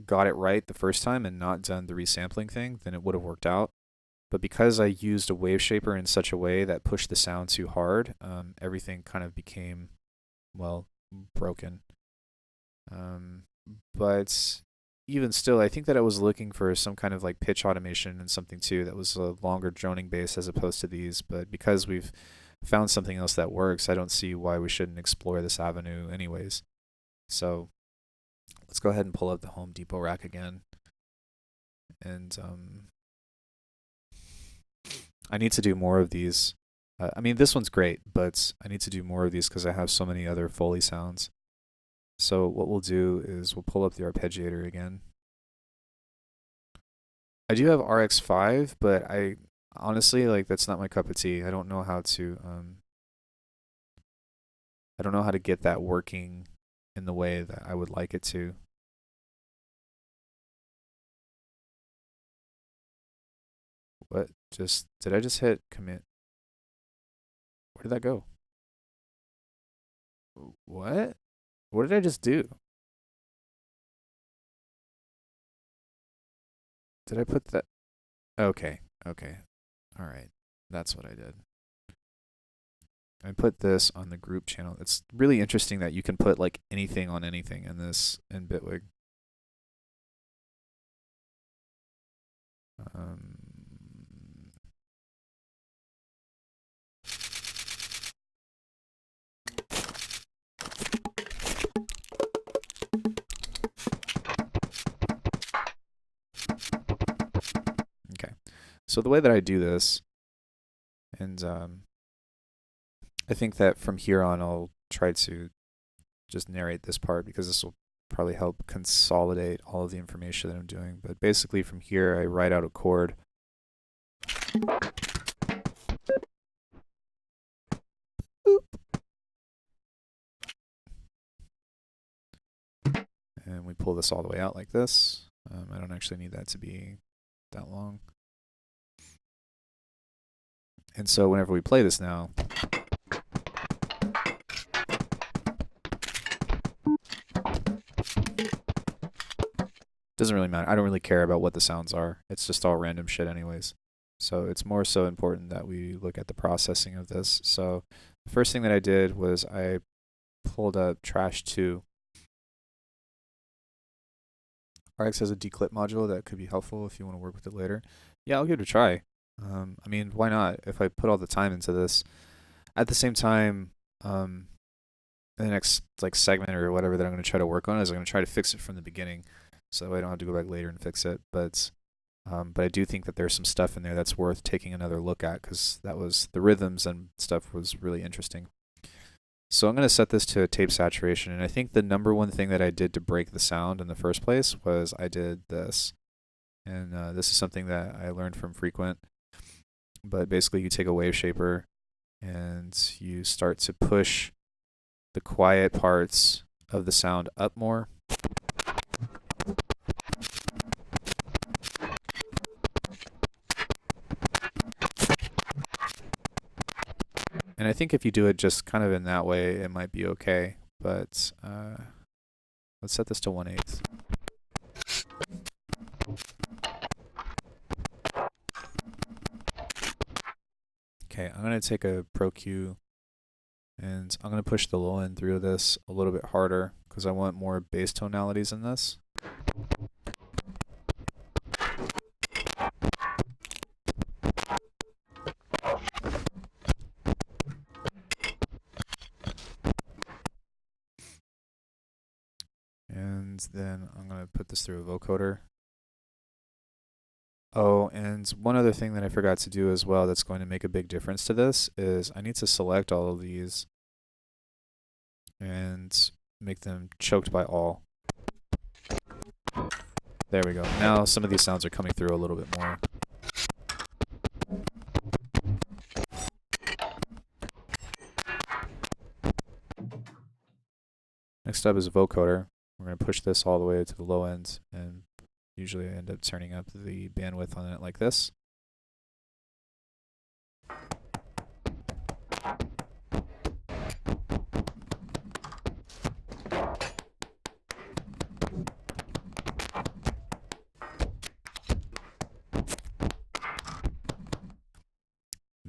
got it right the first time and not done the resampling thing, then it would have worked out. But because I used a wave shaper in such a way that pushed the sound too hard, everything kind of became, well, broken. But even still, I think that I was looking for some kind of like pitch automation and something too that was a longer droning bass as opposed to these. But because we've found something else that works, I don't see why we shouldn't explore this avenue anyways. So let's go ahead and pull up the Home Depot rack again. And I need to do more of these. I mean, this one's great, but I need to do more of these because I have so many other Foley sounds. So what we'll do is we'll pull up the arpeggiator again. I do have RX5, but I honestly, like, that's not my cup of tea. I don't know how to get that working in the way that I would like it to. What? Did I just hit commit? Where did that go? What? What did I just do? Did I put that? Okay, okay. All right. That's what I did. I put this on the group channel. It's really interesting that you can put like anything on anything in this in Bitwig. Um, okay. So the way that I do this, and I think that from here on I'll try to just narrate this part because this will probably help consolidate all of the information that I'm doing. But basically from here I write out a chord. And we pull this all the way out like this. I don't actually need that to be that long. And so whenever we play this now, doesn't really matter. I don't really care about what the sounds are. It's just all random shit anyways. So it's more so important that we look at the processing of this. So the first thing that I did was I pulled up Trash 2. RX has a declip module that could be helpful if you want to work with it later. Yeah, I'll give it a try. I mean, why not? If I put all the time into this. At the same time, in the next like segment or whatever that I'm going to try to work on is I'm going to try to fix it from the beginning, so that way I don't have to go back later and fix it. But I do think that there's some stuff in there that's worth taking another look at because that was the rhythms and stuff was really interesting. So I'm going to set this to tape saturation, and I think the number one thing that I did to break the sound in the first place was I did this. And this is something that I learned from Frequent. But basically you take a wave shaper and you start to push the quiet parts of the sound up more. And I think if you do it just kind of in that way, it might be okay. But let's set this to 1/8. Okay, I'm going to take a Pro Q and I'm going to push the low end through this a little bit harder because I want more bass tonalities in this. And then I'm going to put this through a vocoder. Oh, and one other thing that I forgot to do as well that's going to make a big difference to this is I need to select all of these and make them choked by all. There we go. Now some of these sounds are coming through a little bit more. Next up is a vocoder. We're going to push this all the way to the low end, and usually I end up turning up the bandwidth on it like this.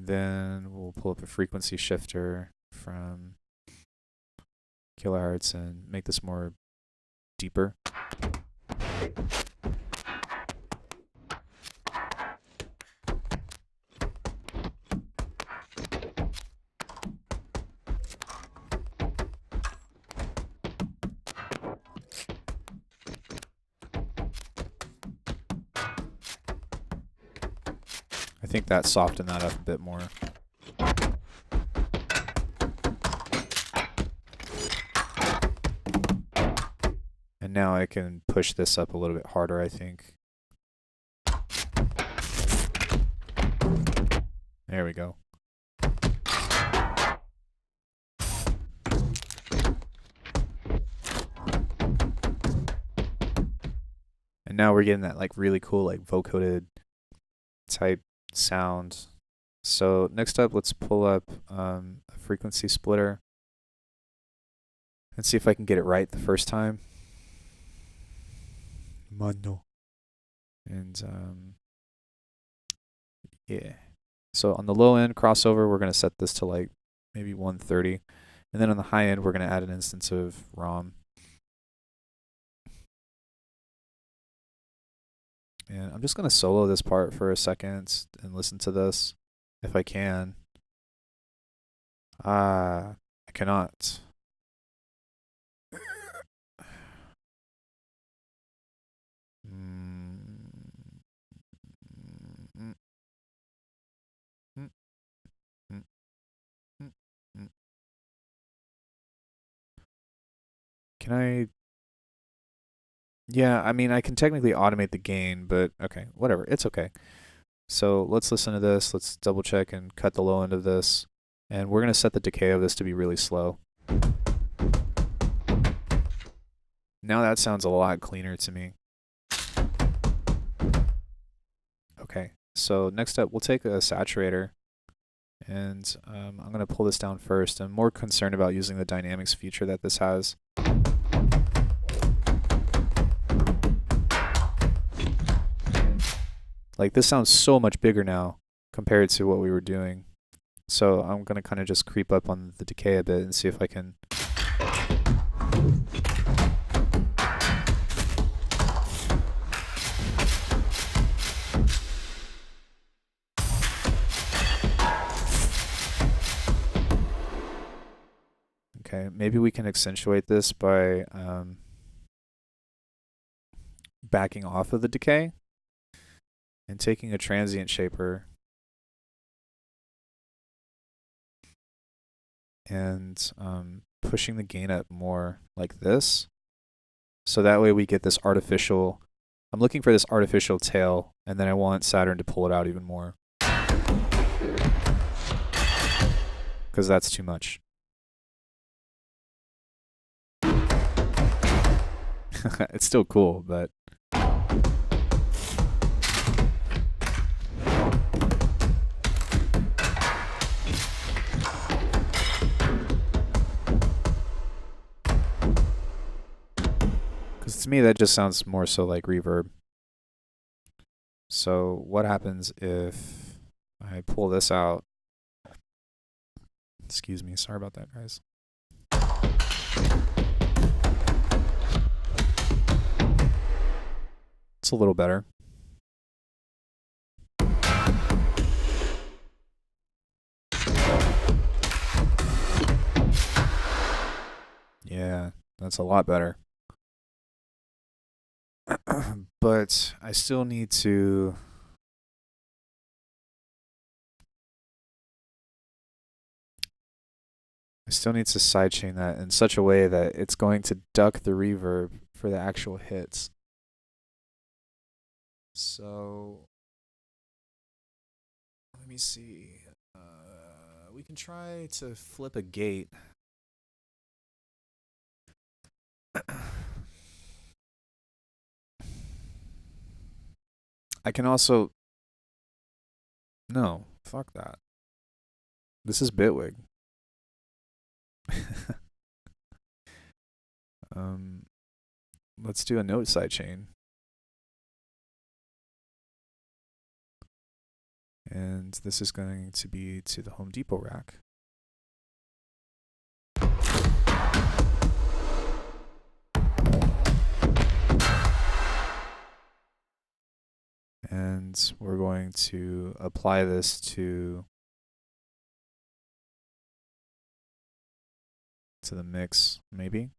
Then we'll pull up a frequency shifter from Kilohearts and make this more deeper. I think that softened that up a bit more. And now I can push this up a little bit harder, I think. There we go. And now we're getting that like really cool like vocoded type sound. So next up, let's pull up a frequency splitter and see if I can get it right the first time. Mano. And yeah. So on the low end crossover, we're going to set this to like maybe 130. And then on the high end, we're going to add an instance of ROM. And I'm just going to solo this part for a second and listen to this if I can. I cannot. Can I? Yeah, I mean, I can technically automate the gain, but okay, whatever. It's okay. So let's listen to this. Let's double check and cut the low end of this. And we're going to set the decay of this to be really slow. Now that sounds a lot cleaner to me. Okay, so next up, we'll take a saturator. And I'm going to pull this down first. I'm more concerned about using the dynamics feature that this has. Like, this sounds so much bigger now compared to what we were doing. So I'm going to kind of just creep up on the decay a bit and see if I can... Okay, maybe we can accentuate this by backing off of the decay and taking a transient shaper and pushing the gain up more like this. So that way we get this artificial, I'm looking for this artificial tail, and then I want Saturn to pull it out even more. Because that's too much. It's still cool, but... Because to me, that just sounds more so like reverb. So what happens if I pull this out? Excuse me, sorry about that, guys. It's a little better. Yeah, that's a lot better. But I still need to... sidechain that in such a way that it's going to duck the reverb for the actual hits. So let me see. We can try to flip a gate. I can also... No, fuck that. This is Bitwig. Let's do a note sidechain. And this is going to be to the Home Depot rack. And we're going to apply this to the mix, maybe.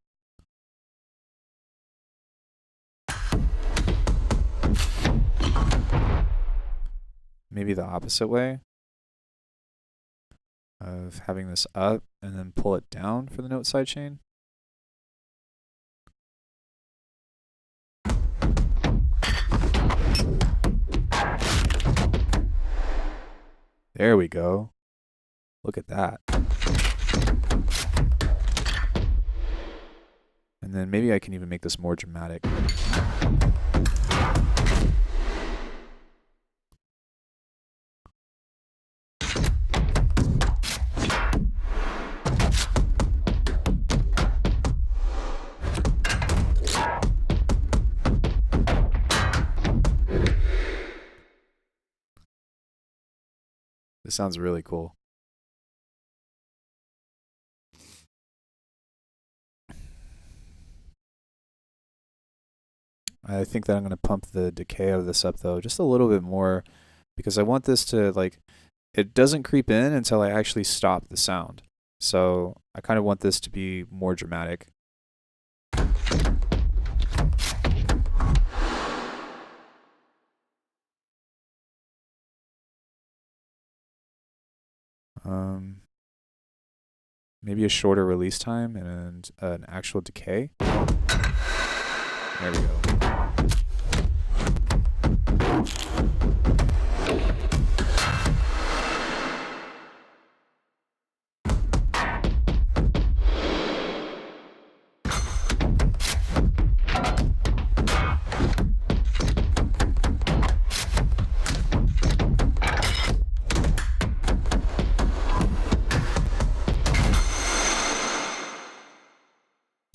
Maybe the opposite way of having this up and then pull it down for the note sidechain. There we go. Look at that. And then maybe I can even make this more dramatic. This sounds really cool. I think that I'm going to pump the decay of this up though, just a little bit more, because I want this to, like, it doesn't creep in until I actually stop the sound. So I kind of want this to be more dramatic. Maybe a shorter release time and an actual decay. There we go.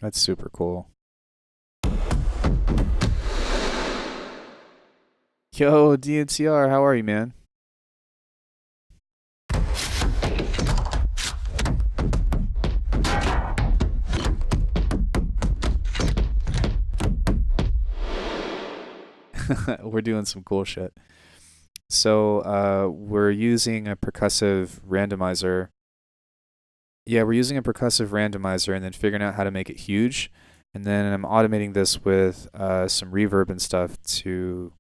That's super cool. Yo, DNCR, how are you, man? We're doing some cool shit. So we're using a percussive randomizer. Yeah, we're using a percussive randomizer and then figuring out how to make it huge. And then I'm automating this with some reverb and stuff to,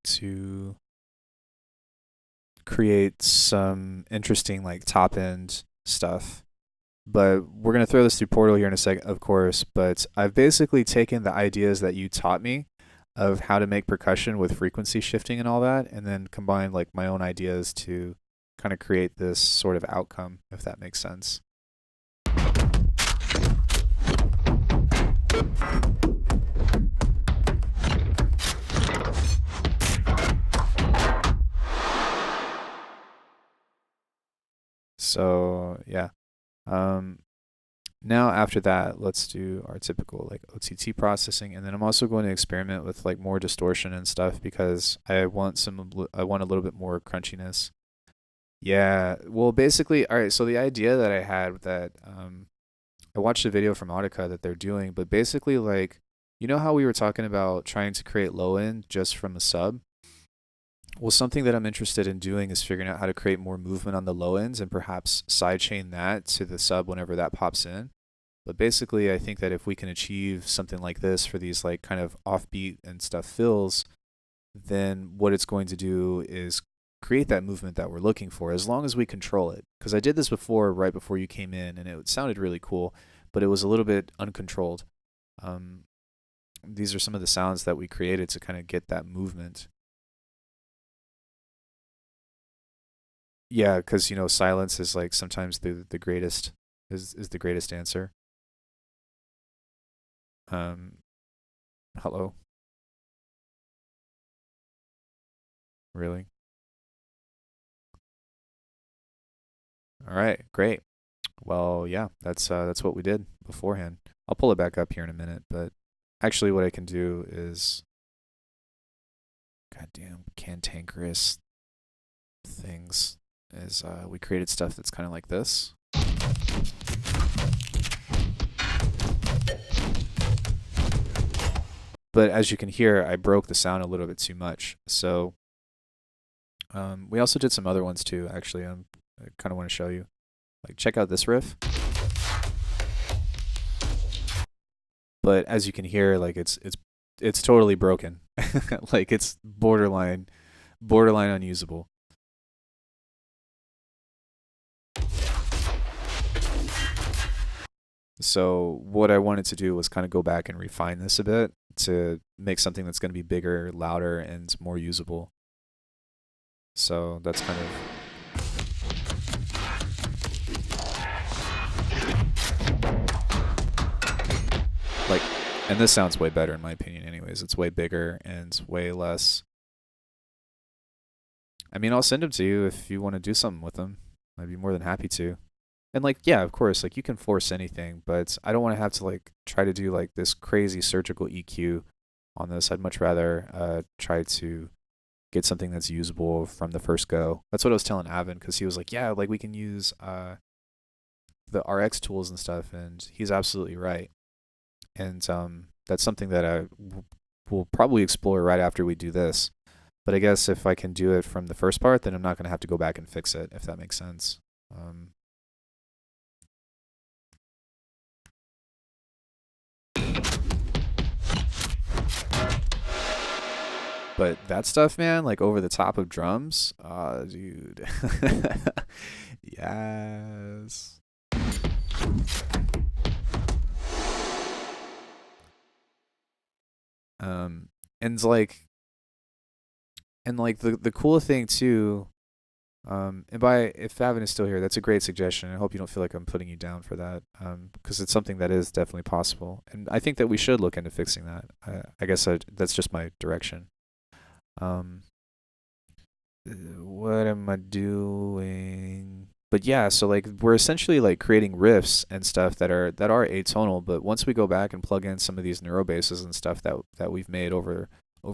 to create some interesting, like, top end stuff. But we're going to throw this through Portal here in a second, of course. But I've basically taken the ideas that you taught me of how to make percussion with frequency shifting and all that, and then combined, like, my own ideas to kind of create this sort of outcome, if that makes sense. So yeah. Now after that, let's do our typical, like, OTT processing, and then I'm also going to experiment with, like, more distortion and stuff because I want a little bit more crunchiness. Yeah, well, basically, all right, so the idea that I had that I watched a video from Audica that they're doing, but basically, like, you know how we were talking about trying to create low end just from a sub? Well, something that I'm interested in doing is figuring out how to create more movement on the low ends and perhaps sidechain that to the sub whenever that pops in. But basically, I think that if we can achieve something like this for these, like, kind of offbeat and stuff fills, then what it's going to do is create that movement that we're looking for, as long as we control it. Because I did this before, right before you came in, and it sounded really cool, but it was a little bit uncontrolled. These are some of the sounds that we created to kind of get that movement. Yeah, because, silence is, like, sometimes the greatest is the greatest answer. Hello. Really? All right, great. Well, yeah, that's what we did beforehand. I'll pull it back up here in a minute, but actually what I can do is goddamn cantankerous things is we created stuff that's kind of like this. But as you can hear, I broke the sound a little bit too much. So we also did some other ones too, actually. I kind of want to show you. Like, check out this riff. But as you can hear, like it's totally broken. Like it's borderline unusable. So what I wanted to do was kind of go back and refine this a bit to make something that's going to be bigger, louder, and more usable. So that's kind of... like, and this sounds way better in my opinion anyways. It's way bigger and way less... I mean, I'll send them to you if you want to do something with them. I'd be more than happy to. And like, yeah, of course, like you can force anything, but I don't want to have to like try to do like this crazy surgical EQ on this. I'd much rather try to get something that's usable from the first go. That's what I was telling Avin, because he was like, yeah, like we can use the RX tools and stuff, and he's absolutely right. And that's something that I will probably explore right after we do this. But I guess if I can do it from the first part, then I'm not going to have to go back and fix it, if that makes sense. But that stuff, man, like over the top of drums, dude. Yes. And the cool thing too, and if Avin is still here, that's a great suggestion. I hope you don't feel like I'm putting you down for that, because it's something that is definitely possible, and I think that we should look into fixing that. I guess that's just my direction. What am I doing? But yeah, so like we're essentially like creating riffs and stuff that are atonal, but once we go back and plug in some of these neurobasses and stuff that we've made over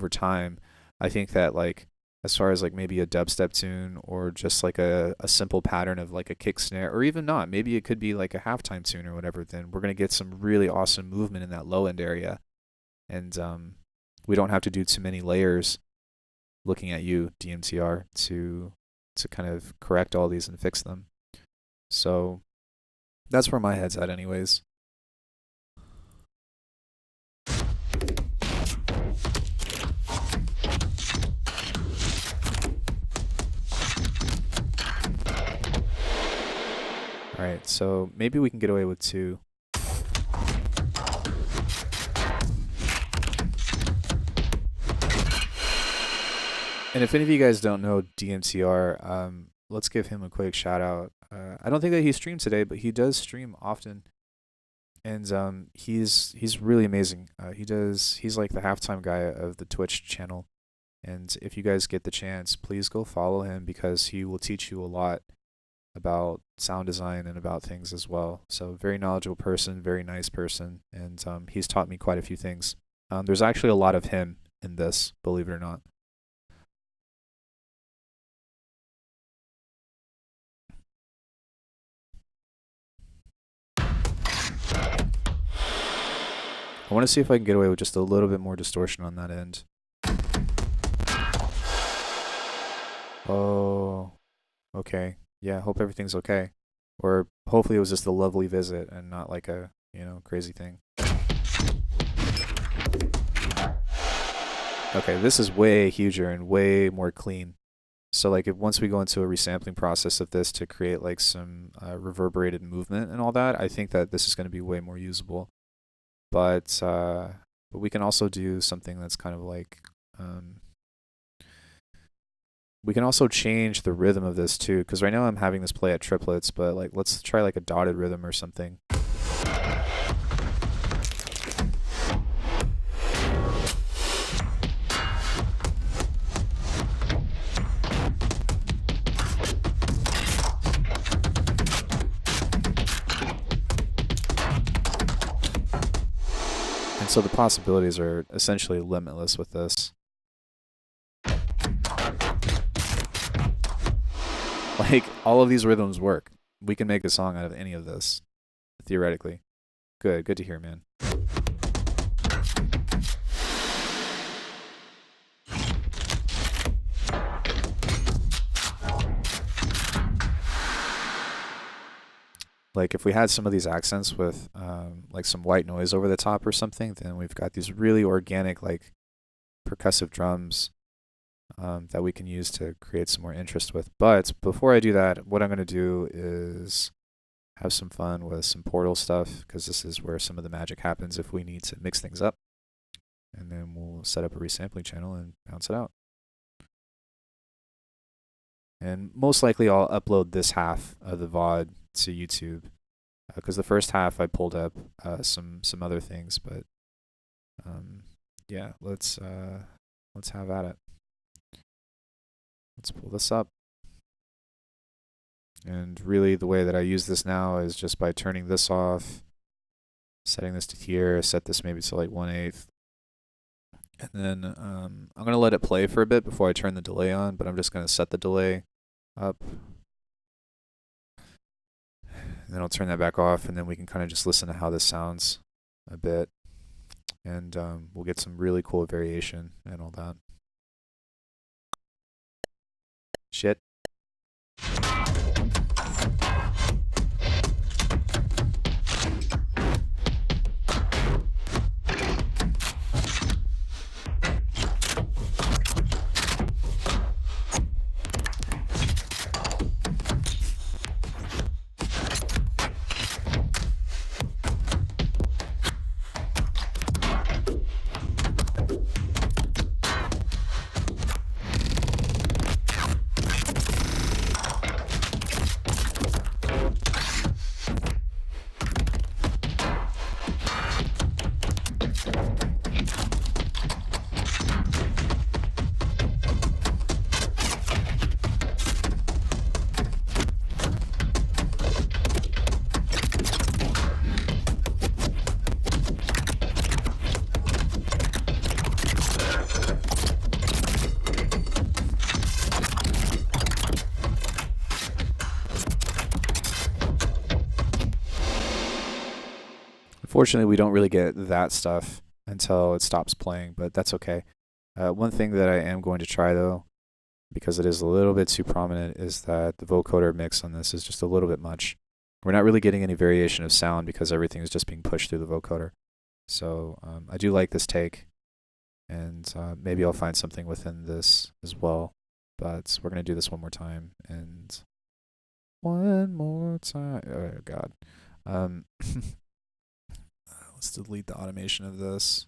time, I think that like as far as like maybe a dubstep tune or just like a simple pattern of like a kick snare, or even not, maybe it could be like a halftime tune or whatever, then we're gonna get some really awesome movement in that low end area. And we don't have to do too many layers, looking at you, DMTR, to kind of correct all these and fix them. So that's where my head's at anyways. Alright, so maybe we can get away with 2. And if any of you guys don't know DMTR, let's give him a quick shout out. I don't think that he streamed today, but he does stream often, and he's really amazing. He's like the halftime guy of the Twitch channel, and if you guys get the chance, please go follow him, because he will teach you a lot about sound design and about things as well. So very knowledgeable person, very nice person, and he's taught me quite a few things. There's actually a lot of him in this, believe it or not. I want to see if I can get away with just a little bit more distortion on that end. Oh, okay. Yeah, hope everything's okay. Or hopefully it was just a lovely visit and not like a, crazy thing. Okay, this is way huger and way more clean. So like once we go into a resampling process of this to create like some reverberated movement and all that, I think that this is going to be way more usable. But we can also do something that's kind of like, we can also change the rhythm of this too, because right now I'm having this play at triplets, but like let's try like a dotted rhythm or something. And so the possibilities are essentially limitless with this. Like, all of these rhythms work. We can make a song out of any of this, theoretically. Good to hear, man. Like, if we had some of these accents with like some white noise over the top or something, then we've got these really organic, like, percussive drums that we can use to create some more interest with. But before I do that, what I'm going to do is have some fun with some Portal stuff, because this is where some of the magic happens if we need to mix things up. And then we'll set up a resampling channel and bounce it out. And most likely I'll upload this half of the VOD to YouTube, because the first half I pulled up some other things, but yeah, let's have at it. Let's pull this up. And really the way that I use this now is just by turning this off, setting this to here, set this maybe to like 1/8. And then I'm going to let it play for a bit before I turn the delay on, but I'm just going to set the delay up. And then I'll turn that back off, and then we can kind of just listen to how this sounds a bit. And we'll get some really cool variation and all that. Shit. Unfortunately, we don't really get that stuff until it stops playing, but that's okay. One thing that I am going to try, though, because it is a little bit too prominent, is that the vocoder mix on this is just a little bit much. We're not really getting any variation of sound because everything is just being pushed through the vocoder. So I do like this take, and maybe I'll find something within this as well. But we're going to do this one more time, and one more time. Oh, God. Let's delete the automation of this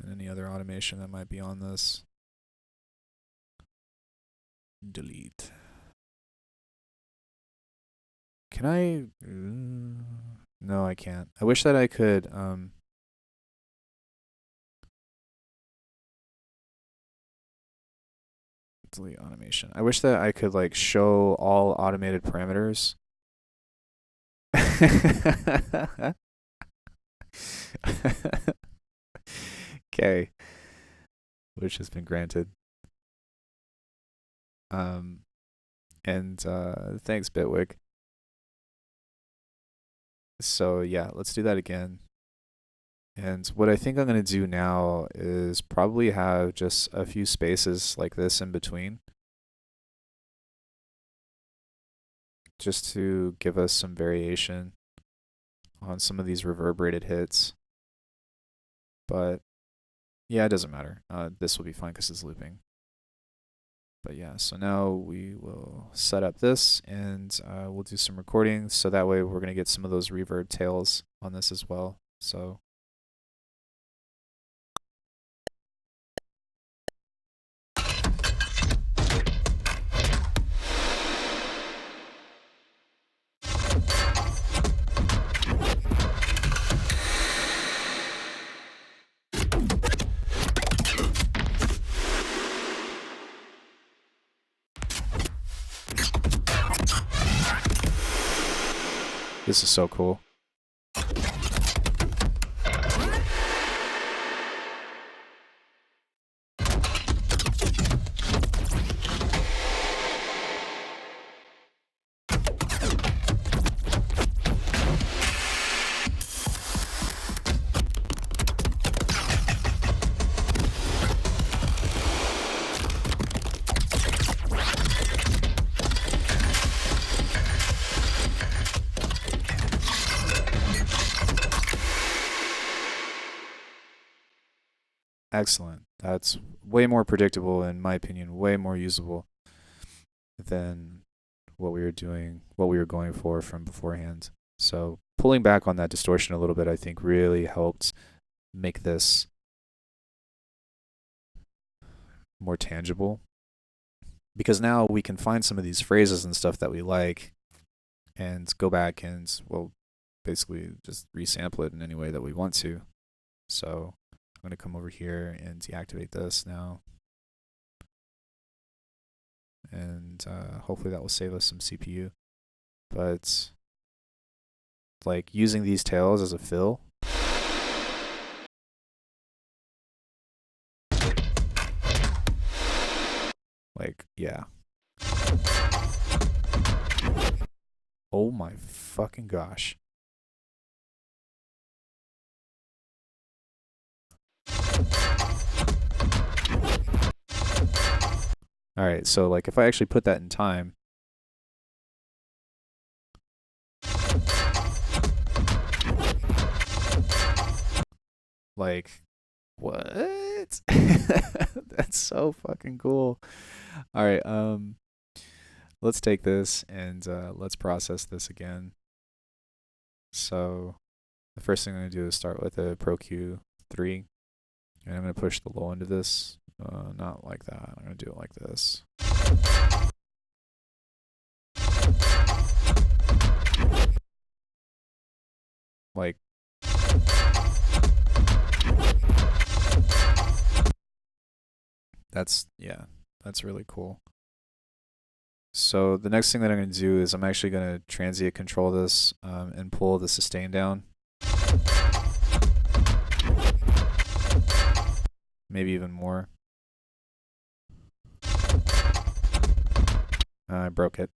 and any other automation that might be on this. Delete. Can I? No, I can't. I wish that I could. Delete automation. I wish that I could like show all automated parameters. Okay, which has been granted. And thanks, Bitwig. So yeah, let's do that again. And what I think I'm going to do now is probably have just a few spaces like this in between, just to give us some variation on some of these reverberated hits. But yeah, it doesn't matter. This will be fine because it's looping. But yeah, so now we will set up this, and we'll do some recording, so that way we're going to get some of those reverb tails on this as well. So this is so cool. Excellent. That's way more predictable, in my opinion, way more usable than what we were doing, what we were going for from beforehand. So pulling back on that distortion a little bit, I think really helped make this more tangible. Because now we can find some of these phrases and stuff that we like and go back and, well, basically just resample it in any way that we want to. So I'm going to come over here and deactivate this now. And hopefully that will save us some CPU. But like using these tails as a fill, like, yeah. Oh my fucking gosh. Alright, so like if I actually put that in time, like, what? That's so fucking cool. Alright, let's take this and let's process this again. So the first thing I'm going to do is start with a Pro Q3, and I'm going to push the low end of this. Not like that. I'm going to do it like this. Like, yeah, that's really cool. So the next thing that I'm going to do is I'm actually going to transient control this and pull the sustain down. Maybe even more. I broke it.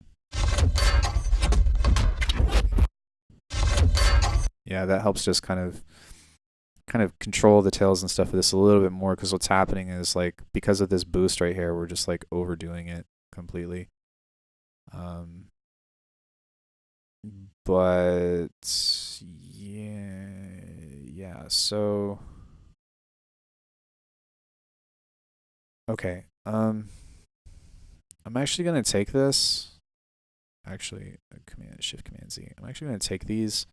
Yeah, that helps just kind of control the tails and stuff of this a little bit more, because what's happening is, like, because of this boost right here, we're just like overdoing it completely. But yeah, so okay. I'm actually gonna take this. Actually, Shift Command Z. I'm actually gonna take these,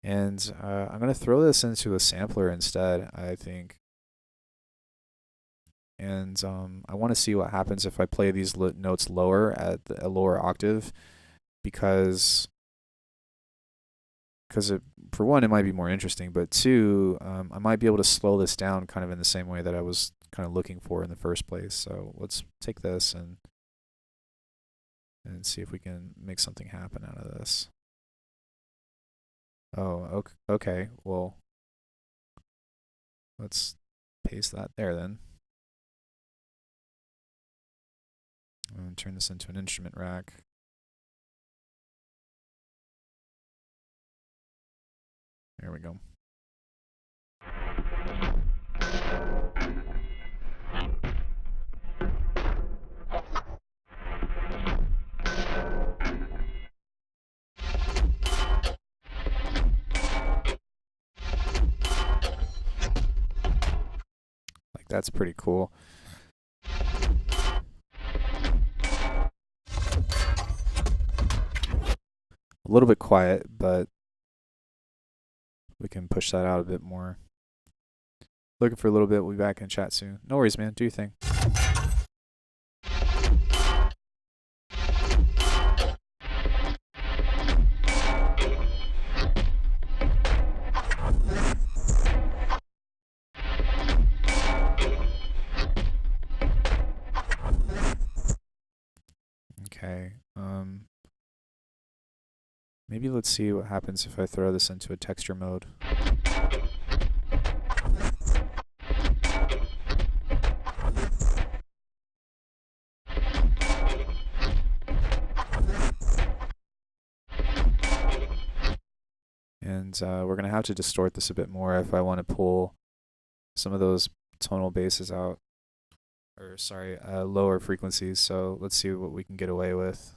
and I'm gonna throw this into a sampler instead, I think. And I want to see what happens if I play these notes lower at a lower octave, because for one, it might be more interesting, but two, I might be able to slow this down kind of in the same way that I was kind of looking for in the first place. So let's take this and see if we can make something happen out of this. Oh, okay. Well, let's paste that there then. And turn this into an instrument rack. There we go. Like, that's pretty cool. A little bit quiet, but we can push that out a bit more. Looking for a little bit. We'll be back in chat soon. No worries, man. Do your thing. Okay. Maybe let's see what happens if I throw this into a texture mode. And we're going to have to distort this a bit more if I want to pull some of those tonal basses out. Or, sorry, lower frequencies. So let's see what we can get away with.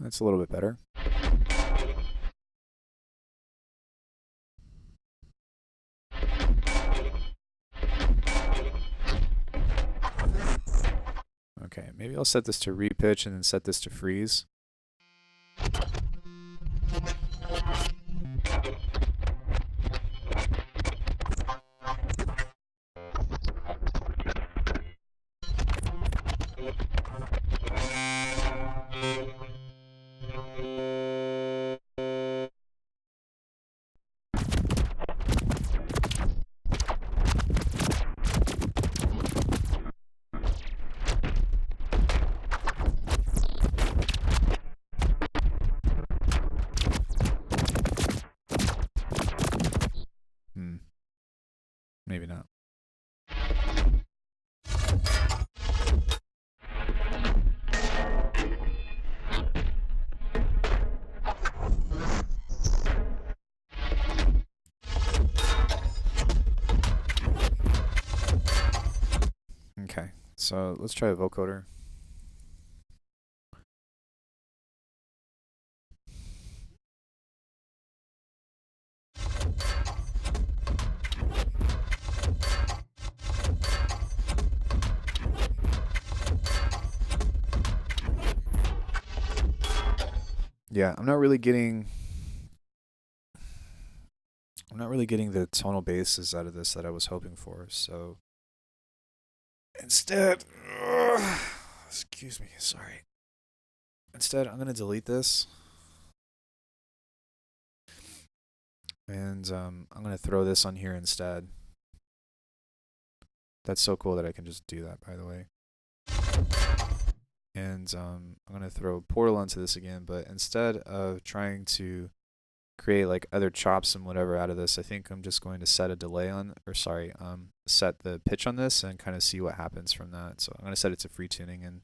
That's a little bit better. Okay, maybe I'll set this to repitch and then set this to freeze. Maybe not. Okay, so let's try a vocoder. Yeah, I'm not really getting the tonal basses out of this that I was hoping for, so instead, excuse me, sorry. Instead, I'm gonna delete this, and I'm gonna throw this on here instead. That's so cool that I can just do that, by the way. And I'm gonna throw Portal onto this again, but instead of trying to create like other chops and whatever out of this, I think I'm just going to set a delay on, or sorry, set the pitch on this and kind of see what happens from that. So I'm gonna set it to free tuning and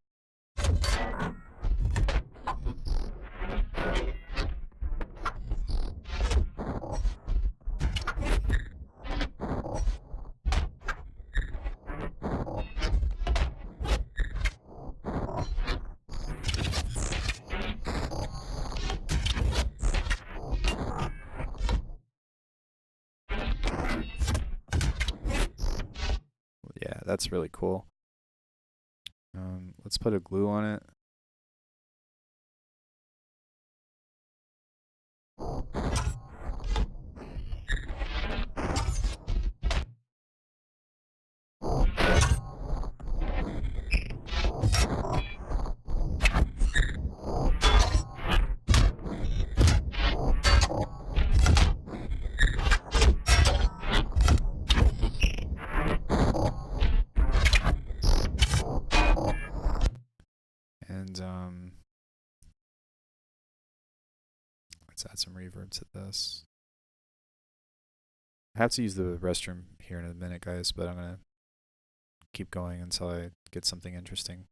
yeah, that's really cool. Let's put a glue on it. And let's add some reverb to this. I have to use the restroom here in a minute, guys, but I'm gonna keep going until I get something interesting.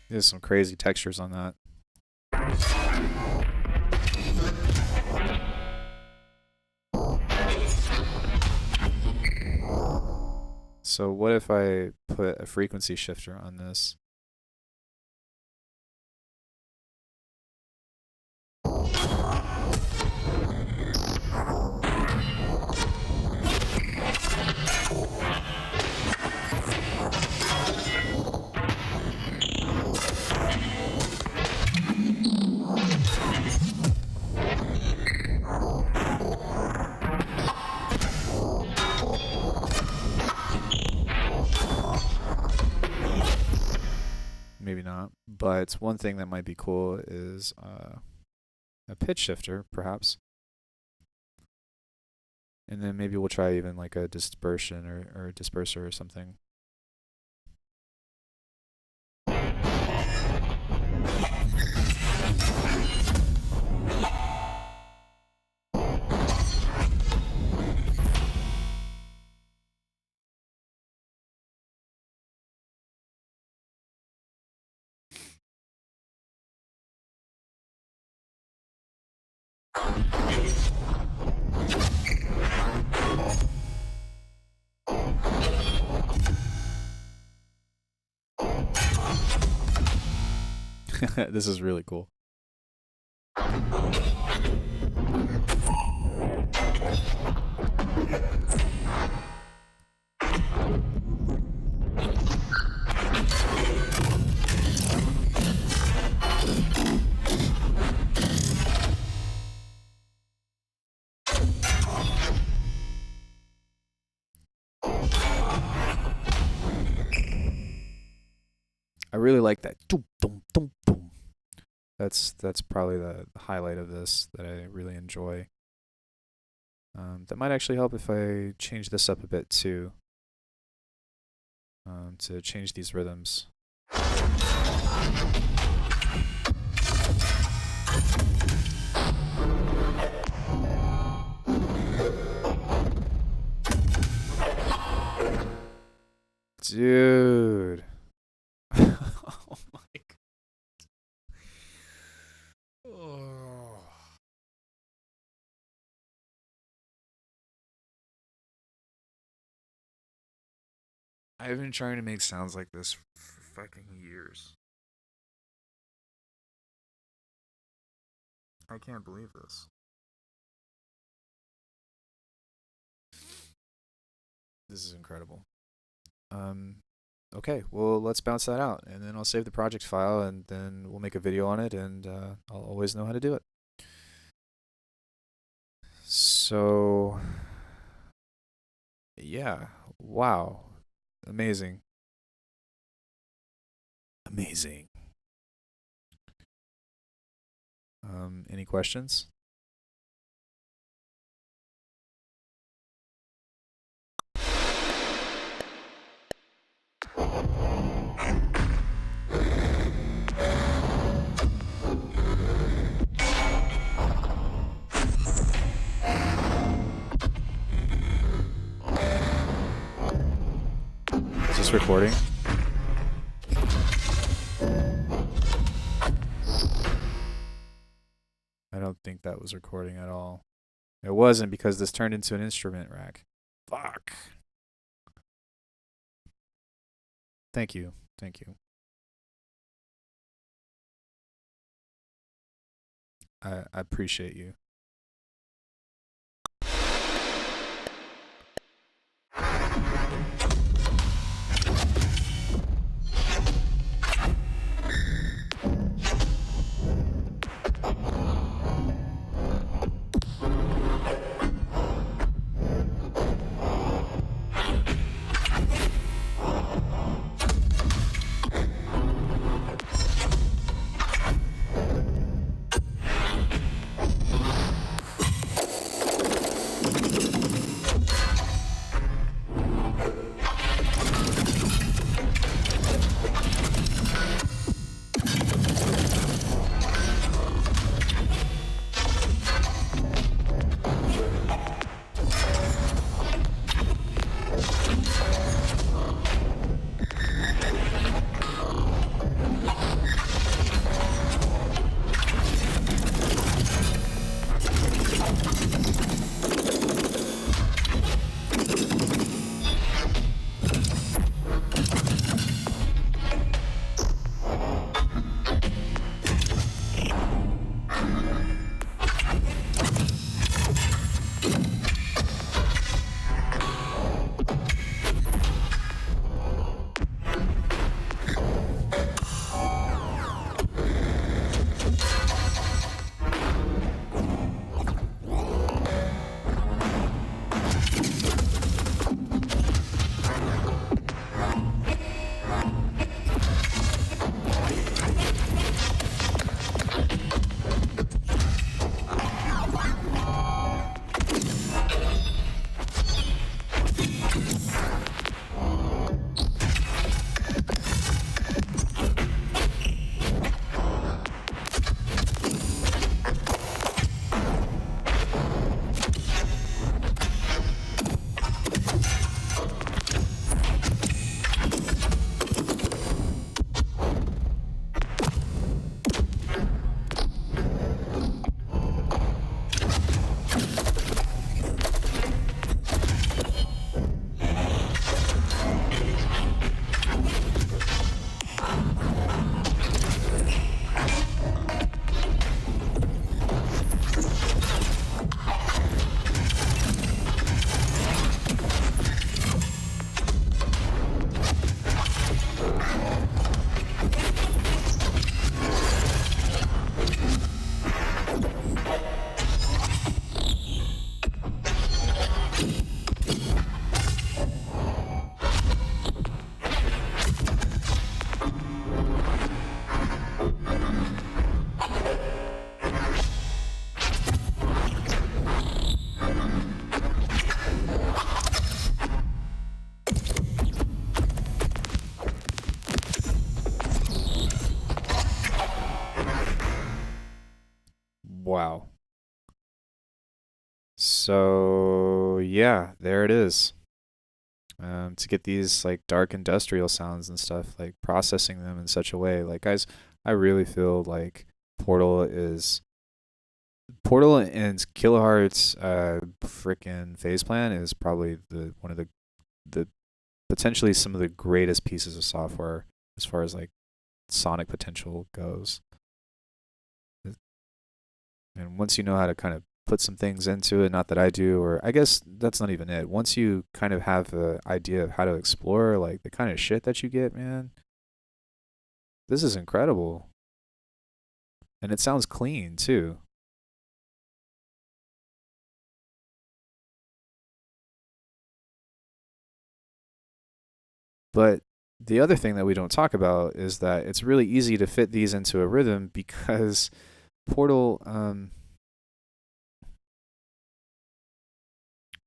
There's some crazy textures on that. So what if I put a frequency shifter on this? Maybe not, but one thing that might be cool is a pitch shifter, perhaps. And then maybe we'll try even like a dispersion or a disperser or something. This is really cool. I really like that. Doom, doom, doom, doom. That's probably the highlight of this that I really enjoy. That might actually help if I change this up a bit too. To change these rhythms. Dude. Oh my god. Oh. I've been trying to make sounds like this for fucking years. I can't believe this. This is incredible. Okay, well, let's bounce that out, and then I'll save the project file, and then we'll make a video on it, and I'll always know how to do it. So, yeah, wow, amazing. Amazing. Any questions? Is this recording? I don't think that was recording at all. It wasn't because this turned into an instrument rack. Fuck. Thank you. Thank you. I appreciate you. yeah, there it is. To get these like dark industrial sounds and stuff, like processing them in such a way. Like guys, I really feel like Portal and Kilohearts freaking phase plan is probably the one of the potentially some of the greatest pieces of software as far as like sonic potential goes. And once you know how to kind of put some things into it, not that I do, or I guess that's not even it. Once you kind of have the idea of how to explore like the kind of shit that you get, man, this is incredible. And it sounds clean too. But the other thing that we don't talk about is that it's really easy to fit these into a rhythm because Portal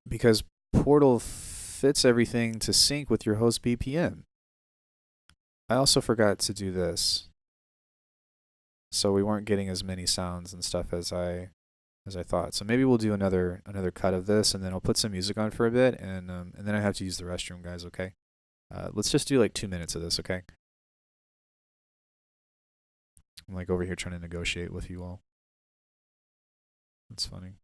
because Portal fits everything to sync with your host BPM. I also forgot to do this. So we weren't getting as many sounds and stuff as I thought. So maybe we'll do another cut of this and then I'll put some music on for a bit and then I have to use the restroom, guys, okay? Let's just do like 2 minutes of this, okay? I'm like over here trying to negotiate with you all. That's funny.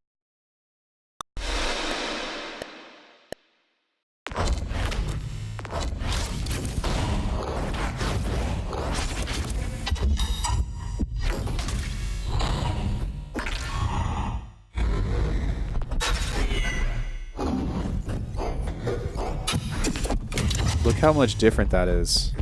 Look how much different that is.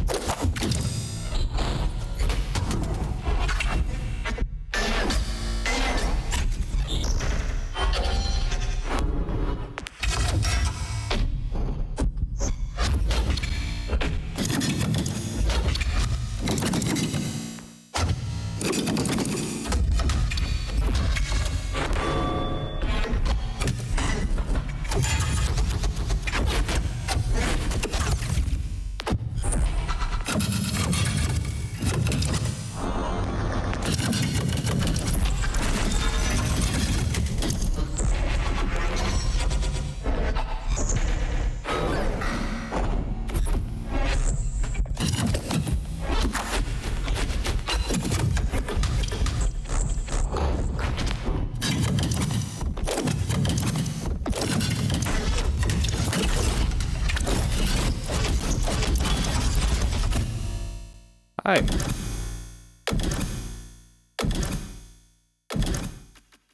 Hi.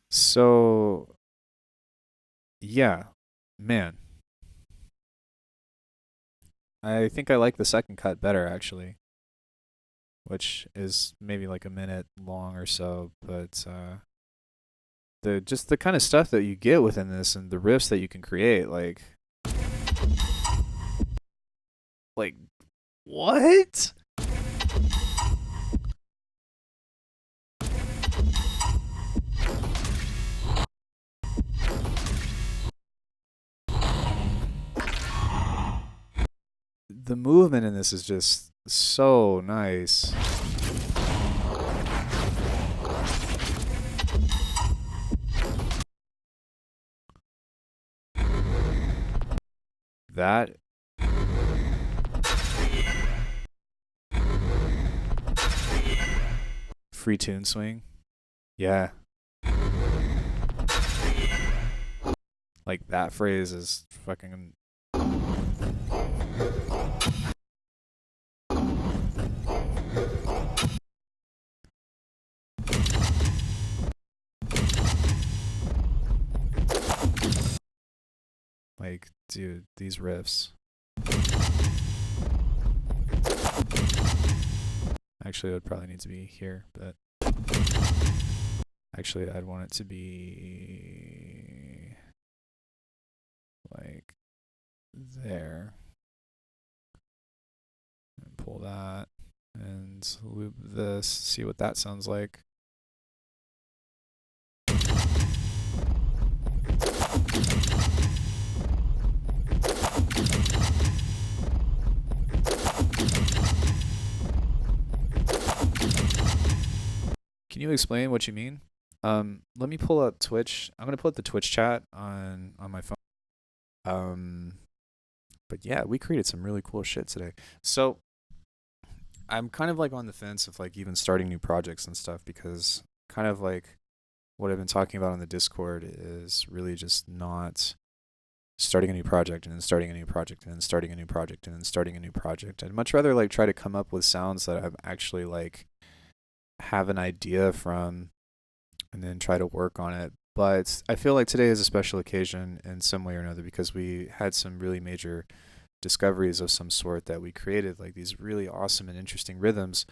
So, yeah, man. I think I like the second cut better, actually, which is maybe like a minute long or so, but the kind of stuff that you get within this and the riffs that you can create, like what? The movement in this is just so nice. That free tune swing. Yeah. Like that phrase is fucking like, dude, these riffs. Actually, it would probably need to be here, but actually, I'd want it to be like there. And pull that and loop this, see what that sounds like. Can you explain what you mean? Let me pull up Twitch. I'm gonna pull up the Twitch chat on my phone. But yeah, we created some really cool shit today. So I'm kind of like on the fence of like even starting new projects and stuff because kind of like what I've been talking about on the Discord is really just not starting a new project and then starting a new project and then starting a new project and then starting a new project. I'd much rather like try to come up with sounds that I'm actually like have an idea from and then try to work on it. But I feel like today is a special occasion in some way or another because we had some really major discoveries of some sort that we created, like these really awesome and interesting rhythms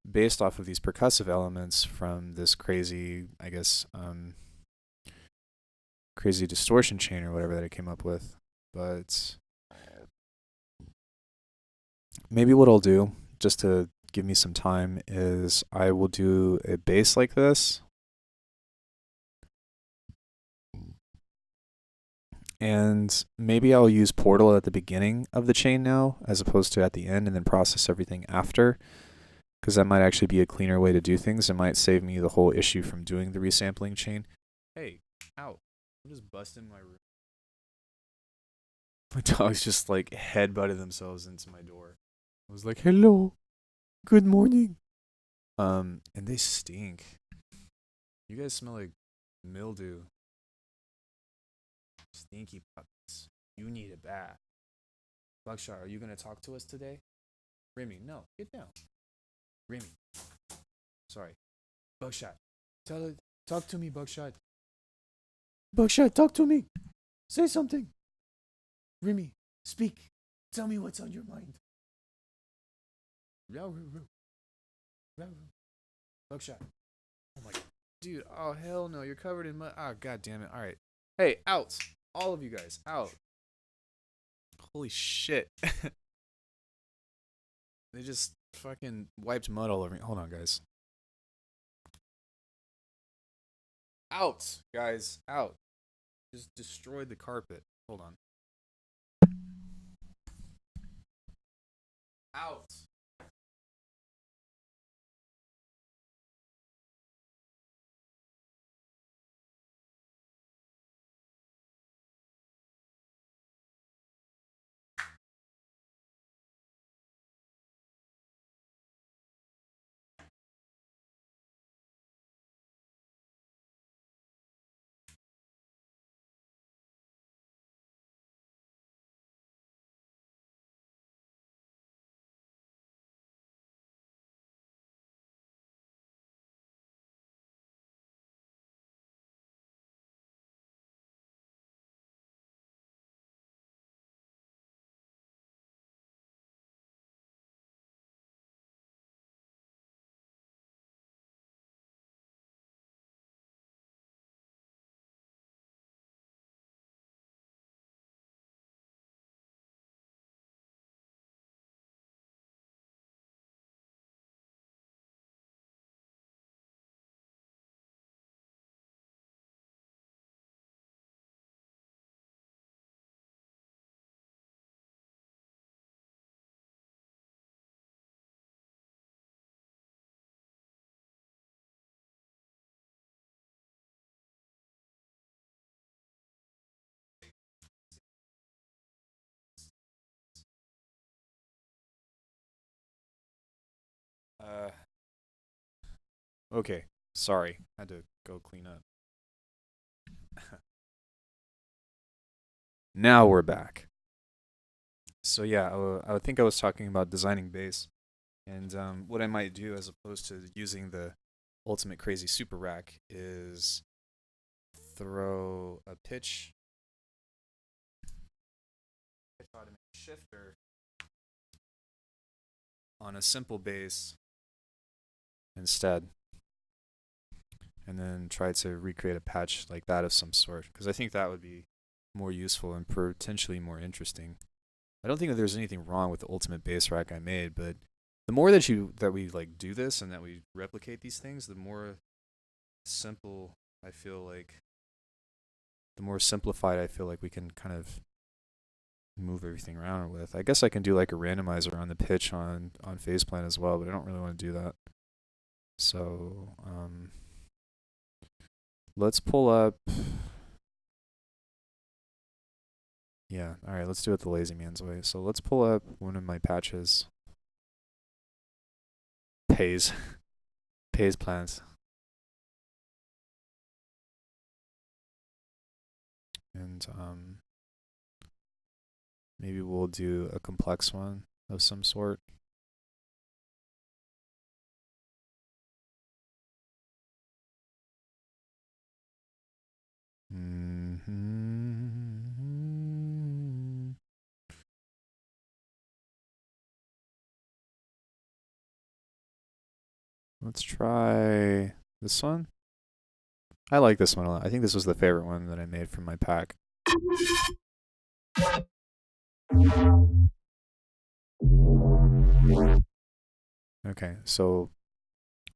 based off of these percussive elements from this crazy, I guess, crazy distortion chain or whatever that I came up with. But maybe what I'll do, just to give me some time, is I will do a bass like this. And maybe I'll use Portal at the beginning of the chain now, as opposed to at the end, and then process everything after. Because that might actually be a cleaner way to do things. It might save me the whole issue from doing the resampling chain. Hey, ow. I'm just busting my room. My dogs just like headbutted themselves into my door. I was like, hello, good morning. And they stink. You guys smell like mildew. Stinky puppies. You need a bath. Buckshot, are you gonna talk to us today? Remy, no, get down. Remy. Sorry. Buckshot. Talk to me, Buckshot. Buckshot, talk to me. Say something. Remy, speak. Tell me what's on your mind. Buckshot. Oh my dude, oh hell no, you're covered in mud. Oh god damn it. Alright. Hey, out. All of you guys, out. Holy shit. They just fucking wiped mud all over me. Hold on, guys. Out, guys, out. Just destroyed the carpet. Hold on. Out. Uh okay. Sorry. Had to go clean up. Now we're back. So yeah, I think I was talking about designing bass and what I might do as opposed to using the ultimate crazy super rack is throw a pitch automatic shifter on a simple bass instead, and then try to recreate a patch like that of some sort because I think that would be more useful and potentially more interesting. I don't think that there's anything wrong with the ultimate bass rack I made, but the more that we like do this and that we replicate these things, the more simple I feel like the more simplified I feel like we can kind of move everything around with. I guess I can do like a randomizer on the pitch on phase plan as well, but I don't really want to do that. So let's pull up Yeah, alright, let's do it the lazy man's way. So let's pull up one of my patches. Pays. Pays plans. And maybe we'll do a complex one of some sort. Let's try this one. I like this one a lot. I think this was the favorite one that I made from my pack. Okay, so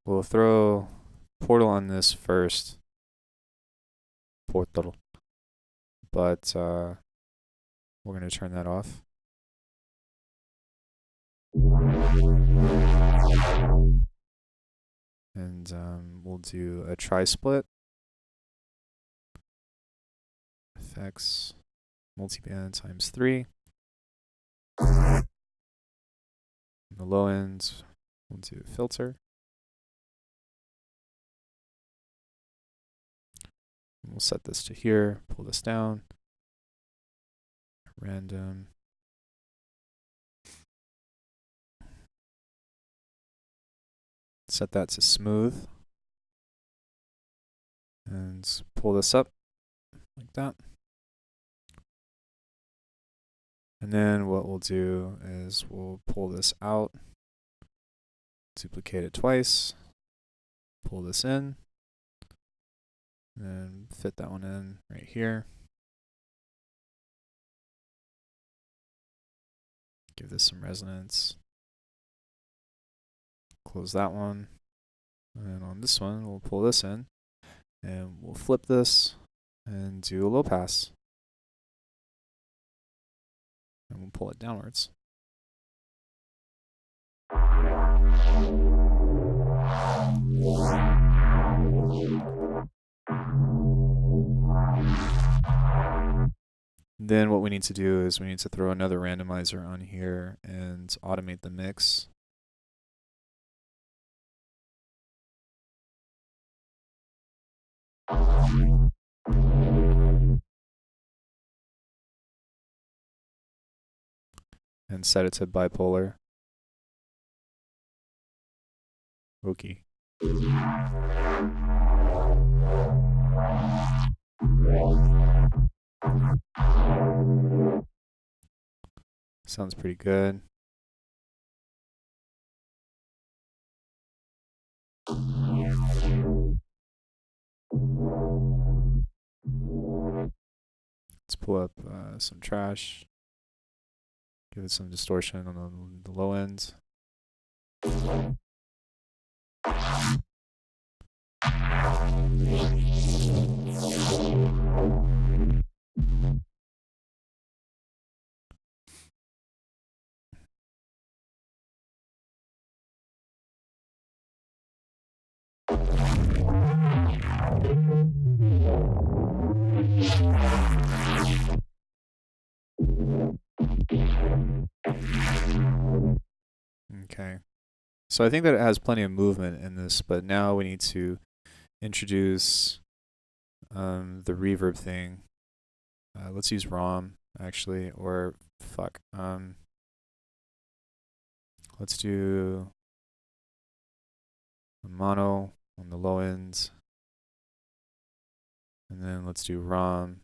we'll throw portal on this first. Portal. But we're going to turn that off. And we'll do a tri-split. Effects, multiband times 3. On the low end, we'll do filter. We'll set this to here, pull this down. Random. Set that to smooth. And pull this up like that. And then what we'll do is we'll pull this out, duplicate it twice, pull this in, and fit that one in right here. Give this some resonance. Close that one. And on this one, we'll pull this in, and we'll flip this and do a low pass. And we'll pull it downwards. Then what we need to do is we need to throw another randomizer on here and automate the mix. And set it to bipolar. Okay. Sounds pretty good. Let's pull up some trash. Give it some distortion on the low end. Okay. So I think that it has plenty of movement in this, but now we need to introduce the reverb thing. Let's use ROM actually, or fuck. Let's do a mono on the low end, and then let's do ROM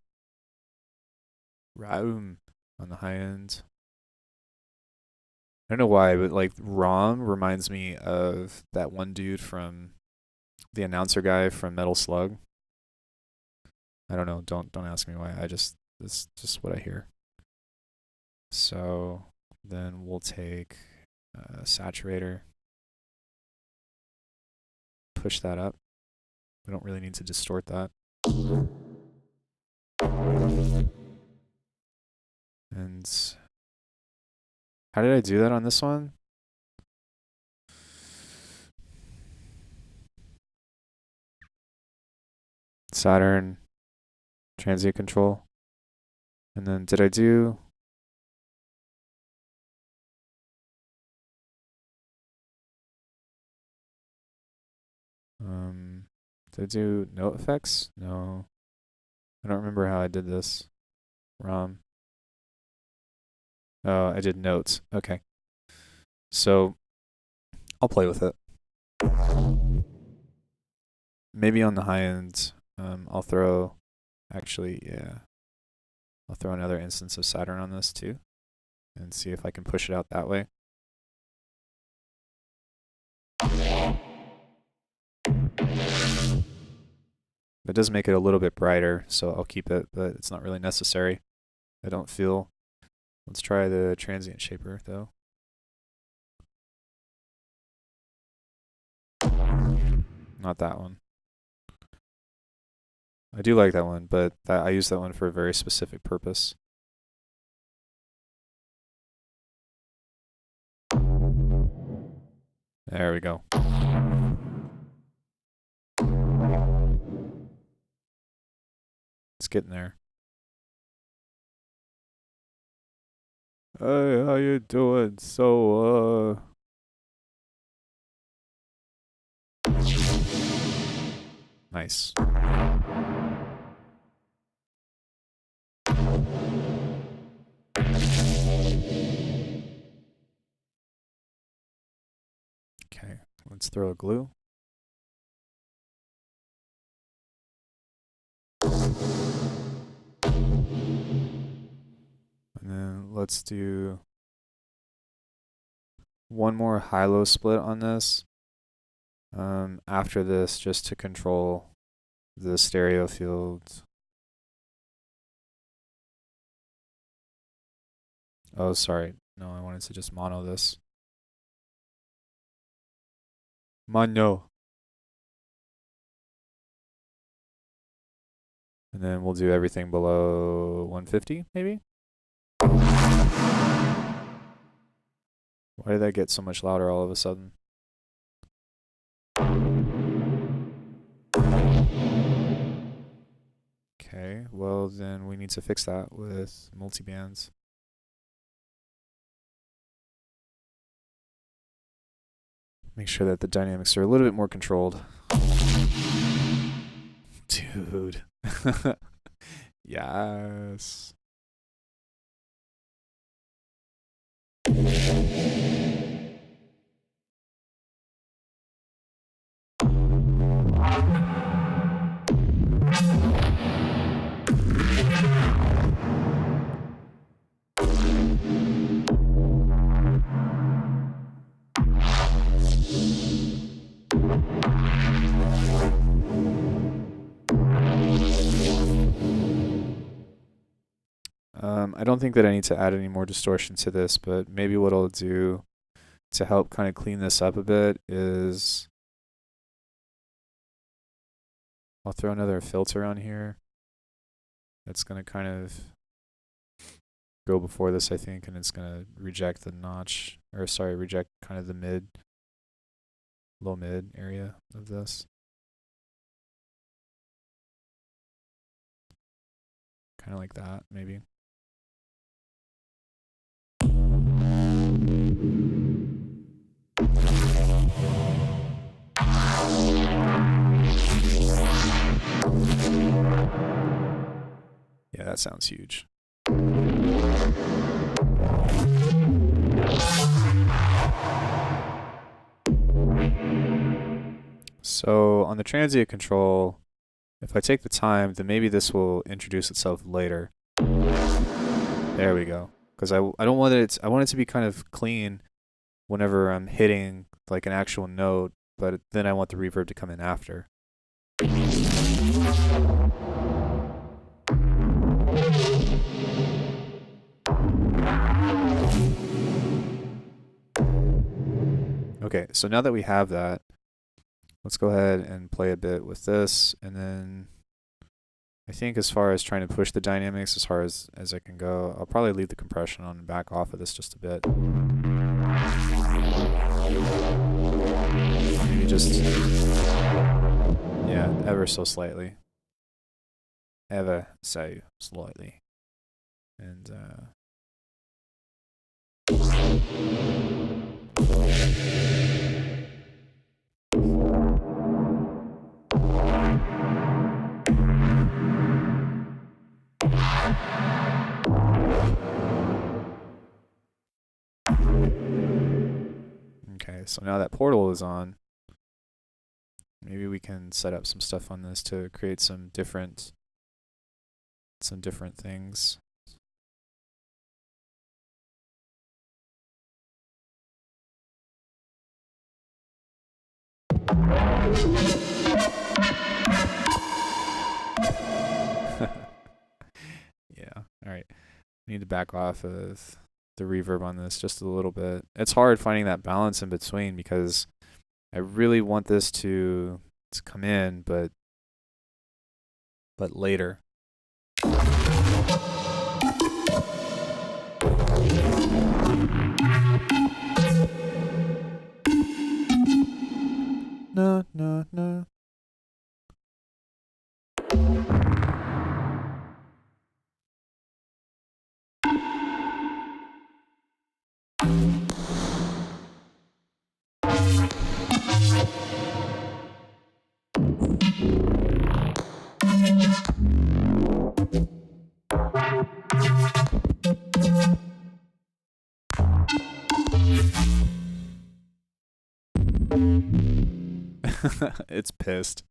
on the high end. I don't know why, but like ROM reminds me of that one dude from the announcer guy from Metal Slug. I don't know. Don't ask me why. It's just what I hear. So then we'll take a saturator, push that up. We don't really need to distort that. And how did I do that on this one? Saturn, transient control. And then did I do... did I do note effects? No. I don't remember how I did this. ROM. Oh, I did notes. Okay. So I'll play with it. Maybe on the high end, I'll throw... Actually, yeah. I'll throw another instance of Saturn on this too. And see if I can push it out that way. It does make it a little bit brighter, so I'll keep it, but it's not really necessary. I don't feel. Let's try the transient shaper though. Not that one. I do like that one, but I use that one for a very specific purpose. There we go. It's getting there. Hey, how you doing? So, nice. Okay, let's throw a glue. And then let's do one more high-low split on this. After this, just to control the stereo field. Oh, sorry. No, I wanted to just mono this. Mono. And then we'll do everything below 150, maybe? Why did that get so much louder all of a sudden? Okay, well then we need to fix that with multibands. Make sure that the dynamics are a little bit more controlled. Dude. Yes. I don't think that I need to add any more distortion to this, but maybe what I'll do to help kind of clean this up a bit is I'll throw another filter on here. That's going to kind of go before this, I think, and it's going to reject the notch, or sorry, reject kind of the mid, low mid area of this. Kind of like that, maybe. Yeah, that sounds huge. So on the transient control, if I take the time, then maybe this will introduce itself later. There we go. Because I don't want it, I want it to be kind of clean whenever I'm hitting like an actual note, but then I want the reverb to come in after. Okay, so now that we have that, let's go ahead and play a bit with this, and then I think as far as trying to push the dynamics as far as I can go, I'll probably leave the compression on and back off of this just a bit. Maybe just, yeah, ever so slightly. Ever so slightly. And okay, so now that portal is on, maybe we can set up some stuff on this to create some different things. Yeah, all right. I need to back off of the reverb on this just a little bit. It's hard finding that balance in between because I really want this to come in, but later. No, no, no. It's pissed.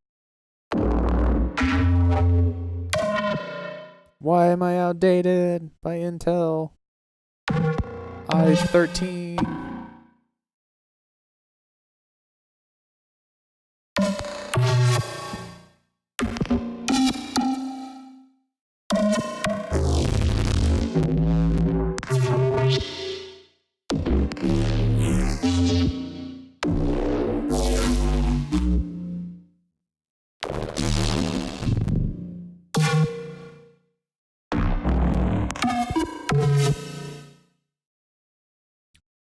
Why am I outdated by Intel? i13.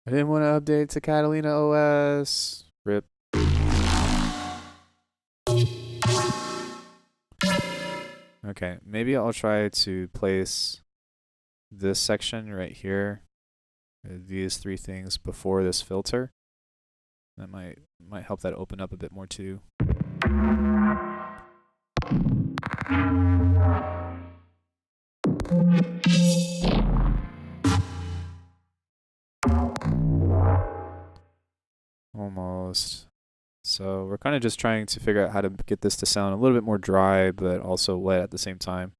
I didn't want to update to Catalina OS. RIP. Okay, maybe I'll try to place this section right here, these three things before this filter. That might help that open up a bit more too. Almost. So we're kind of just trying to figure out how to get this to sound a little bit more dry, but also wet at the same time.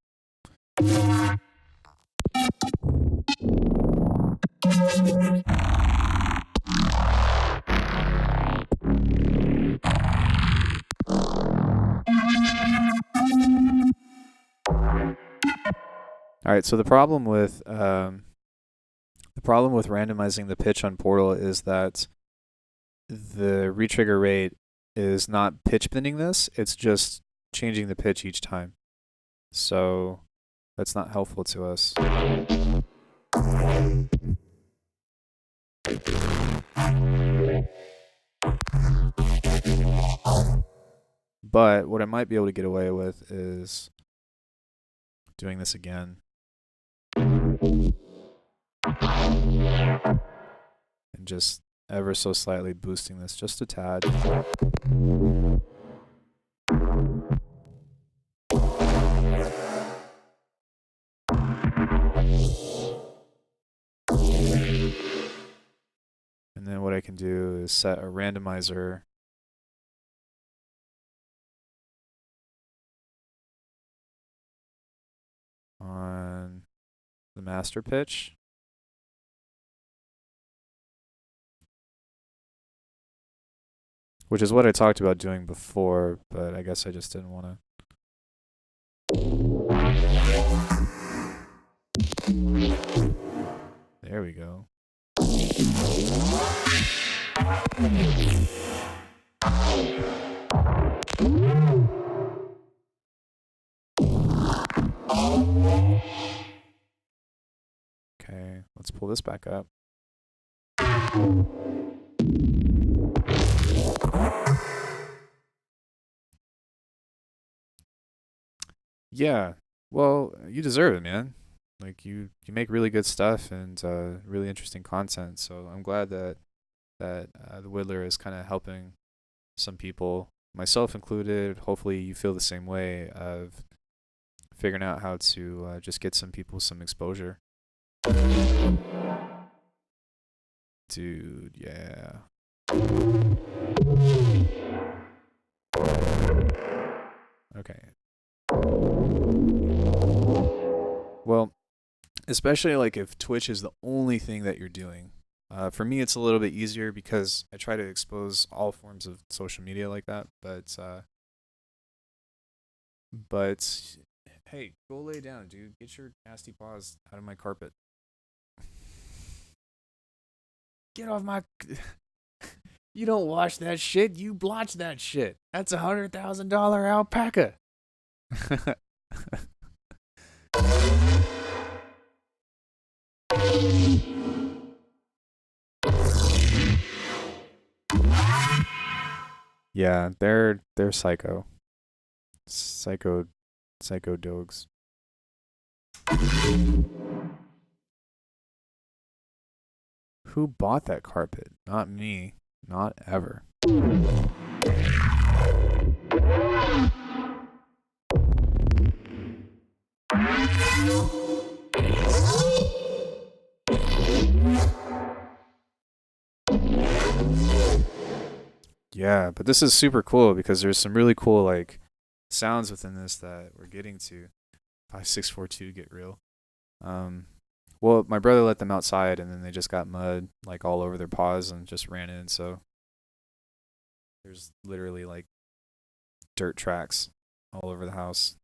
All right, so the problem with randomizing the pitch on Portal is that the retrigger rate is not pitch bending this, it's just changing the pitch each time. So that's not helpful to us. But what I might be able to get away with is doing this again. And just ever so slightly boosting this just a tad. And then what I can do is set a randomizer on the master pitch. Which is what I talked about doing before, but I guess I just didn't want to. There we go. Okay, let's pull this back up. Yeah, well, you deserve it, man. Like you make really good stuff and really interesting content. So I'm glad that the Whittler is kind of helping some people, myself included. Hopefully you feel the same way of figuring out how to just get some people some exposure. Dude, yeah. Okay. Well, especially like if Twitch is the only thing that you're doing. For me, it's a little bit easier because I try to expose all forms of social media like that. But hey, go lay down, dude. Get your nasty paws out of my carpet. Get off my. You don't wash that shit. You blotch that shit. That's $100,000 alpaca. Yeah, they're psycho. Psycho dogs. Who bought that carpet? Not me. Not ever. Yeah, but this is super cool because there's some really cool like sounds within this that we're getting to. 5642 get real. Well, my brother let them outside and then they just got mud like all over their paws and just ran in, so there's literally like dirt tracks all over the house.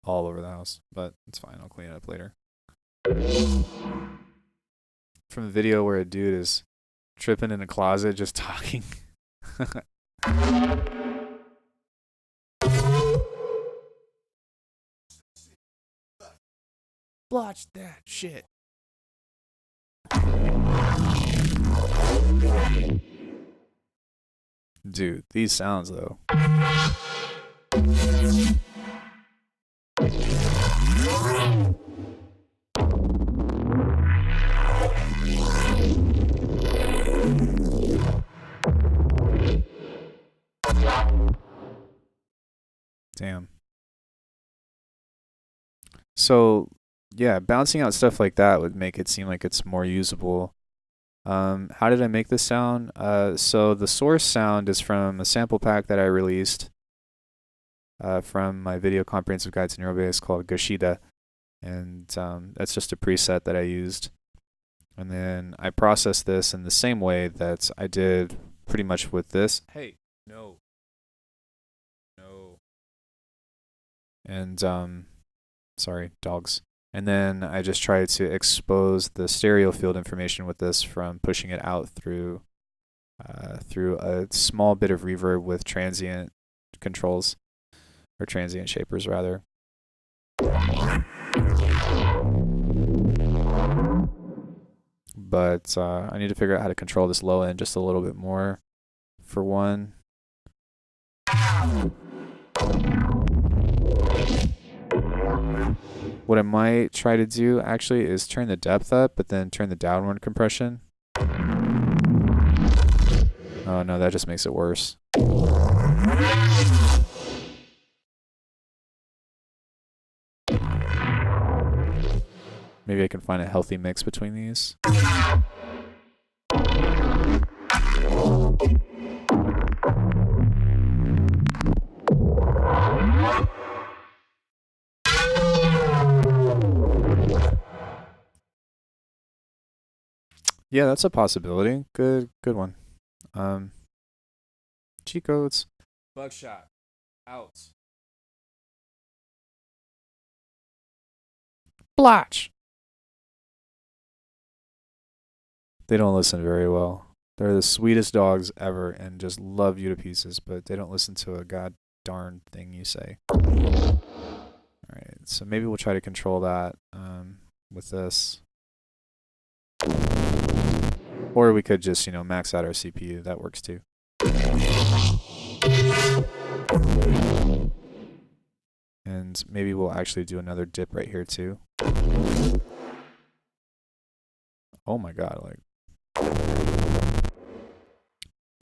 All over the house, but it's fine. I'll clean it up later. From the video where a dude is tripping in a closet just talking. Blotch that shit. Dude, these sounds though. Damn. So, yeah, bouncing out stuff like that would make it seem like it's more usable. How did I make this sound? So the source sound is from a sample pack that I released from my video comprehensive guide to neurobase called Gashida. And that's just a preset that I used. And then I processed this in the same way that I did pretty much with this. Hey, no. No. And, sorry, dogs. And then I just tried to expose the stereo field information with this from pushing it out through a small bit of reverb with transient controls, or transient shapers rather. But I need to figure out how to control this low end just a little bit more, for one. What I might try to do actually is turn the depth up, but then turn the downward compression. Oh no, that just makes it worse. Maybe I can find a healthy mix between these. Yeah, that's a possibility. Good one. Cheat codes. Buckshot. Out. Blotch. They don't listen very well. They're the sweetest dogs ever and just love you to pieces, but they don't listen to a god darn thing you say. Alright, so maybe we'll try to control that with this. Or we could just, max out our CPU. That works too. And maybe we'll actually do another dip right here too. Oh my god, like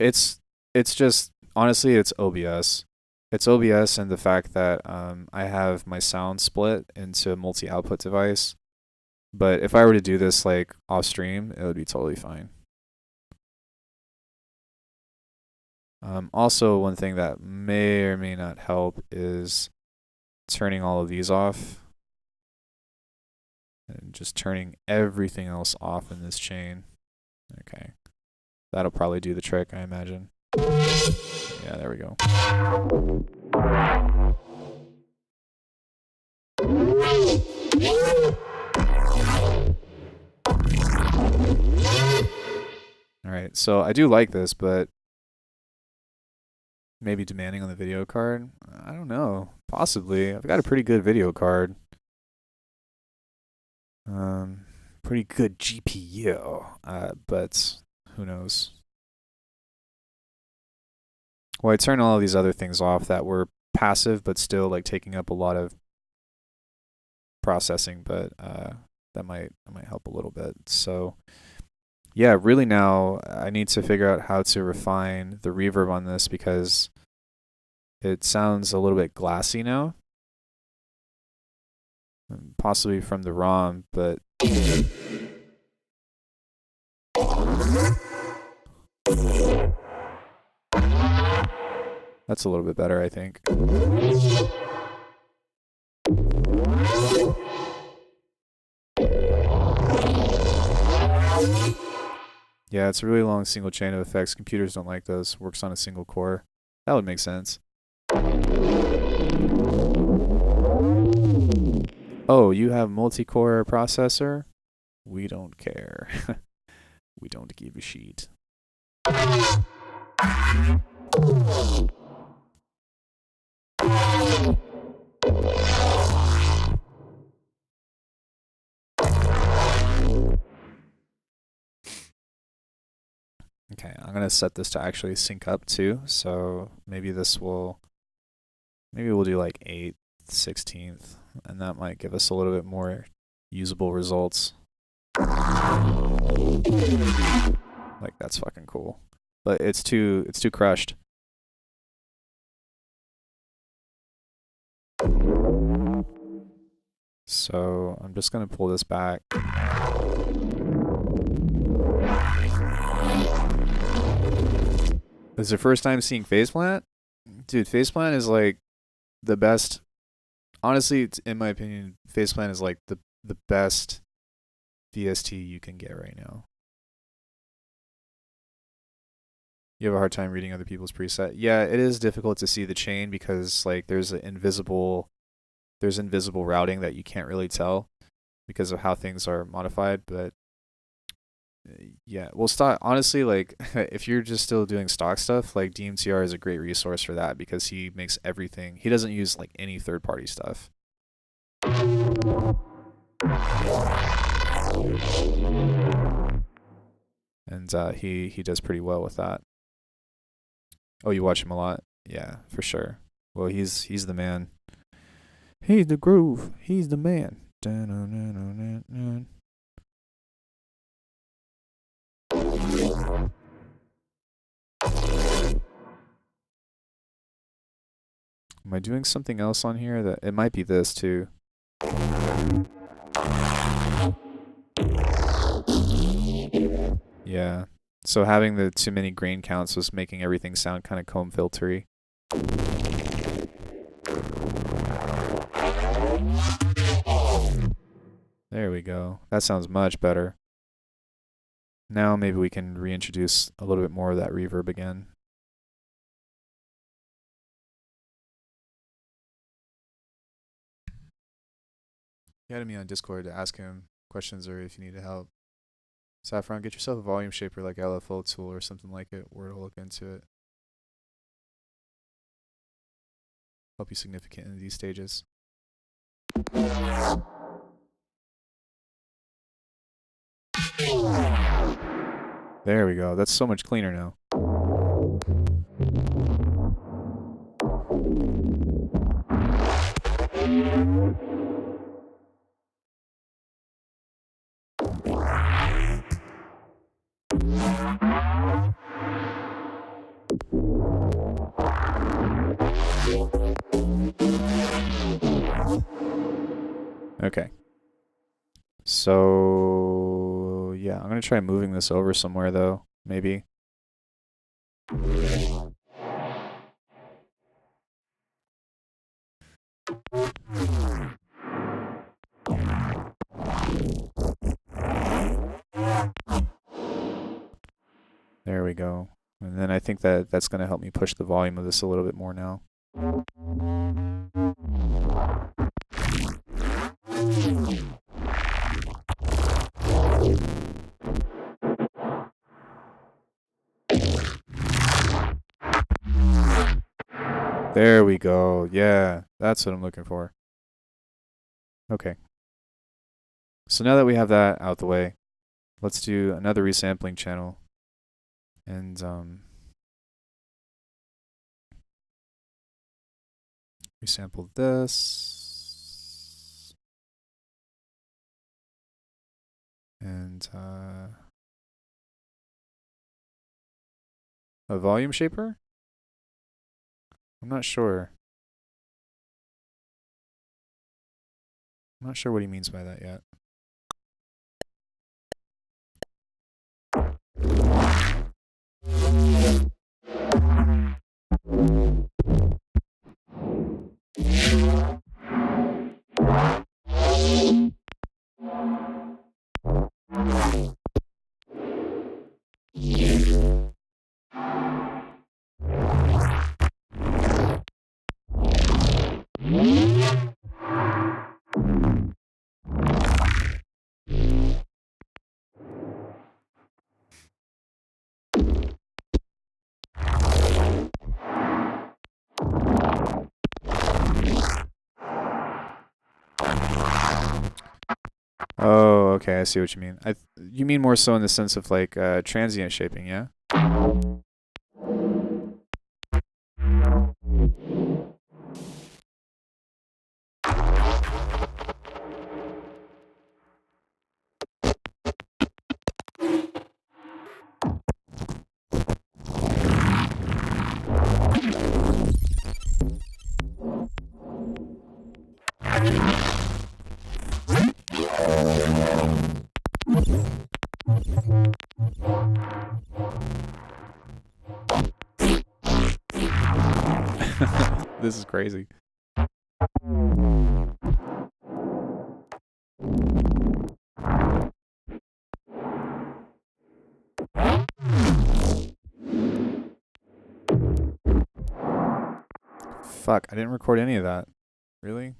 it's just honestly it's OBS. It's OBS and the fact that I have my sound split into a multi-output device. But if I were to do this like off stream, it would be totally fine. Also, one thing that may or may not help is turning all of these off and just turning everything else off in this chain. Okay. That'll probably do the trick, I imagine. Yeah, there we go. Alright, so I do like this, but maybe demanding on the video card? I don't know. Possibly. I've got a pretty good video card. Pretty good GPU, but who knows? Well, I turned all of these other things off that were passive, but still like taking up a lot of processing, but that might help a little bit. So yeah, really now I need to figure out how to refine the reverb on this because it sounds a little bit glassy now. Possibly from the ROM, but that's a little bit better, I think. Yeah, it's a really long single chain of effects. Computers don't like those. Works on a single core. That would make sense. Oh, you have multi-core processor? We don't care. We don't give a shit. Okay, I'm gonna set this to actually sync up too. So maybe we'll do like 8/16, and that might give us a little bit more usable results. Like that's fucking cool. But it's too crushed. So I'm just gonna pull this back. This is your first time seeing Faceplant? Dude, Faceplant is like the best. Honestly, in my opinion, Faceplant is like the best VST you can get right now. You have a hard time reading other people's preset. Yeah, it is difficult to see the chain because like there's invisible routing that you can't really tell because of how things are modified, but yeah, well, honestly, like if you're just still doing stock stuff, like DMTR is a great resource for that because he makes everything. He doesn't use like any third-party stuff. And he does pretty well with that. Oh, you watch him a lot? Yeah, for sure. Well, he's the man. He's the groove. He's the man. Am I doing something else on here? That it might be this too. Yeah. So having the too many grain counts was making everything sound kind of comb filtery. There we go. That sounds much better. Now maybe we can reintroduce a little bit more of that reverb again. He added me on Discord to ask him questions or if you needed help. Saffron, get yourself a volume shaper like LFO tool or something like it, or it'll look into it. Help you significant in these stages. There we go. That's so much cleaner now. Okay. So, yeah, I'm going to try moving this over somewhere, though, maybe. There we go. And then I think that that's going to help me push the volume of this a little bit more now. There we go. Yeah, that's what I'm looking for. Okay. So now that we have that out the way, let's do another resampling channel. And resample this. And a volume shaper? I'm not sure. I'm not sure what he means by that yet. Oh, okay, I see what you mean. You mean more so in the sense of like transient shaping, yeah? This is crazy. Fuck, I didn't record any of that. Really?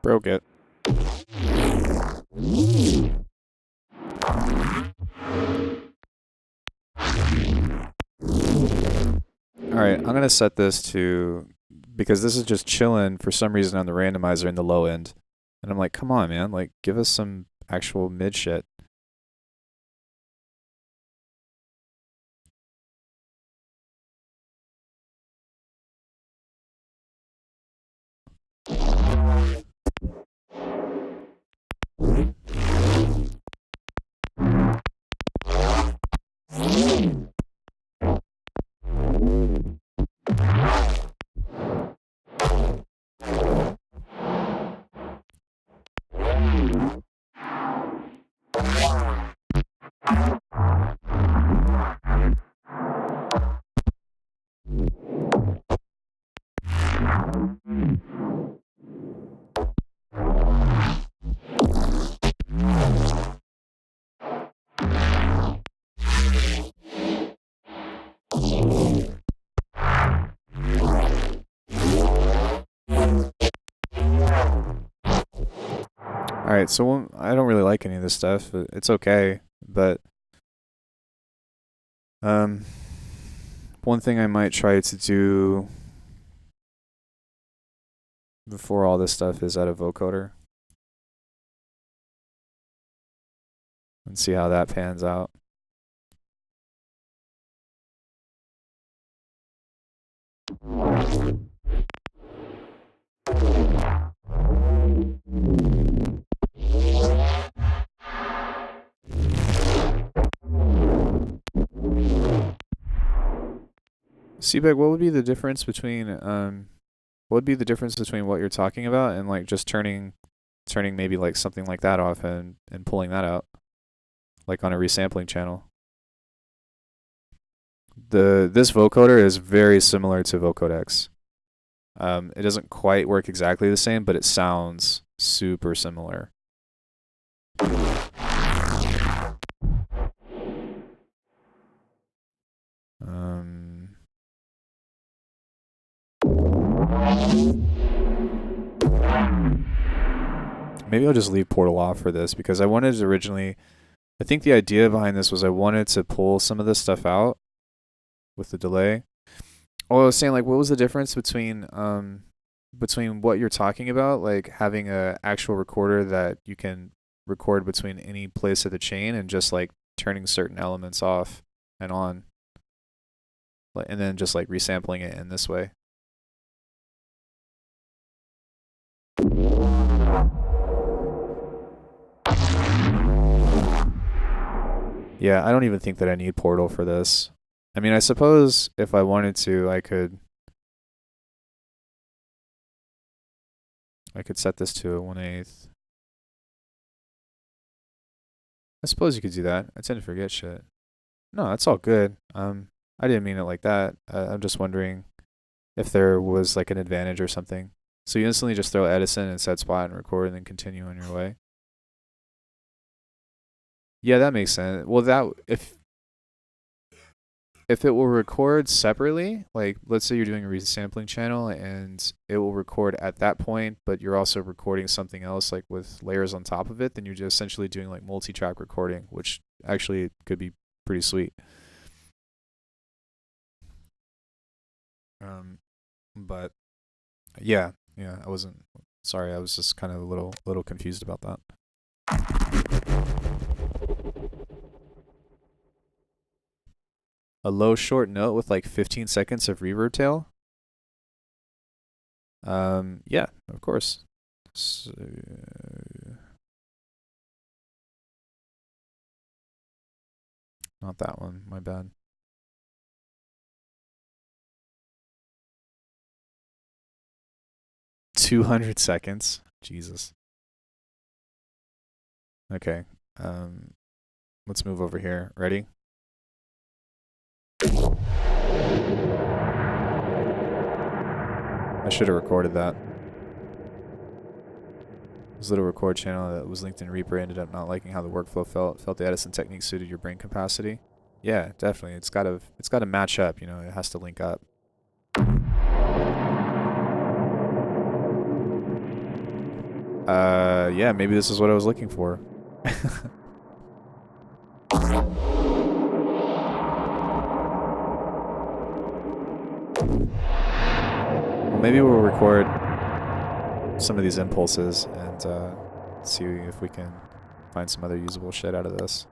Broke it. Alright, I'm going to set this to, because this is just chilling for some reason on the randomizer in the low end. And I'm like, come on, man, like, give us some actual mid shit. Alright, so I don't really like any of this stuff. It's okay, but one thing I might try to do before all this stuff is add a vocoder and see how that pans out. Seabag, what would be the difference between what you're talking about and like just turning maybe like something like that off and pulling that out, like on a resampling channel? This vocoder is very similar to vocodex. It doesn't quite work exactly the same, but it sounds super similar. Maybe I'll just leave Portal off for this because I wanted to originally, I think the idea behind this was I wanted to pull some of this stuff out with the delay. Oh, I was saying, like, what was the difference between what you're talking about, like having a actual recorder that you can record between any place of the chain and just like turning certain elements off and on, like, and then just like resampling it in this way. Yeah, I don't even think that I need Portal for this. I mean, I suppose if I wanted to, I could set this to a 1/8. I suppose you could do that. I tend to forget shit. No, that's all good. I didn't mean it like that. I'm just wondering if there was like an advantage or something. So you instantly just throw Edison and set spot and record and then continue on your way. Yeah, that makes sense. Well, that if it will record separately, like let's say you're doing a resampling channel and it will record at that point, but you're also recording something else like with layers on top of it, then you're just essentially doing like multi-track recording, which actually could be pretty sweet. But yeah, I wasn't sorry, I was just kind of a little confused about that. A low short note with like 15 seconds of reverb tail? Yeah, of course. So, not that one, my bad. 200 seconds? Jesus. Okay. Let's move over here. Ready? I should have recorded that. This little record channel that was linked in Reaper ended up not liking how the workflow felt. Felt the Edison technique suited your brain capacity. Yeah, definitely. It's gotta match up, you know, it has to link up. Yeah, maybe this is what I was looking for. Well, maybe we'll record some of these impulses and see if we can find some other usable shit out of this.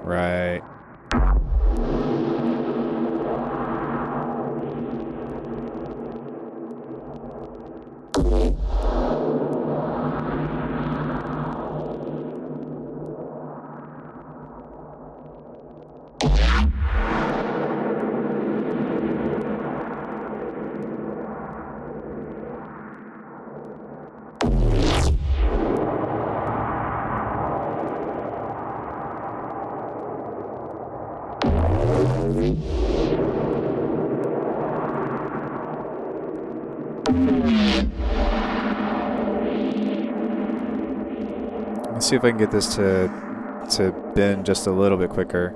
Right. Let's see if I can get this to bend just a little bit quicker.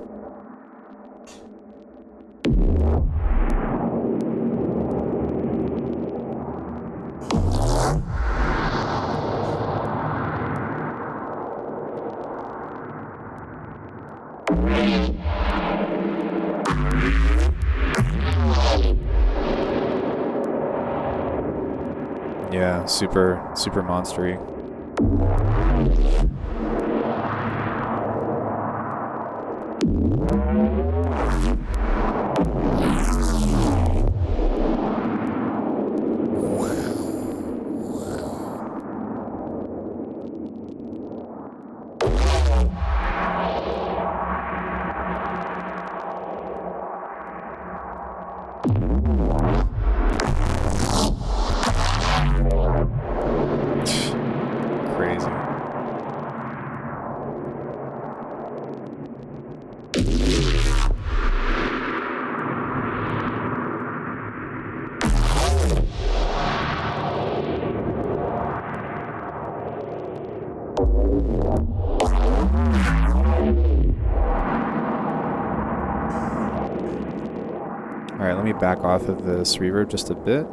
Yeah, super monstery. Crazy. Alright, let me back off of this reverb just a bit.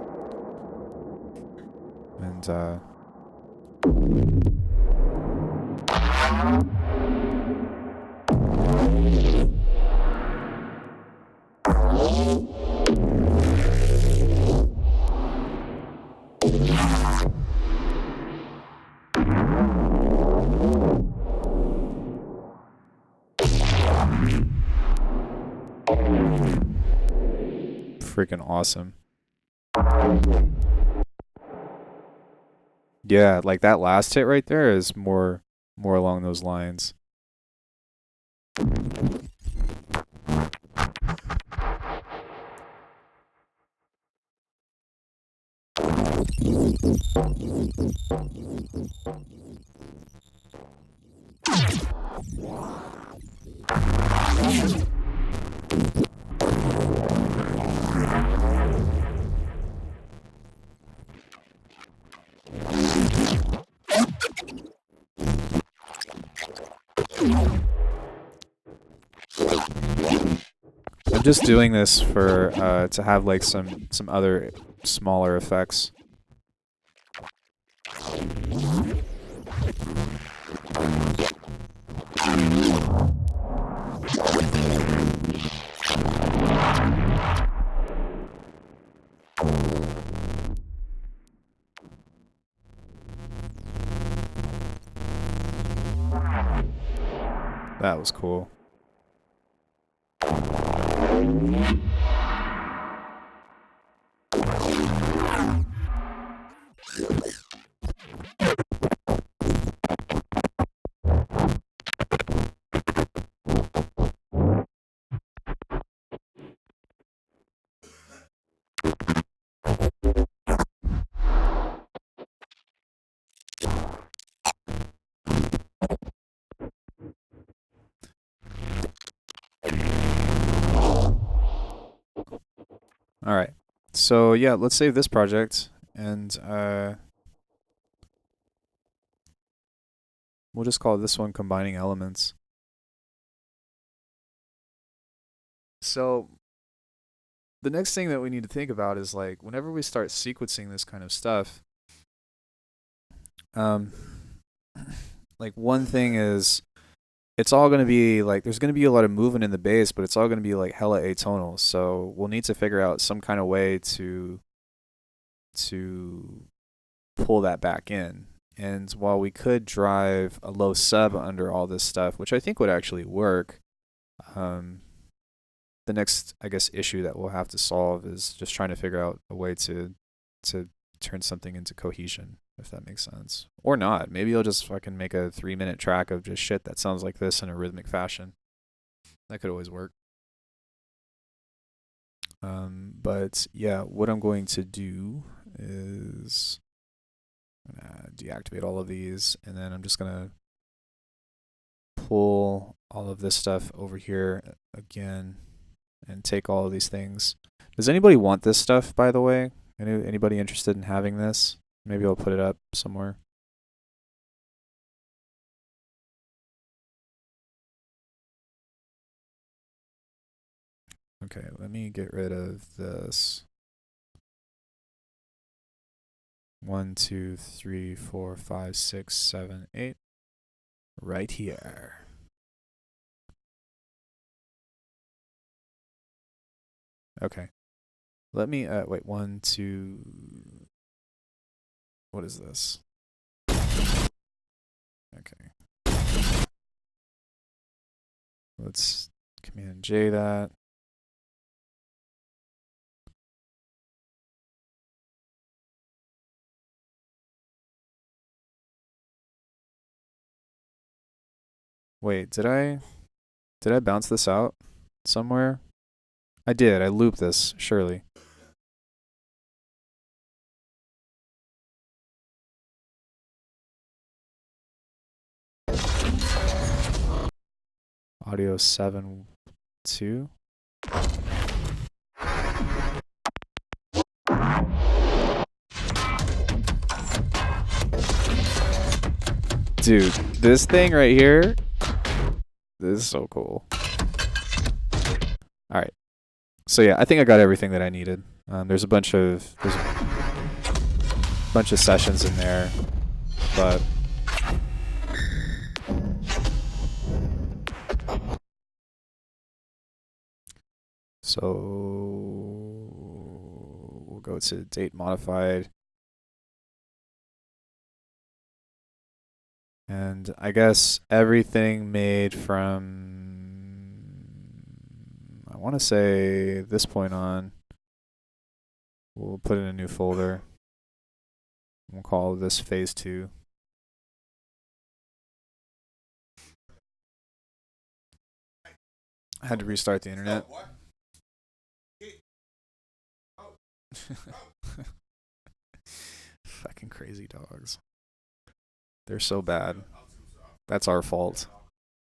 And, freaking awesome. Yeah, like that last hit right there is more along those lines. I'm just doing this for to have like some other smaller effects. That was cool. Alright, so yeah, let's save this project, and we'll just call this one Combining Elements. So, the next thing that we need to think about is like, whenever we start sequencing this kind of stuff, like one thing is, it's all going to be like, there's going to be a lot of movement in the bass, but it's all going to be like hella atonal. So we'll need to figure out some kind of way to pull that back in. And while we could drive a low sub under all this stuff, which I think would actually work, the next, I guess, issue that we'll have to solve is just trying to figure out a way to turn something into cohesion, if that makes sense. Or not. Maybe you'll just fucking make a 3-minute track of just shit that sounds like this in a rhythmic fashion. That could always work. But yeah, what I'm going to do is I'm gonna deactivate all of these, and then I'm just gonna pull all of this stuff over here again and take all of these things. Does anybody want this stuff, by the way? Anybody interested in having this? Maybe I'll put it up somewhere. Okay, let me get rid of this. 1, 2, 3, 4, 5, 6, 7, 8. Right here. Okay. Let me, wait, 1, 2. What is this? Okay. Let's Command J that. Wait, did I bounce this out somewhere? I did. I looped this, surely. Audio 7, 2. Dude, this thing right here, this is so cool. All right. So yeah, I think I got everything that I needed. There's a bunch of sessions in there, but so we'll go to date modified. And I guess everything made from, I want to say this point on, we'll put in a new folder. We'll call this phase 2. I had to restart the internet. Fucking crazy dogs. They're so bad. That's our fault.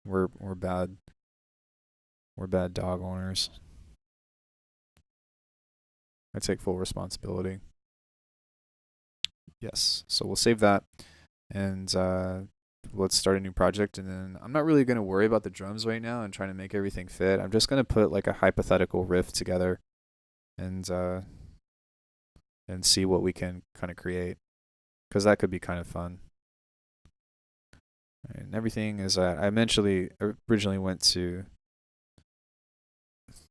We're bad. We're bad dog owners. I take full responsibility. Yes. So we'll save that, and let's start a new project. And then I'm not really gonna worry about the drums right now and trying to make everything fit. I'm just gonna put like a hypothetical riff together, and see what we can kind of create, because that could be kind of fun. And everything is, I originally went to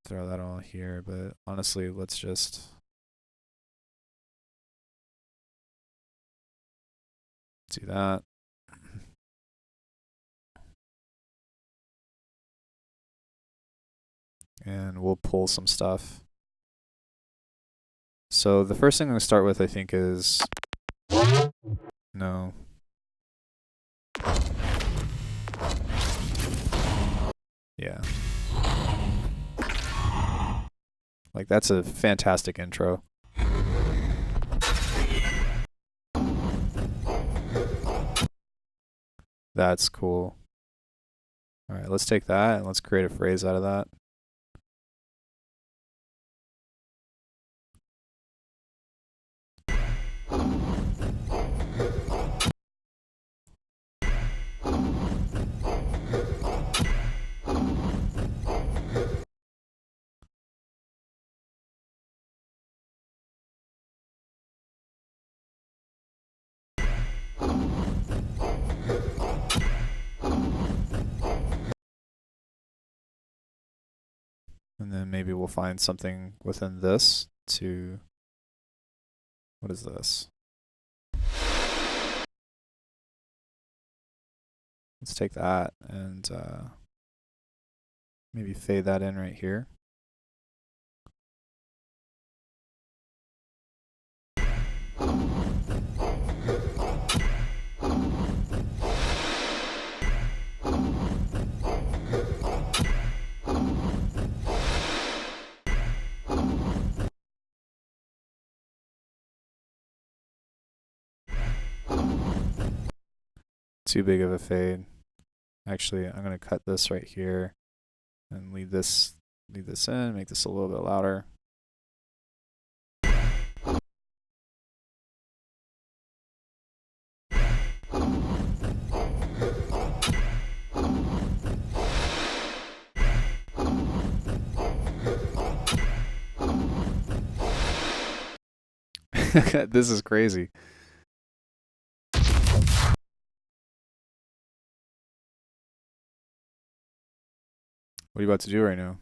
throw that all here, but honestly, let's just do that. And we'll pull some stuff. So the first thing I'm going to start with, I think, is, no. Yeah. Like, that's a fantastic intro. That's cool. All right, let's take that and let's create a phrase out of that. And then maybe we'll find something within this to, what is this? Let's take that and maybe fade that in right here. Too big of a fade. Actually, I'm going to cut this right here and leave this in, make this a little bit louder. This is crazy. What are you about to do right now?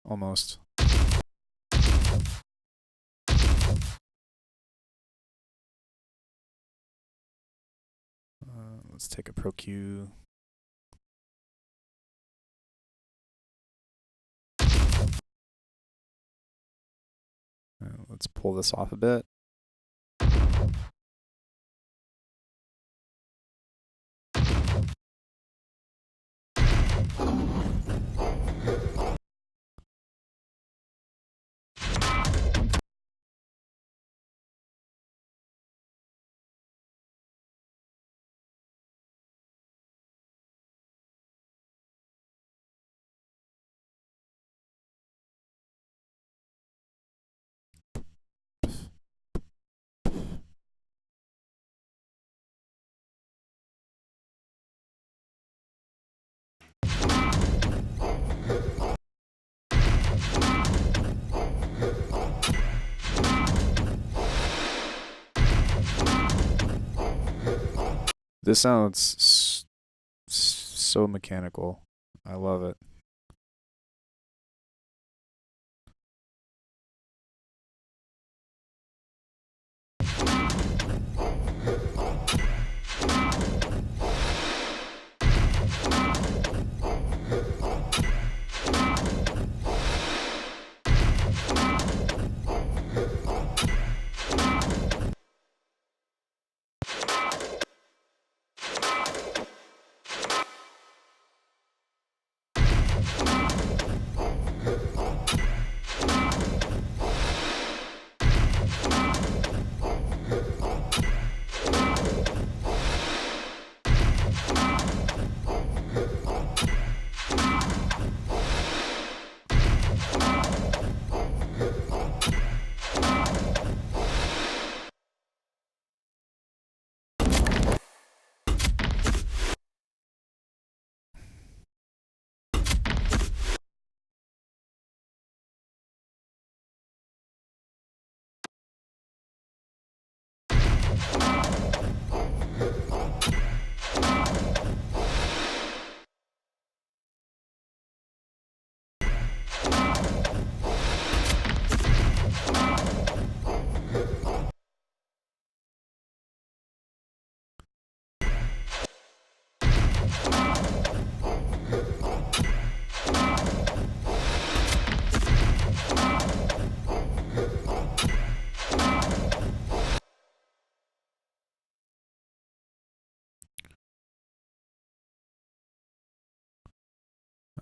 Almost. Let's take a Pro Q. Let's pull this off a bit. This sounds so mechanical. I love it.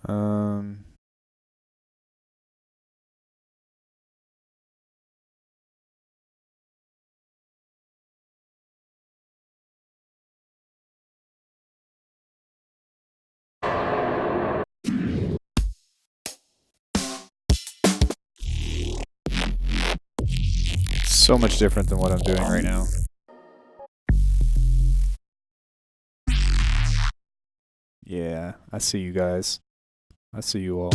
Um, so much different than what I'm doing right now. Yeah, I see you guys. I see you all.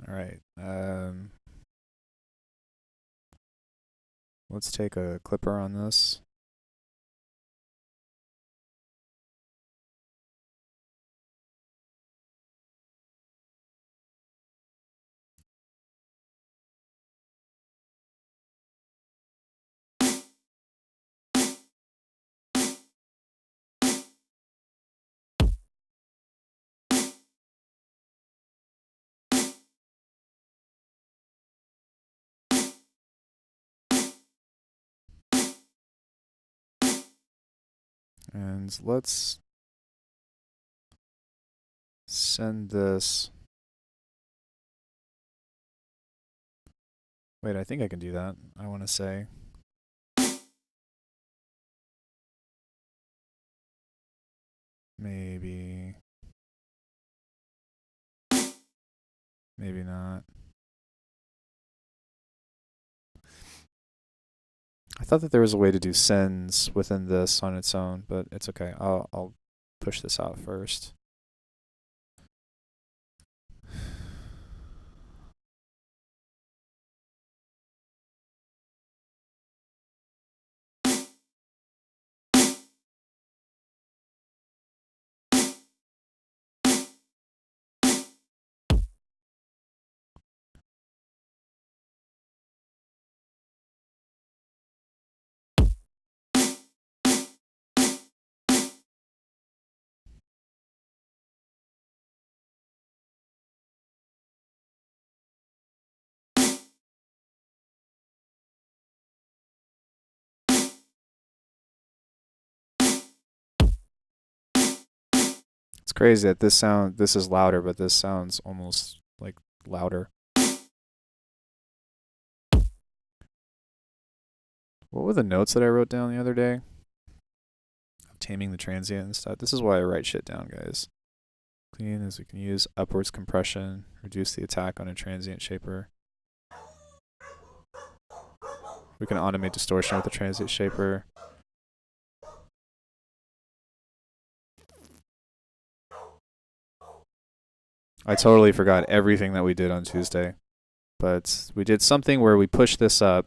All right. Let's take a clipper on this. And let's send this. Wait, I think I can do that. I want to say Maybe. Maybe not. I thought that there was a way to do sends within this on its own, but it's okay. I'll push this out first. It's crazy that this is louder, but this sounds almost like louder. What were the notes that I wrote down the other day? Taming the transient and stuff. This is why I write shit down, guys. Clean as we can use upwards compression, reduce the attack on a transient shaper. We can automate distortion with the transient shaper. I totally forgot everything that we did on Tuesday. But we did something where we pushed this up.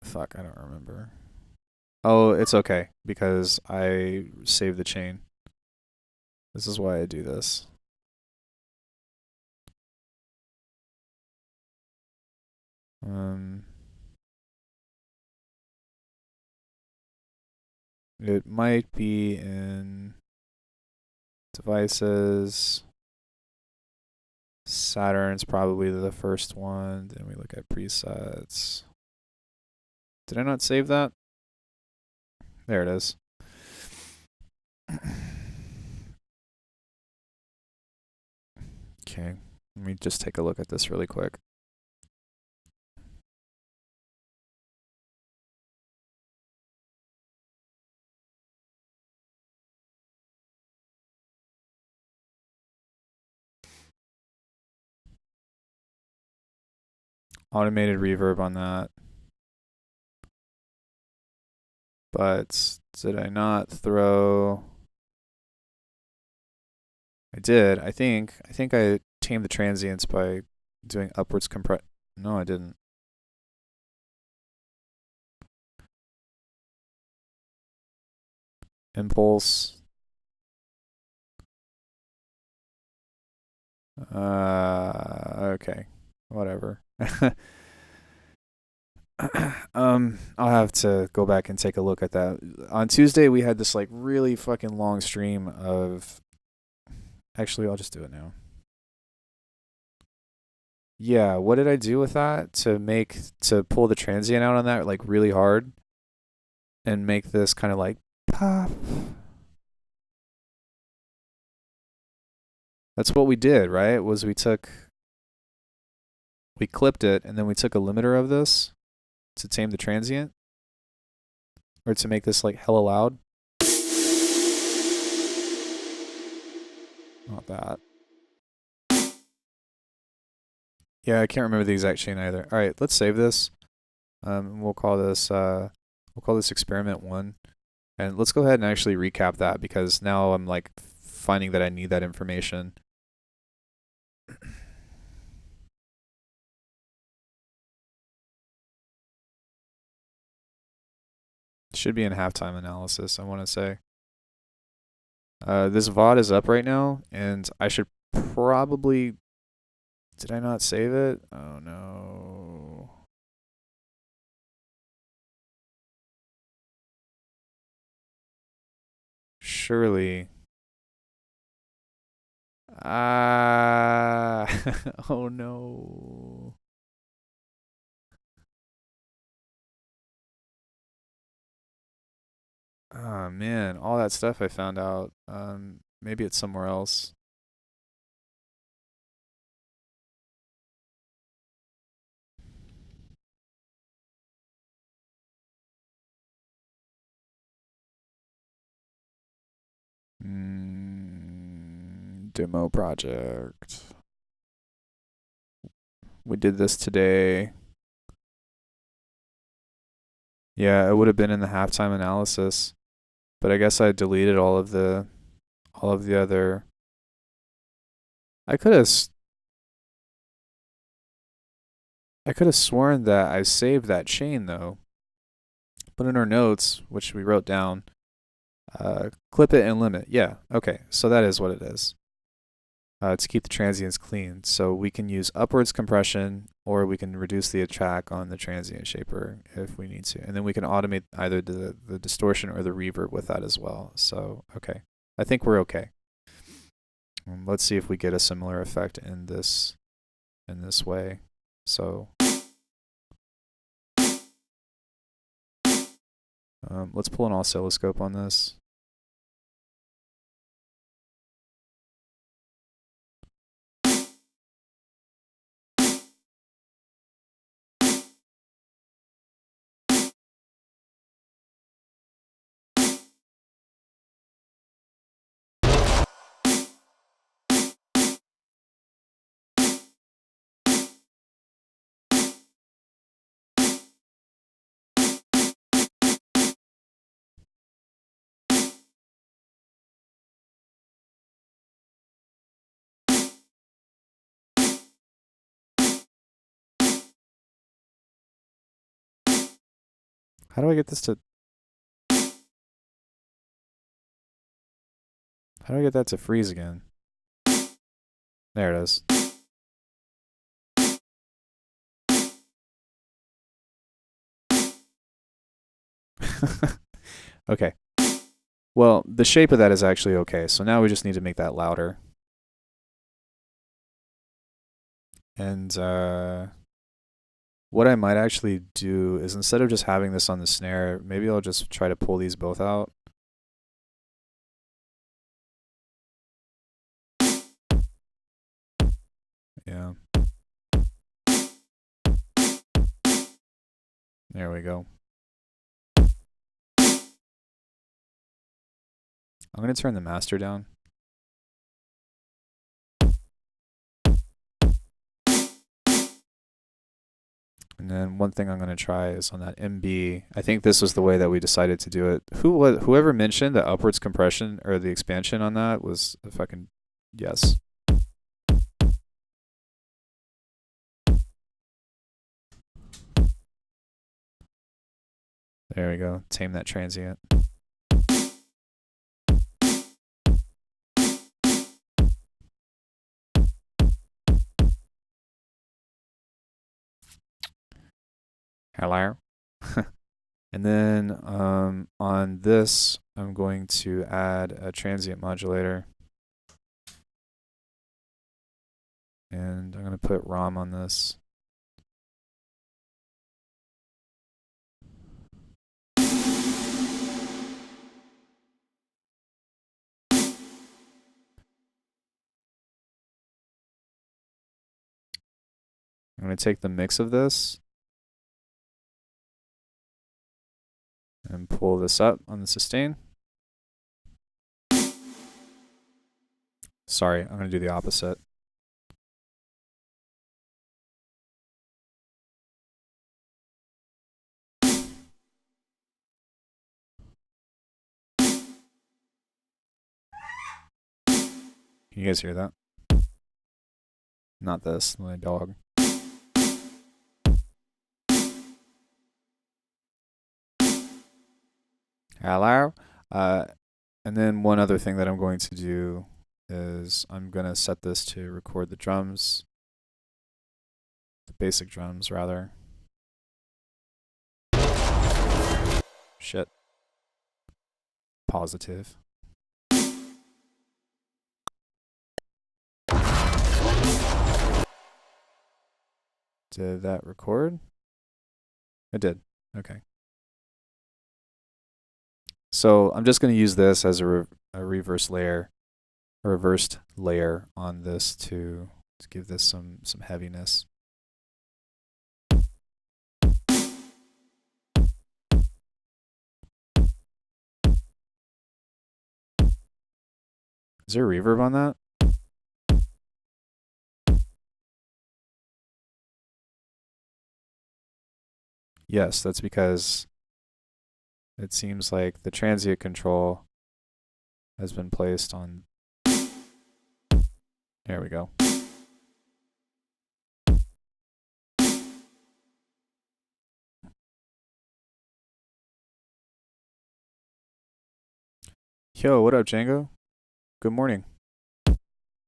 Fuck, I don't remember. Oh, it's okay, because I saved the chain. This is why I do this. It might be in devices. Saturn's probably the first one. Then we look at presets. Did I not save that? There it is. Okay, let me just take a look at this really quick. Automated reverb on that. But did I not throw... I did, I think. I think I tamed the transients by doing upwards compress... No, I didn't. Impulse. Okay. Whatever. I'll have to go back and take a look at that. On Tuesday, we had this like really fucking long stream of... Actually, I'll just do it now. Yeah, what did I do with that to pull the transient out on that like really hard and make this kind of like pop? That's what we did, right? We clipped it and then we took a limiter of this to tame the transient or to make this like hella loud. Not that. Yeah, I can't remember the exact chain either. All right, let's save this. We'll call this experiment 1. And let's go ahead and actually recap that because now I'm like finding that I need that information. Should be in halftime analysis, I want to say. This VOD is up right now, and I should probably... Did I not save it? Oh no. Surely. Ah. Oh no. Oh man, all that stuff I found out. Maybe it's somewhere else. Demo project. We did this today. Yeah, it would have been in the halftime analysis, but I guess I deleted all of the other. I could have sworn that I saved that chain though. But in our notes, which we wrote down, clip it and limit. Yeah, okay, so that is what it is. To keep the transients clean. So we can use upwards compression, or we can reduce the attack on the transient shaper if we need to. And then we can automate either the distortion or the reverb with that as well. So, okay. I think we're okay. Let's see if we get a similar effect in this way. So let's pull an oscilloscope on this. How do I get this to... How do I get that to freeze again? There it is. Okay. Well, the shape of that is actually okay, so now we just need to make that louder. And what I might actually do is, instead of just having this on the snare, maybe I'll just try to pull these both out. Yeah. There we go. I'm going to turn the master down. And then one thing I'm going to try is on that MB. I think this was the way that we decided to do it. Whoever mentioned the upwards compression or the expansion on that was a fucking yes. There we go. Tame that transient. Hello. And then on this, I'm going to add a transient modulator. And I'm going to put ROM on this. I'm going to take the mix of this and pull this up on the sustain. Sorry, I'm going to do the opposite. Can you guys hear that? Not this, my dog. Hello. And then one other thing that I'm going to do is I'm going to set this to record the drums. The basic drums, rather. Shit. Positive. Did that record? It did. Okay. So I'm just going to use this as a reversed layer on this to give this some heaviness. Is there reverb on that? Yes, that's because it seems like the transient control has been placed on. There we go. Yo, what up, Django? Good morning.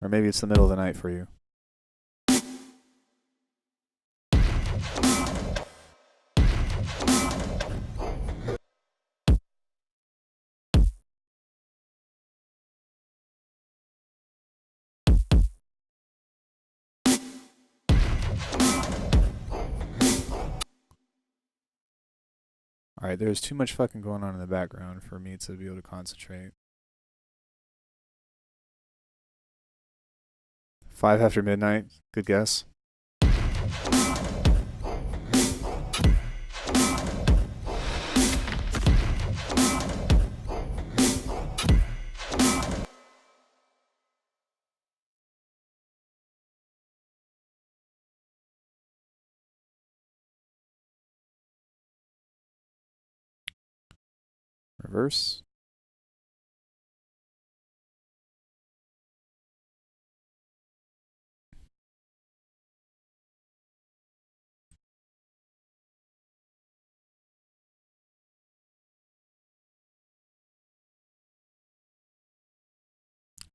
Or maybe it's the middle of the night for you. Alright, there's too much fucking going on in the background for me to be able to concentrate. 5 after midnight, good guess. Reverse.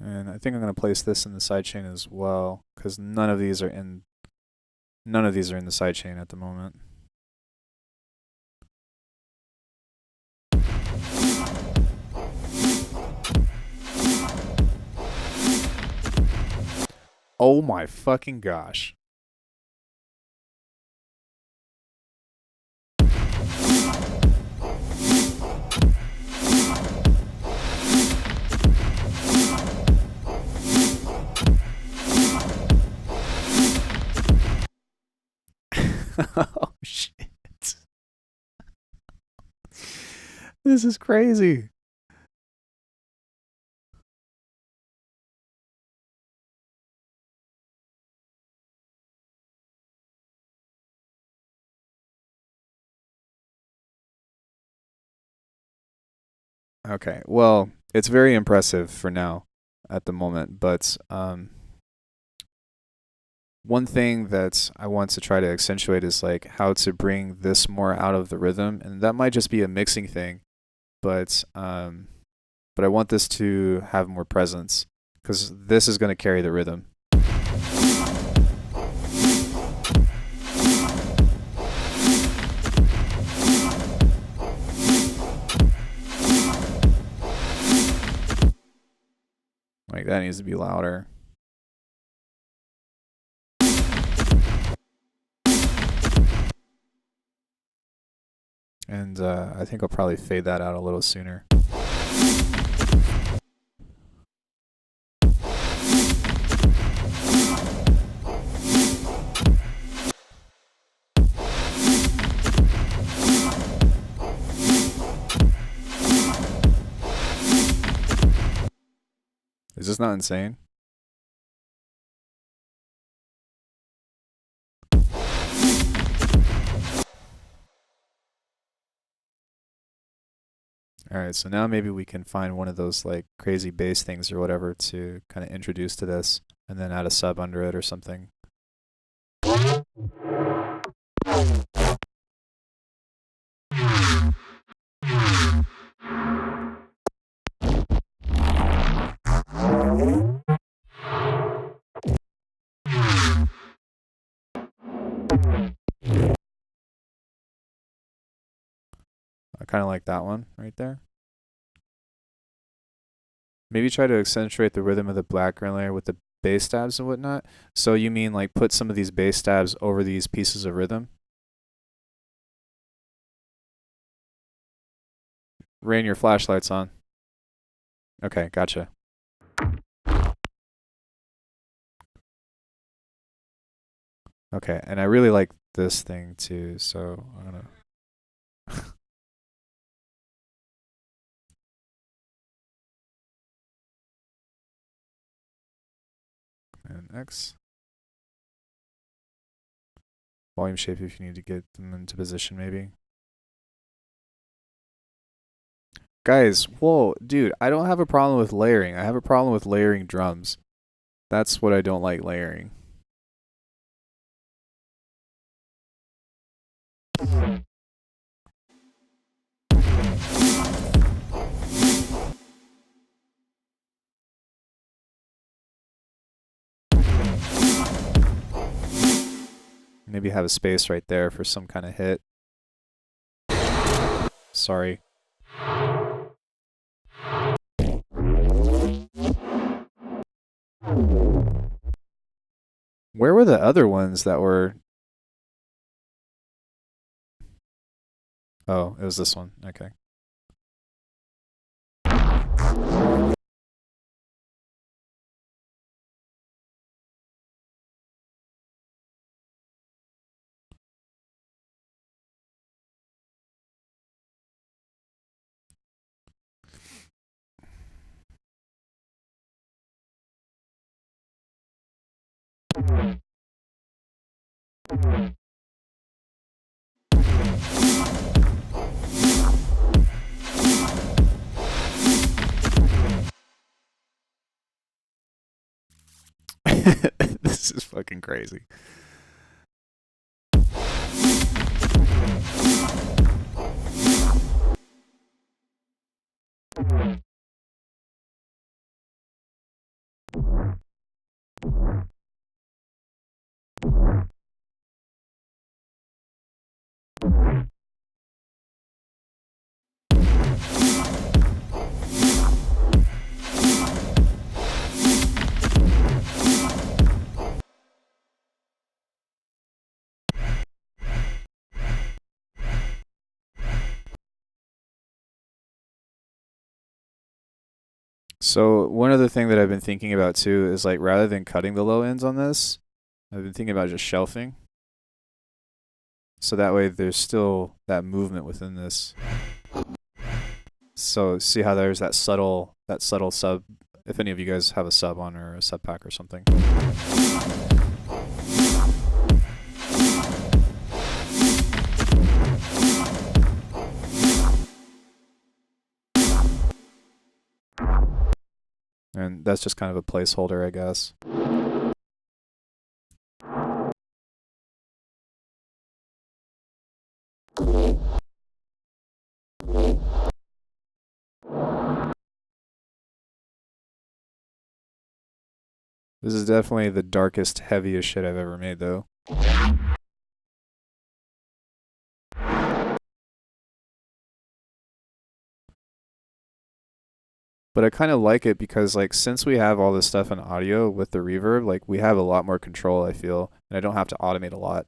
And I think I'm going to place this in the sidechain as well, because none of these are in the sidechain at the moment. Oh my fucking gosh. Oh shit. This is crazy. Okay, well, it's very impressive for now at the moment, but one thing that I want to try to accentuate is like how to bring this more out of the rhythm, and that might just be a mixing thing, but I want this to have more presence because this is going to carry the rhythm. Like that needs to be louder. And I think I'll probably fade that out a little sooner. Is this not insane? All right, so now maybe we can find one of those like crazy bass things or whatever to kind of introduce to this and then add a sub under it or something. I kind of like that one right there. Maybe try to accentuate the rhythm of the background layer with the bass stabs and whatnot. So you mean like put some of these bass stabs over these pieces of rhythm? Rain your flashlights on. Okay, gotcha. Okay, and I really like this thing too, so I'm gonna. And X. volume shape if you need to get them into position maybe. Guys, whoa, dude, I don't have a problem with layering. I have a problem with layering drums. That's what I don't like layering. Maybe have a space right there for some kind of hit. Sorry. Where were the other ones that were... Oh, it was this one. Okay. This is fucking crazy. So one other thing that I've been thinking about too is like rather than cutting the low ends on this, I've been thinking about just shelving. So that way there's still that movement within this. So see how there's that subtle sub, if any of you guys have a sub on or a sub pack or something. And that's just kind of a placeholder, I guess. This is definitely the darkest, heaviest shit I've ever made, though. But I kind of like it because, like, since we have all this stuff in audio with the reverb, like, we have a lot more control, I feel, and I don't have to automate a lot.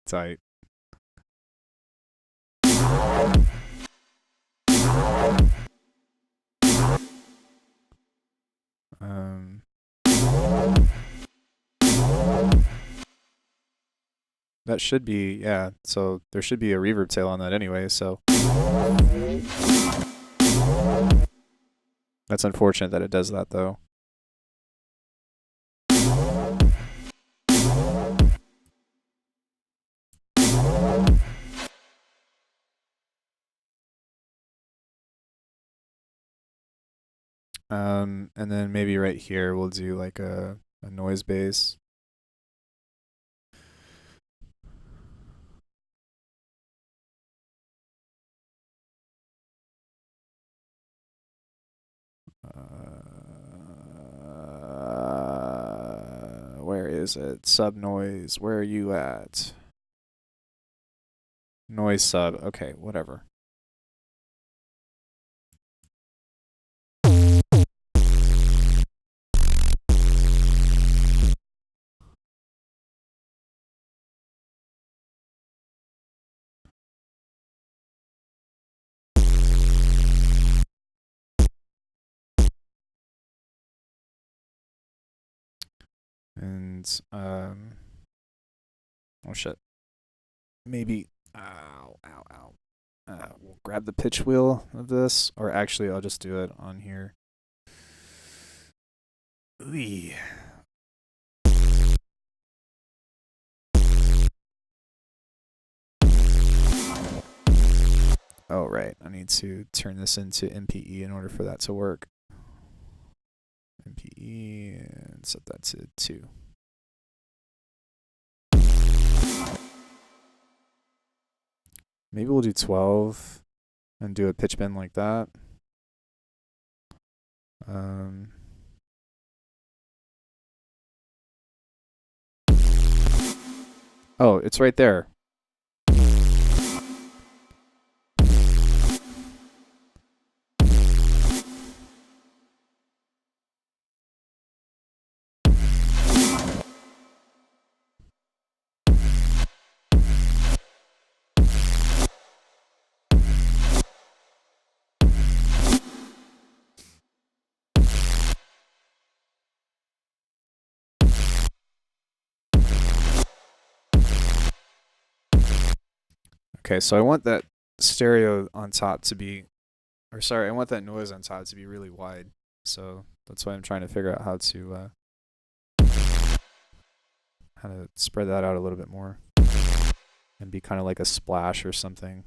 Tight. That should be, yeah, so there should be a reverb tail on that anyway, so. That's unfortunate that it does that, though. And then maybe right here we'll do like a noise base. Where is it? Sub noise. Where are you at? Noise sub. Okay, whatever. And oh shit. Maybe ow. We'll grab the pitch wheel of this, or actually I'll just do it on here. Ooh. Oh right, I need to turn this into MPE in order for that to work. MPE and set that to 2. Maybe we'll do 12 and do a pitch bend like that. Oh, it's right there. Okay, so I want that stereo on top to be, or sorry, I want that noise on top to be really wide. So that's why I'm trying to figure out how to spread that out a little bit more and be kind of like a splash or something.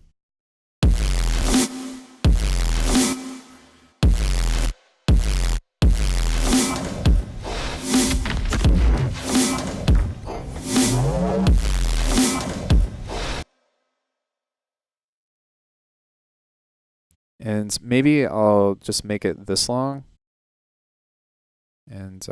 And maybe I'll just make it this long. And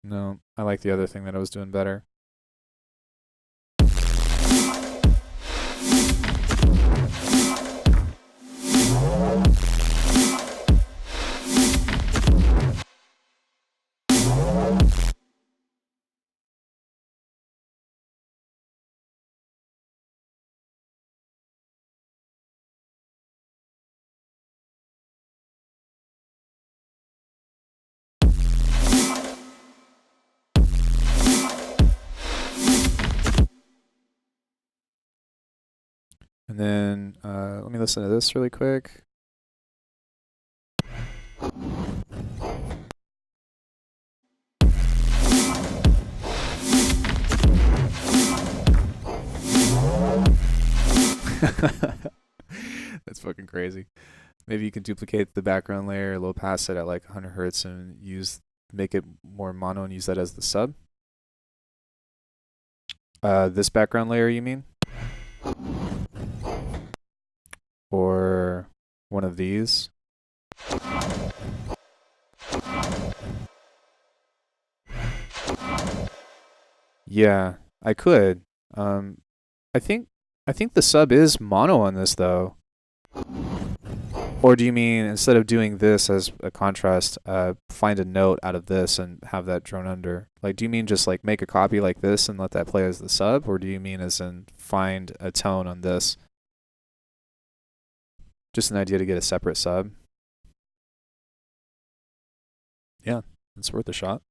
no, I like the other thing that I was doing better. And then let me listen to this really quick. That's fucking crazy. Maybe you can duplicate the background layer, low pass it at like 100 hertz and make it more mono and use that as the sub. This background layer, you mean? Or one of these? Yeah, I could. I think the sub is mono on this though. Or do you mean instead of doing this as a contrast, find a note out of this and have that drone under? Like, do you mean just like make a copy like this and let that play as the sub? Or do you mean as in find a tone on this? Just an idea to get a separate sub? Yeah, it's worth a shot.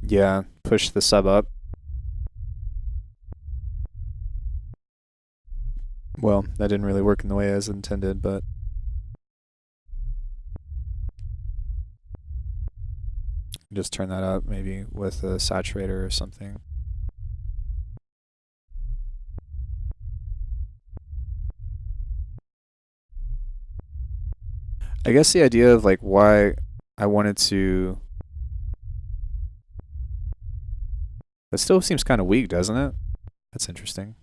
Yeah, push the sub up. Well, that didn't really work in the way as intended, but just turn that up maybe with a saturator or something. I guess the idea of like why I wanted to It still seems kind of weak, doesn't it? That's interesting.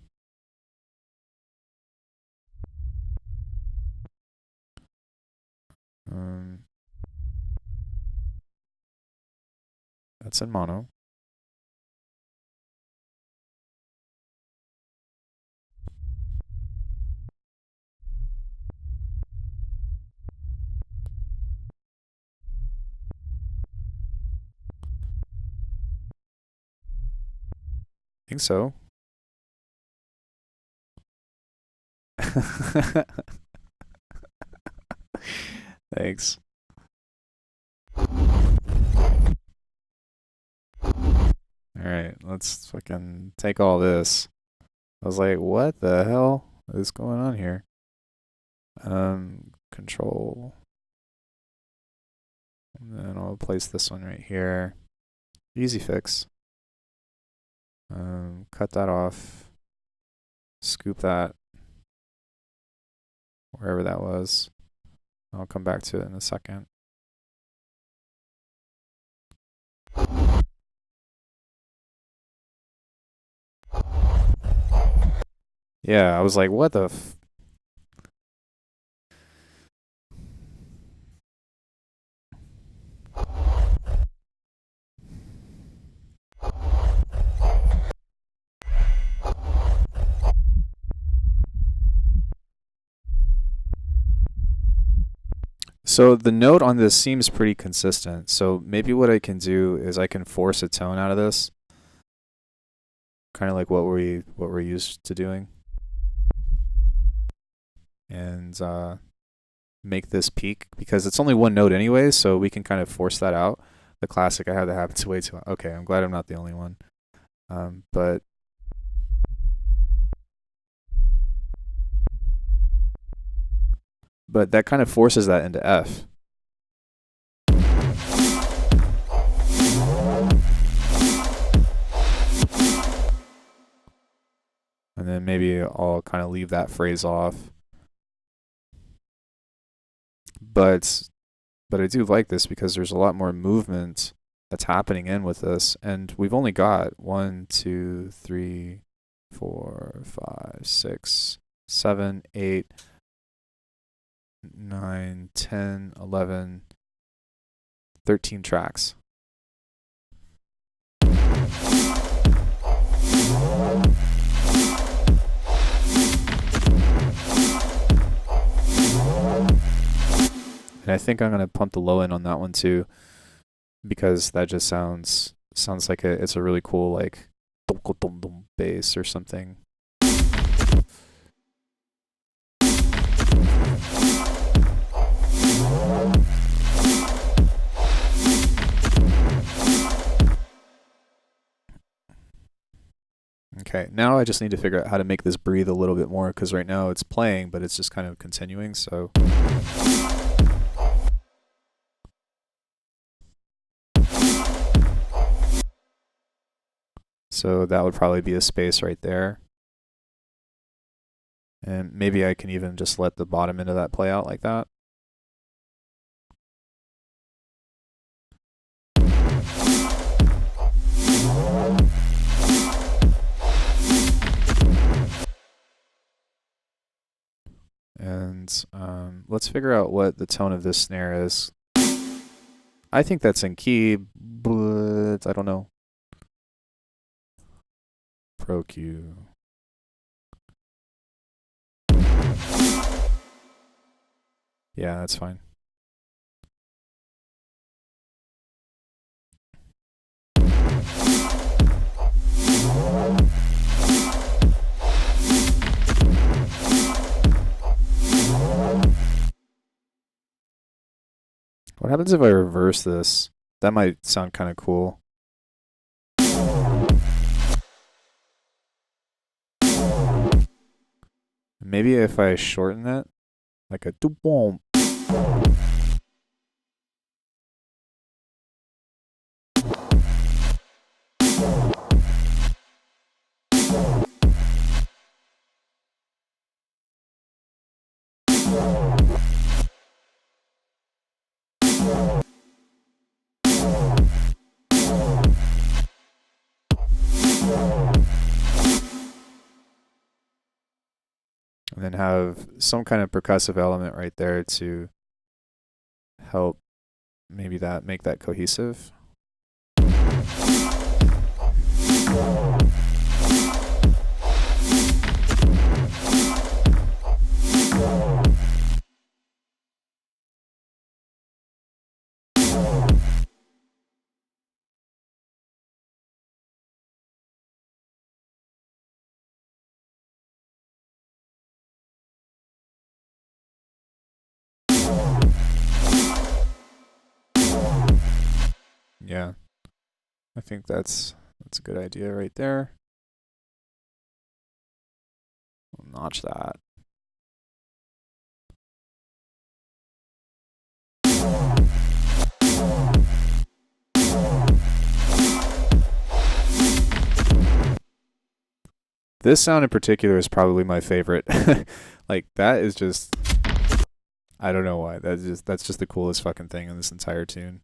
That's in mono. I think so. Thanks. Alright, let's fucking take all this. I was like, what the hell is going on here? Control. And then I'll place this one right here. Easy fix. Cut that off. Scoop that. Wherever that was. I'll come back to it in a second. Yeah, I was like, what the f... So the note on this seems pretty consistent. So maybe what I can do is I can force a tone out of this. Kind of like what we're used to doing. And make this peak because it's only one note anyway, so we can kind of force that out. The classic, I had that happen to way too long. Okay, I'm glad I'm not the only one. But that kind of forces that into F. And then maybe I'll kind of leave that phrase off. But I do like this because there's a lot more movement that's happening in with this, and we've only got 1, 2, 3, 4, 5, 6, 7, 8, 9, 10, 11, 13 tracks. And I think I'm going to pump the low end on that one too, because that just sounds like it's a really cool like dum bass or something. Okay, now I just need to figure out how to make this breathe a little bit more, because right now it's playing, but it's just kind of continuing, so... So that would probably be a space right there. And maybe I can even just let the bottom end of that play out like that. And let's figure out what the tone of this snare is. I think that's in key, but I don't know. Pro Q. Yeah, that's fine. What happens if I reverse this? That might sound kind of cool. Maybe if I shorten it, like a do-boom. and then have some kind of percussive element right there to help maybe that make that cohesive. Yeah, I think that's a good idea right there. We'll notch that. This sound in particular is probably my favorite. Like that is just, I don't know why. That's just the coolest fucking thing in this entire tune.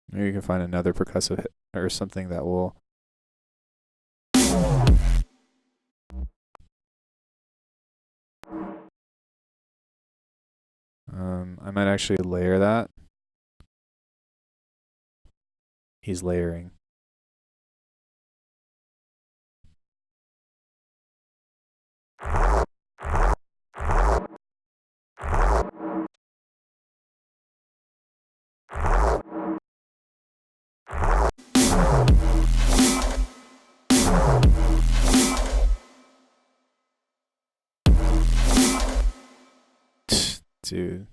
Maybe you can find another percussive hit or something that will. I might actually layer that. He's layering. Dude.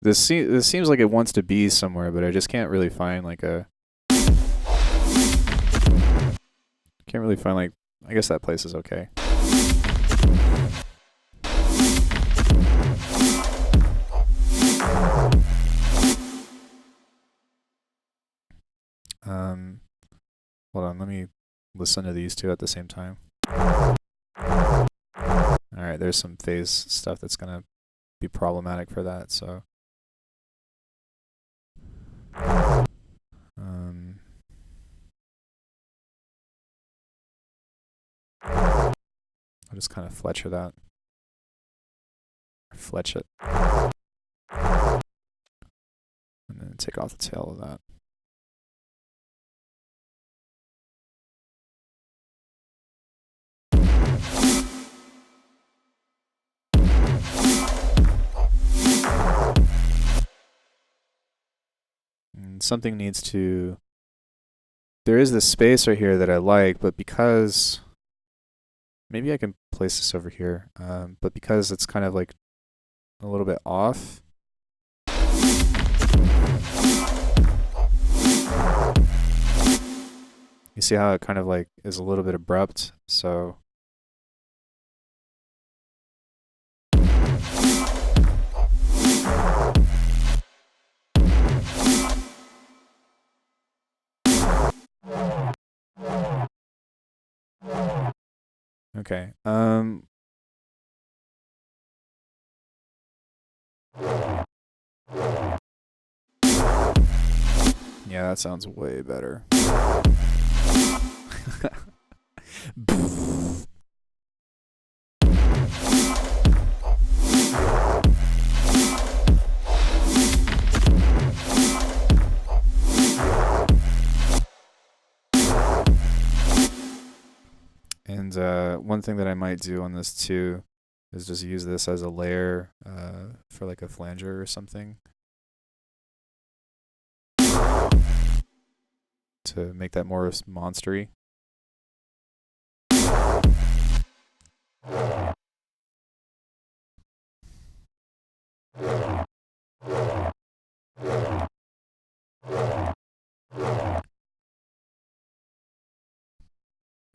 This seems like it wants to be somewhere, but I just can't really find like a. Can't really find like. I guess that place is okay. Hold on, let me listen to these two at the same time. Alright, there's some phase stuff that's gonna be problematic for that, so. I'll just kind of Fletcher that. Or Fletch it. And then take off the tail of that. And something needs to. There is this space right here that I like, but because. Maybe I can place this over here, but because it's kind of like a little bit off. You see how it kind of like is a little bit abrupt, so. Okay. Yeah, that sounds way better. And one thing that I might do on this too is just use this as a layer for like a flanger or something to make that more monstery.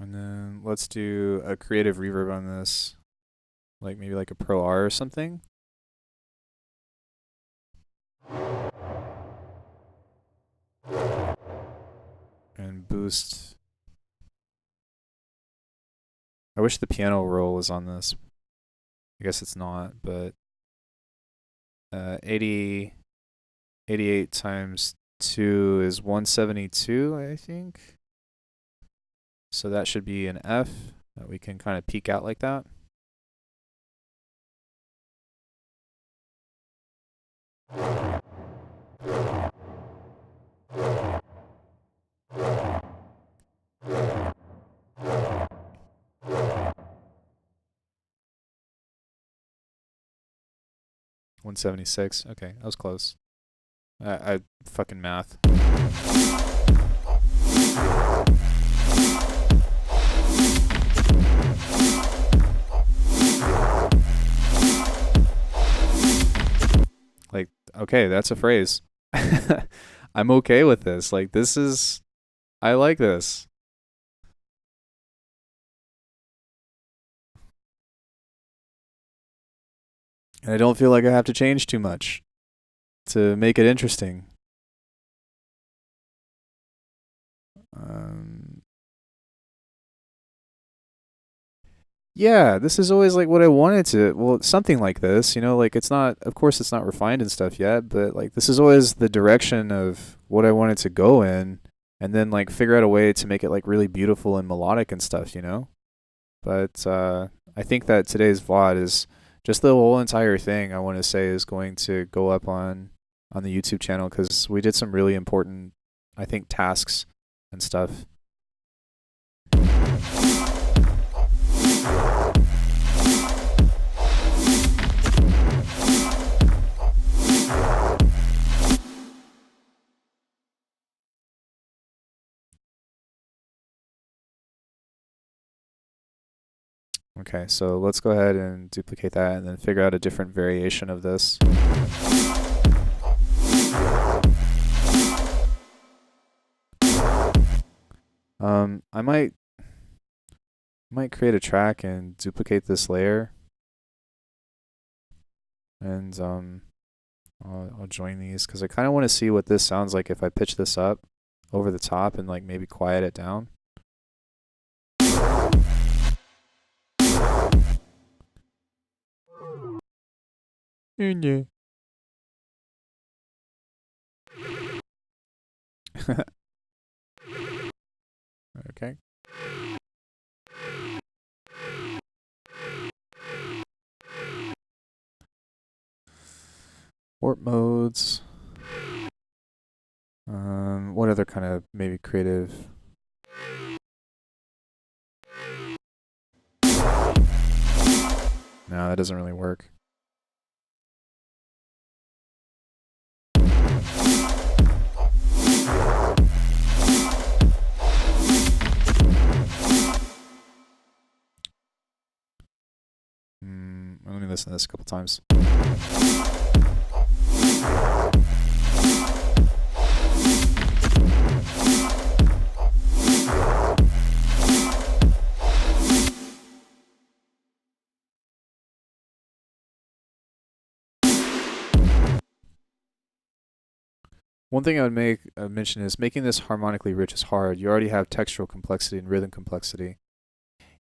And then let's do a creative reverb on this, like maybe like a Pro R or something. And boost. I wish the piano roll was on this. I guess it's not, but 88 times 2 is 172, I think. So that should be an F that we can kind of peek out like that. $176. Okay, that was close. I fucking math. Like, okay, that's a phrase. I'm okay with this. Like, this is, I like this. And I don't feel like I have to change too much to make it interesting. Yeah, this is always like what I wanted to, well, something like this, you know, like it's not, of course it's not refined and stuff yet, but like this is always the direction of what I wanted to go in, and then like figure out a way to make it like really beautiful and melodic and stuff, you know? But I think that today's VOD is just the whole entire thing I want to say is going to go up on the YouTube channel because we did some really important, I think, tasks and stuff. Okay, so let's go ahead and duplicate that and then figure out a different variation of this. I might create a track and duplicate this layer, and I'll join these because I kind of want to see what this sounds like if I pitch this up over the top and like maybe quiet it down. Okay. Warp modes. What other kind of maybe creative? No, that doesn't really work. Let me listen to this a couple times. One thing I would mention is making this harmonically rich is hard. You already have textural complexity and rhythm complexity.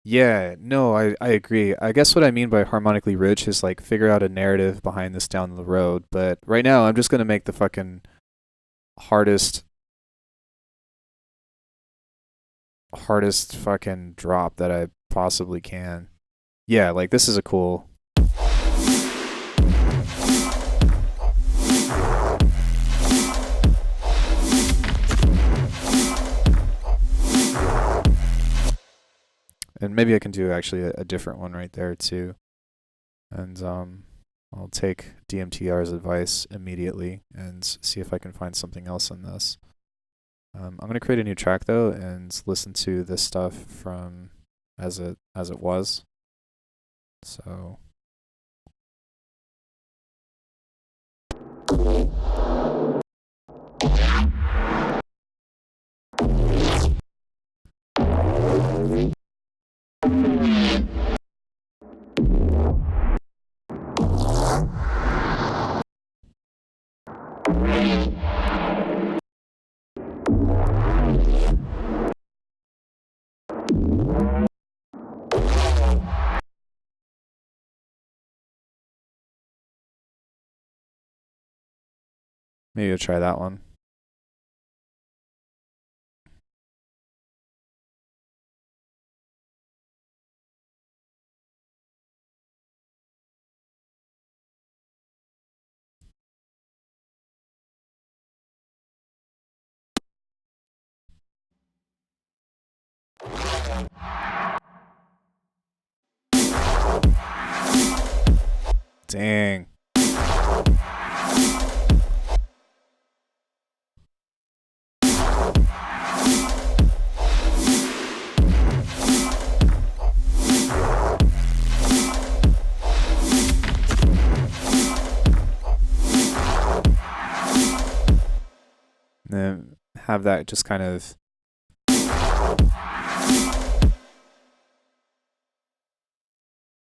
Yeah, no, I agree. I guess what I mean by harmonically rich is like figure out a narrative behind this down the road. But right now, I'm just gonna make the fucking hardest fucking drop that I possibly can. Yeah, like this is a cool. And maybe I can do actually a different one right there too. And I'll take DMTR's advice immediately and see if I can find something else in this. I'm going to create a new track though and listen to this stuff from as it was. So maybe I'll try that one. Dang. And then have that just kind of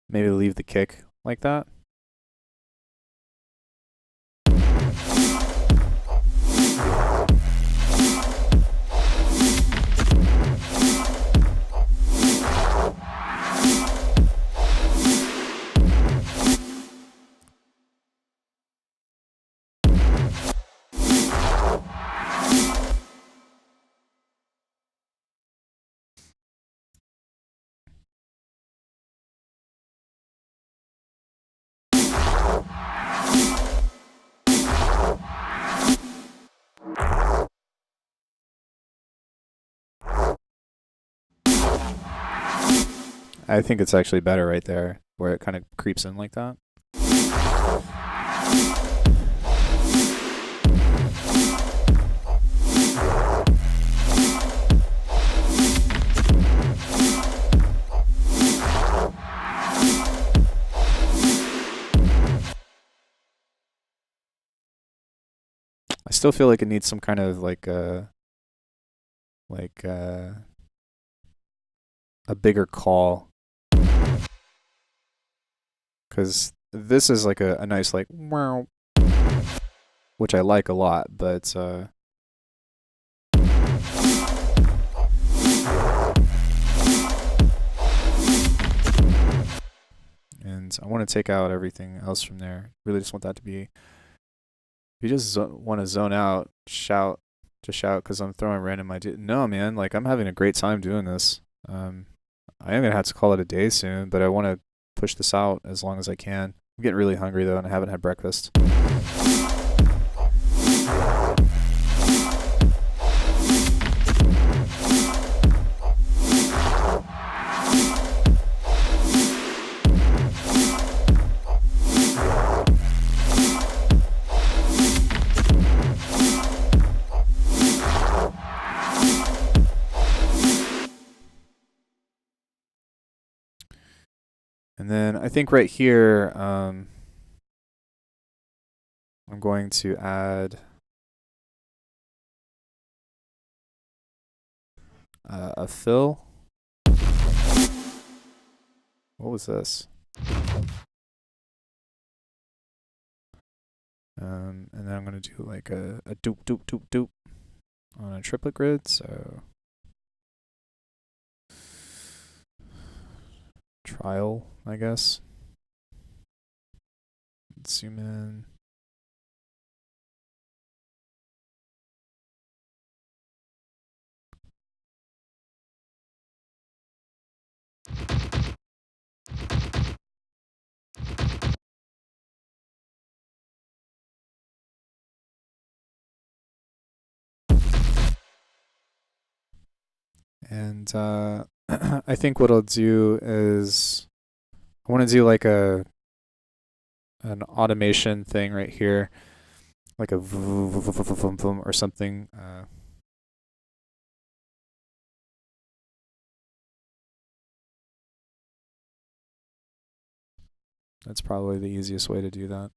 maybe leave the kick like that. I think it's actually better right there, where it kind of creeps in like that. I still feel like it needs some kind of like a bigger call, because this is like a nice like wow, which I like a lot, but and I want to take out everything else from there. Really just want that to be, if you just want to zone out, shout, just shout, because I'm throwing random ideas. No, man, like I'm having a great time doing this. I am going to have to call it a day soon, but I want to push this out as long as I can. I'm getting really hungry though, and I haven't had breakfast. And then I think right here, I'm going to add a fill. What was this? And then I'm going to do like a doop doop doop doop on a triplet grid. So trial, I guess. Let's zoom in. And I think what I'll do is I want to do like an automation thing right here, like a vroom or something. That's probably the easiest way to do that.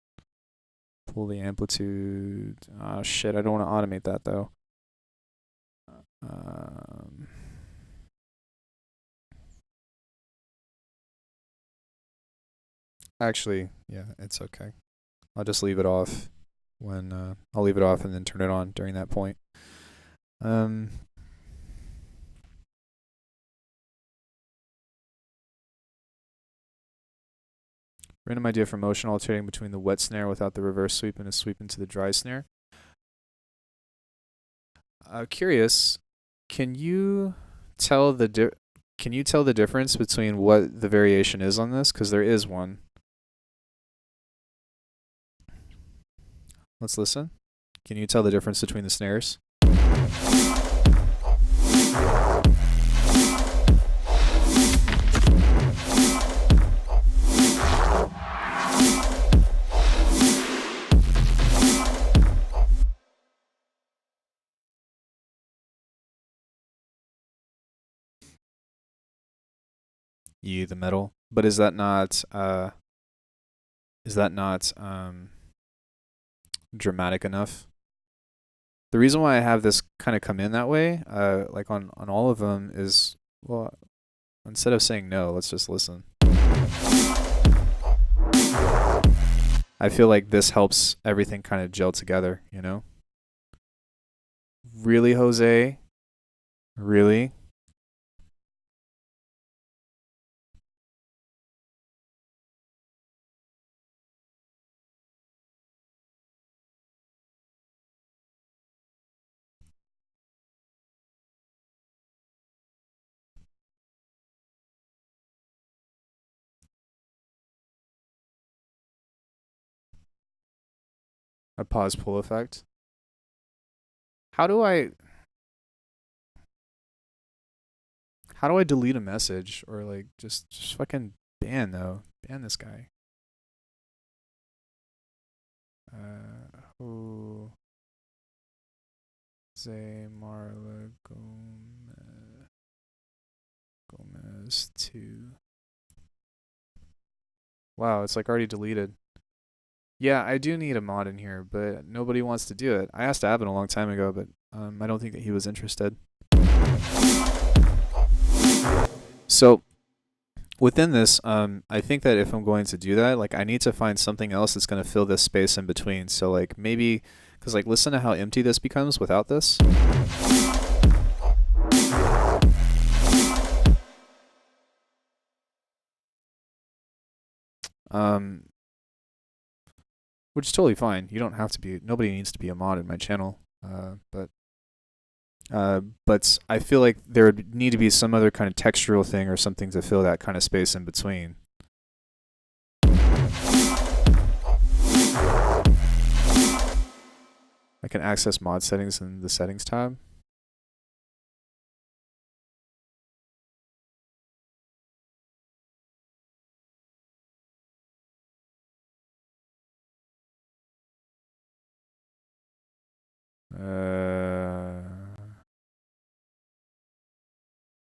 Pull the amplitude. Oh shit, I don't want to automate that though. Um, Actually, yeah, it's okay. I'll just leave it off when I'll leave it off and then turn it on during that point. Um, Random idea for motion alternating between the wet snare without the reverse sweep and a sweep into the dry snare. Curious, can you tell the can you tell the difference between what the variation is on this? Because there is one. Let's listen. Can you tell the difference between the snares? The metal. But is that not dramatic enough? The reason why I have this kind of come in that way, like on all of them, is, well, instead of saying no, let's just listen. I feel like this helps everything kind of gel together, you know? Really, Jose? Really? A pause pull effect? How do I delete a message or like just fucking ban though? Ban this guy. Jose Marla Gomez 2. Wow, it's like already deleted. Yeah, I do need a mod in here, but nobody wants to do it. I asked Avin a long time ago, but I don't think that he was interested. So within this, I think that if I'm going to do that, like I need to find something else that's going to fill this space in between. So like maybe, because like listen to how empty this becomes without this. Which is totally fine. You don't have to be. Nobody needs to be a mod in my channel. But I feel like there would need to be some other kind of textural thing or something to fill that kind of space in between. I can access mod settings in the settings tab.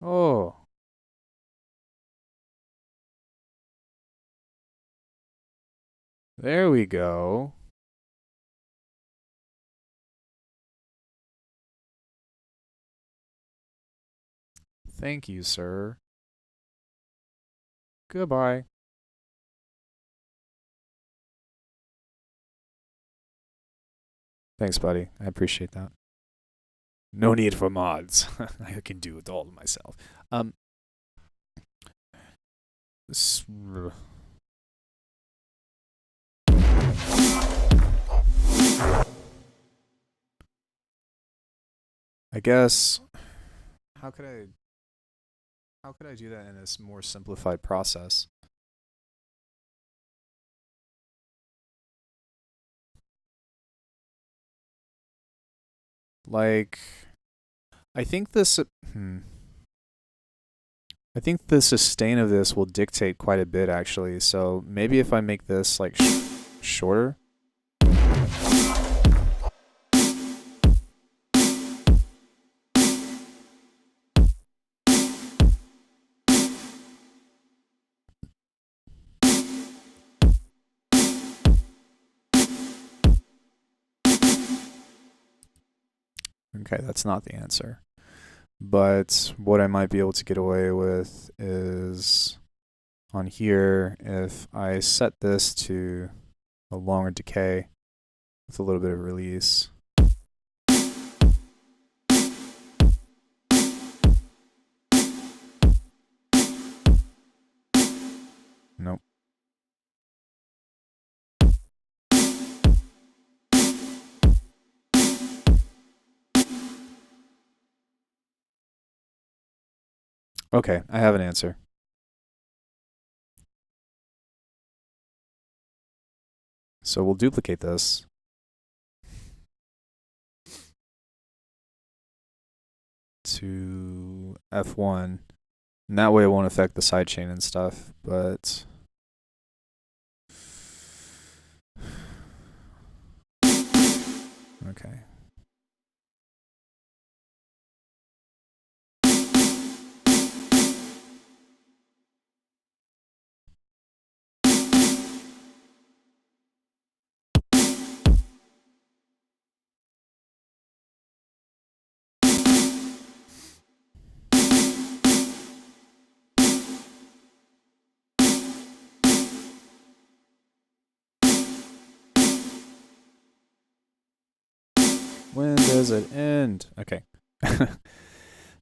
Oh. There we go. Thank you, sir. Goodbye. Thanks, buddy. I appreciate that. No need for mods. I can do it all myself. I guess how could I do that in this more simplified process? Like I think this I think the sustain of this will dictate quite a bit, actually. So maybe if I make this like shorter. Okay, that's not the answer. But what I might be able to get away with is on here, if I set this to a longer decay with a little bit of release. Nope. Okay, I have an answer. So we'll duplicate this. To F1. And that way it won't affect the sidechain and stuff, but okay. When does it end? Okay.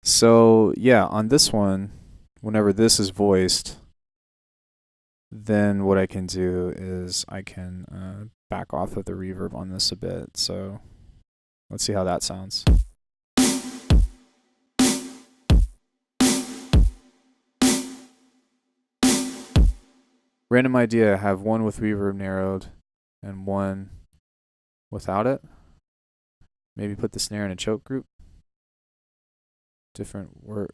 So yeah, on this one, whenever this is voiced, then what I can do is I can back off of the reverb on this a bit. So let's see how that sounds. Random idea, have one with reverb narrowed and one without it. Maybe put the snare in a choke group. Different word.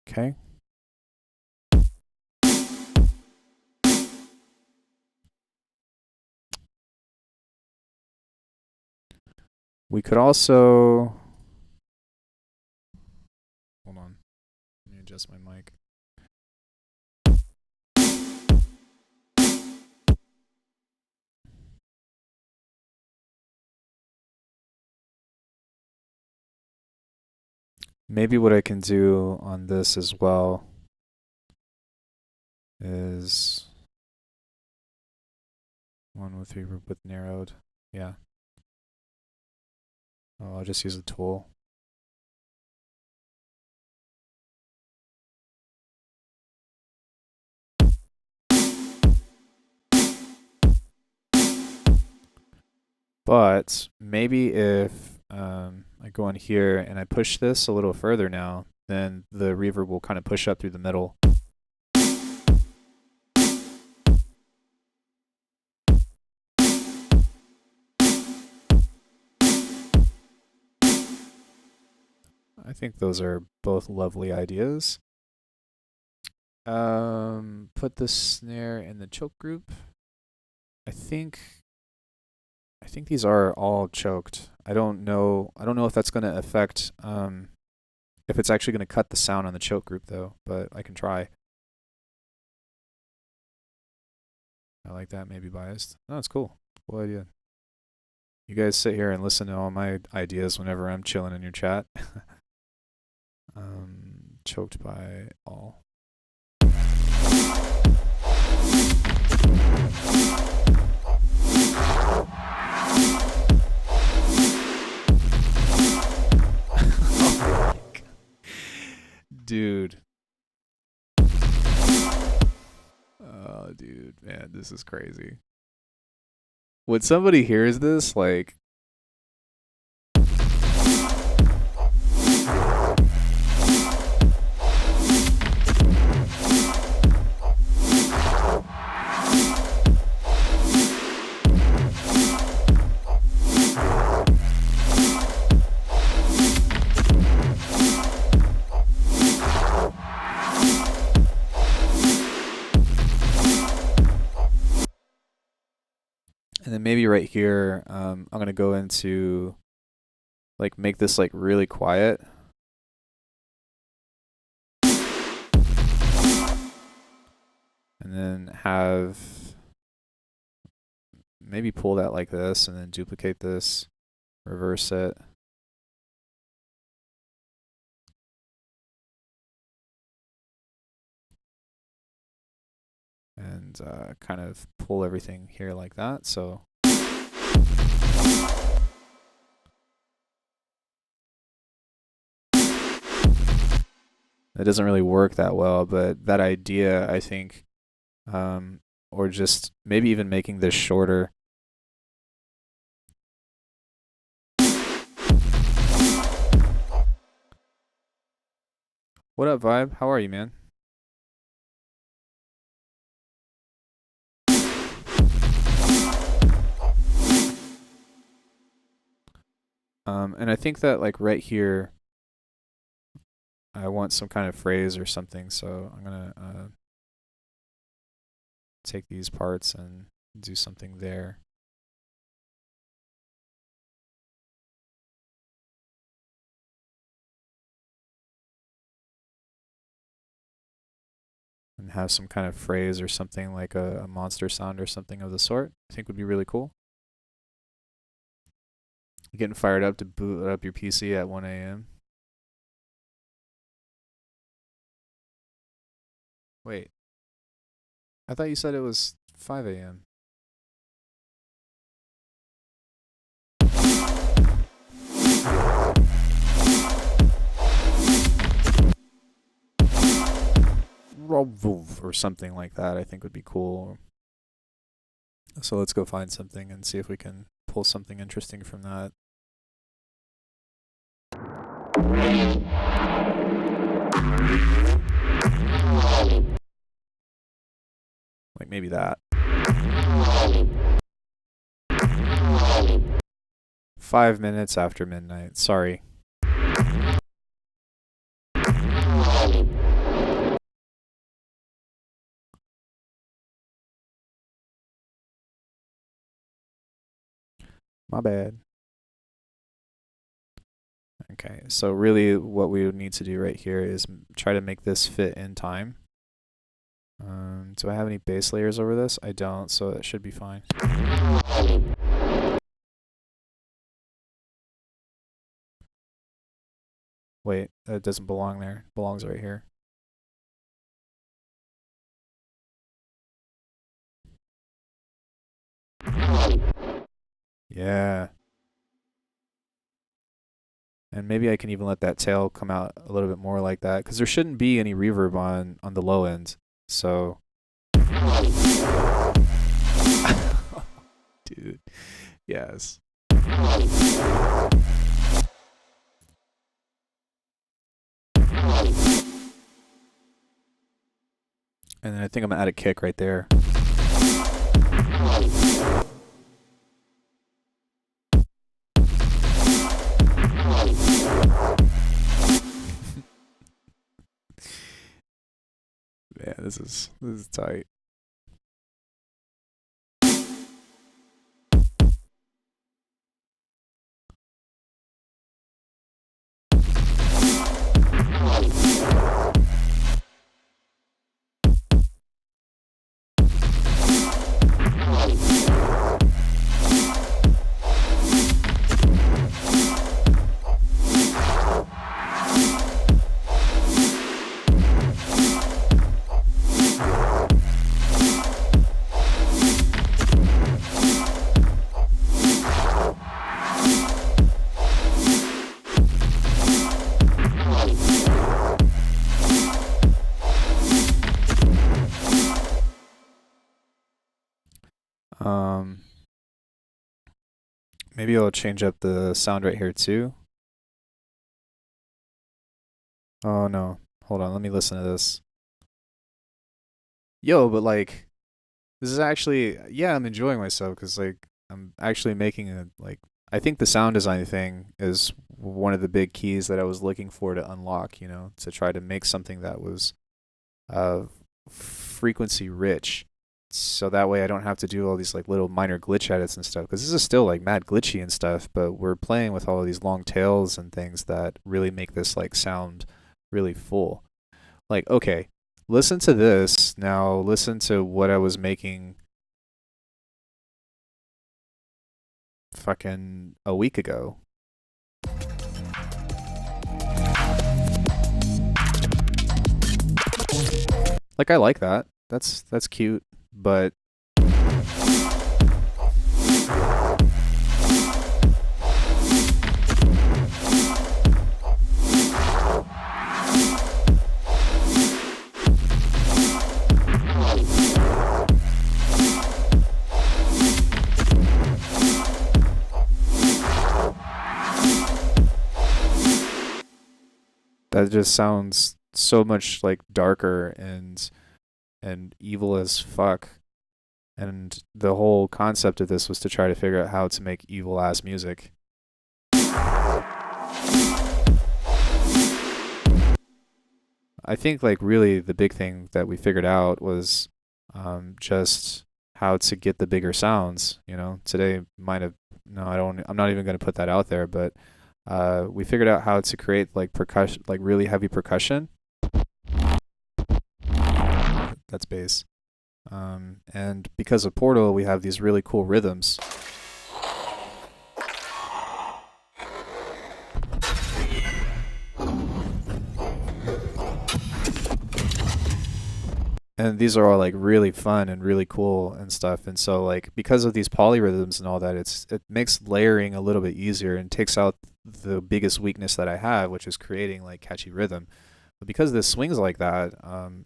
Okay. We could also, hold on, let me adjust my mic. Maybe what I can do on this as well is one with reverb with narrowed. Yeah. Oh, I'll just use a tool. But maybe if I go in here and I push this a little further now, then the reverb will kind of push up through the middle. I think those are both lovely ideas. Put the snare in the choke group. I think these are all choked. I don't know if that's going to affect if it's actually going to cut the sound on the choke group though, but I can try. I like that, maybe biased. No, it's cool. Cool idea. You guys sit here and listen to all my ideas whenever I'm chilling in your chat. Choked by all. Dude. Oh, dude, man, this is crazy. When somebody hears this, like, maybe right here, I'm gonna go into like make this like really quiet. And then have maybe pull that like this and then duplicate this, reverse it. And kind of pull everything here like that. So it doesn't really work that well, but that idea, I think, or just maybe even making this shorter. What up, Vibe? How are you, man? And I think that like right here, I want some kind of phrase or something, so I'm gonna take these parts and do something there. And have some kind of phrase or something like a monster sound or something of the sort, I think would be really cool. You're getting fired up to boot up your PC at 1 a.m. Wait, I thought you said it was 5 a.m. Or something like that, I think would be cool. So let's go find something and see if we can pull something interesting from that. Like maybe that. 5 minutes after midnight. Sorry. My bad. Okay, so really what we would need to do right here is try to make this fit in time. Do I have any base layers over this? I don't, so it should be fine. Wait, that doesn't belong there. It belongs right here. Yeah. And maybe I can even let that tail come out a little bit more like that, because there shouldn't be any reverb on the low end. So, dude, yes. And then I think I'm gonna add a kick right there. Yeah, this is tight. Maybe I'll change up the sound right here too. Oh no, hold on, let me listen to this. Yo, but like, this is actually, yeah, I'm enjoying myself because like I'm actually making a like. I think the sound design thing is one of the big keys that I was looking for to unlock. You know, to try to make something that was frequency rich so that way I don't have to do all these like little minor glitch edits and stuff, because this is still like mad glitchy and stuff, but we're playing with all of these long tails and things that really make this like sound really full. Like, okay, listen to this. Now listen to what I was making fucking a week ago. Like, I like that. That's cute, but that just sounds so much like darker and evil as fuck. And the whole concept of this was to try to figure out how to make evil ass music. I think like really the big thing that we figured out was just how to get the bigger sounds. You know, today might have no, I don't. I'm not even going to put that out there, but we figured out how to create like percussion, like really heavy percussion. That's bass. And because of Portal, we have these really cool rhythms. And these are all like really fun and really cool and stuff. And so like because of these polyrhythms and all that, it makes layering a little bit easier and takes out the biggest weakness that I have, which is creating like catchy rhythm. But because this swings like that,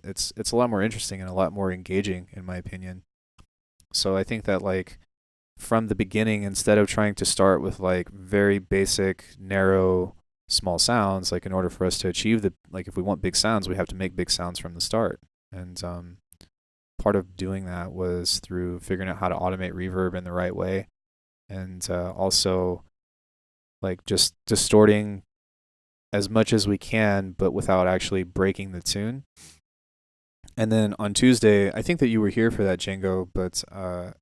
it's a lot more interesting and a lot more engaging in my opinion. So I think that like from the beginning, instead of trying to start with like very basic, narrow, small sounds, like in order for us to achieve the like if we want big sounds, we have to make big sounds from the start. And part of doing that was through figuring out how to automate reverb in the right way, and also like just distorting as much as we can, but without actually breaking the tune. And then on Tuesday, I think that you were here for that, Django, but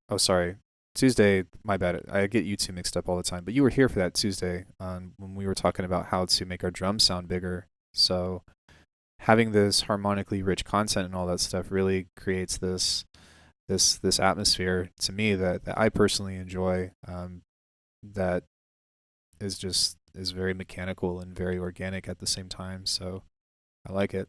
oh, sorry. Tuesday, my bad. I get you two mixed up all the time, but you were here for that Tuesday when we were talking about how to make our drums sound bigger. So having this harmonically rich content and all that stuff really creates this atmosphere to me that I personally enjoy. That is very mechanical and very organic at the same time. So I like it.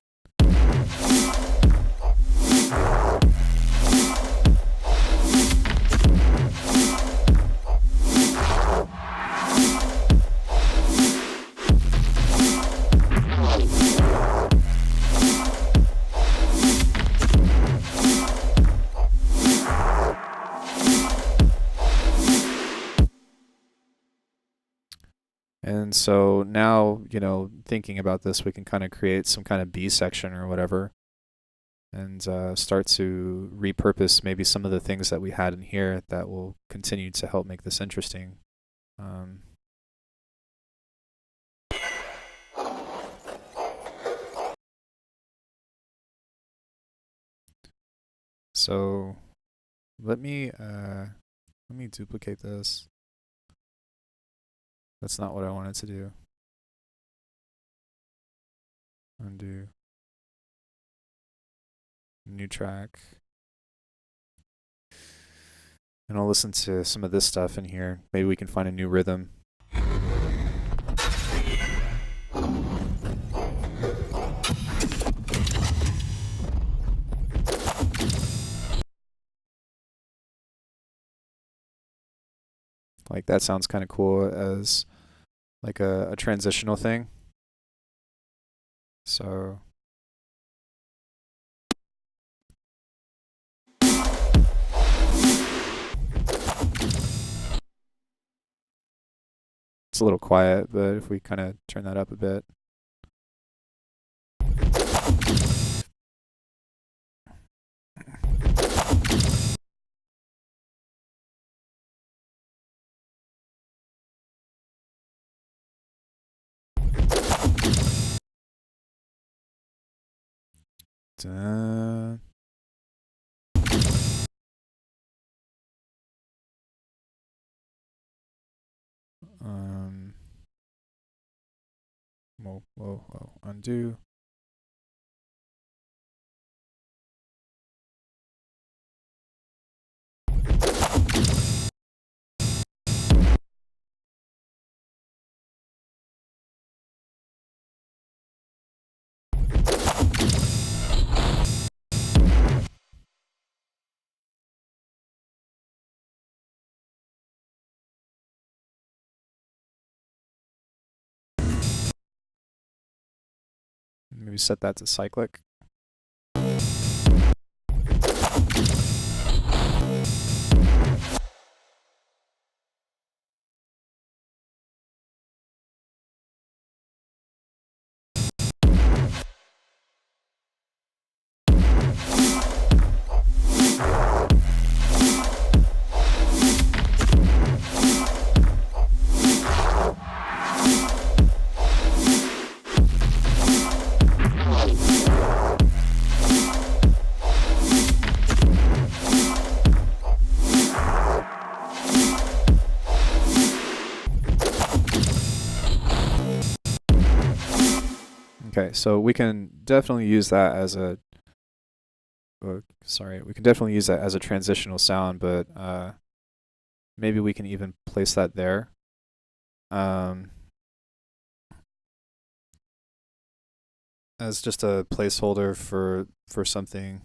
And so now, you know, thinking about this, we can kind of create some kind of B section or whatever and start to repurpose maybe some of the things that we had in here that will continue to help make this interesting. So let me duplicate this. That's not what I wanted to do. Undo. New track. And I'll listen to some of this stuff in here. Maybe we can find a new rhythm. Like that sounds kind of cool as like a transitional thing. So it's a little quiet, but if we kind of turn that up a bit. Dun. Whoa, undo. Maybe set that to cyclic. Okay, so we can definitely use that as a we can definitely use that as a transitional sound, but maybe we can even place that there. As just a placeholder for something.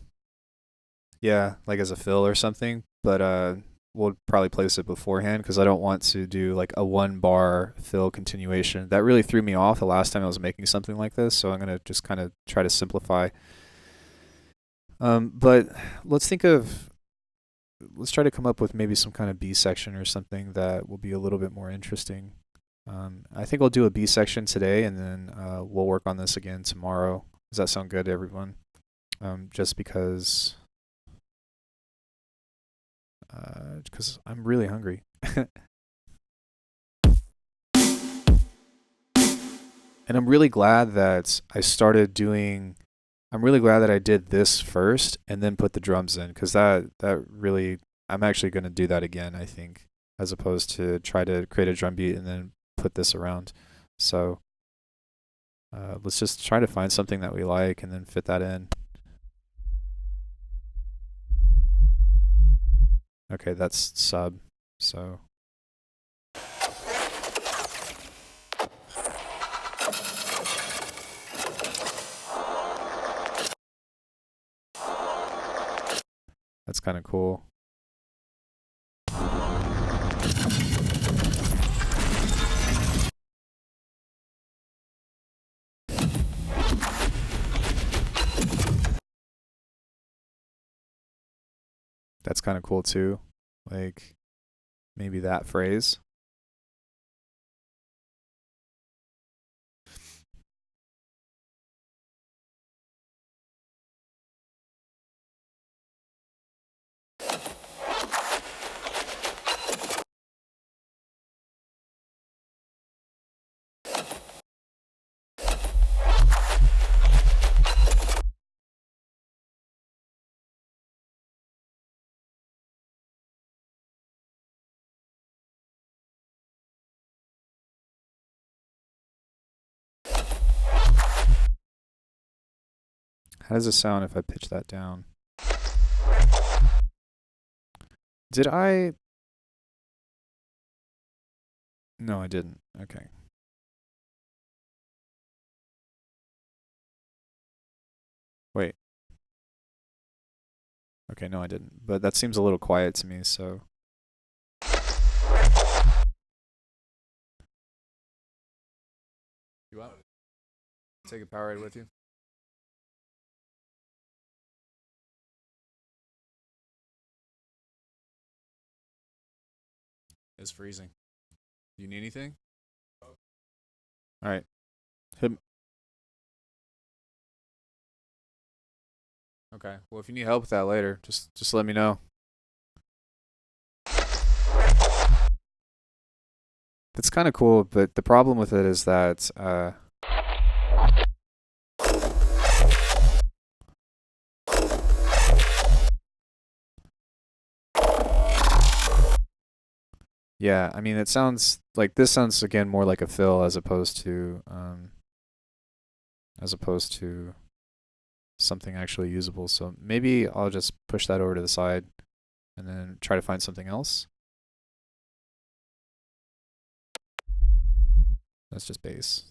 Yeah, like as a fill or something, but we'll probably place it beforehand because I don't want to do like a 1 bar fill continuation. That really threw me off the last time I was making something like this, so I'm gonna just kind of try to simplify. But let's try to come up with maybe some kind of B section or something that will be a little bit more interesting. I think I'll do a B section today, and then we'll work on this again tomorrow. Does that sound good, everyone? Just because I'm really hungry. And I'm really glad that I'm really glad that I did this first and then put the drums in, because that really, I'm actually going to do that again, I think, as opposed to try to create a drum beat and then put this around. So let's just try to find something that we like and then fit that in. Okay, that's sub, so. That's kind of cool. That's kind of cool too. Like maybe that phrase. How does it sound if I pitch that down? Did I? No, I didn't. Okay. Wait. Okay, no, I didn't. But that seems a little quiet to me, so. You out? Take a Powerade with you? It's freezing. Do you need anything? All right. Okay. Well, if you need help with that later, just let me know. It's kind of cool, but the problem with it is that yeah, I mean, it sounds like this sounds again more like a fill as opposed to as opposed to something actually usable. So maybe I'll just push that over to the side and then try to find something else. That's just bass.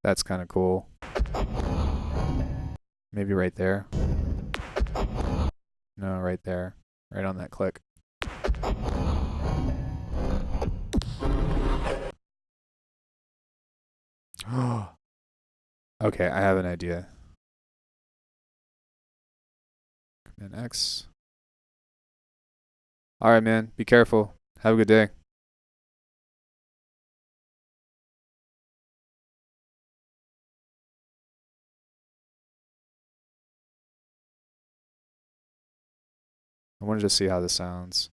That's kind of cool. Maybe right there. No, right there. Right on that click. Okay, I have an idea. Command X. Alright, man. Be careful. Have a good day. I wanted to see how this sounds.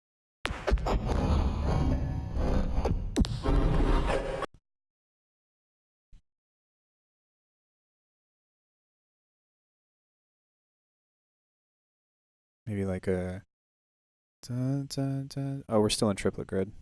Maybe like a... Dun, dun, dun. Oh, we're still in triplet grid.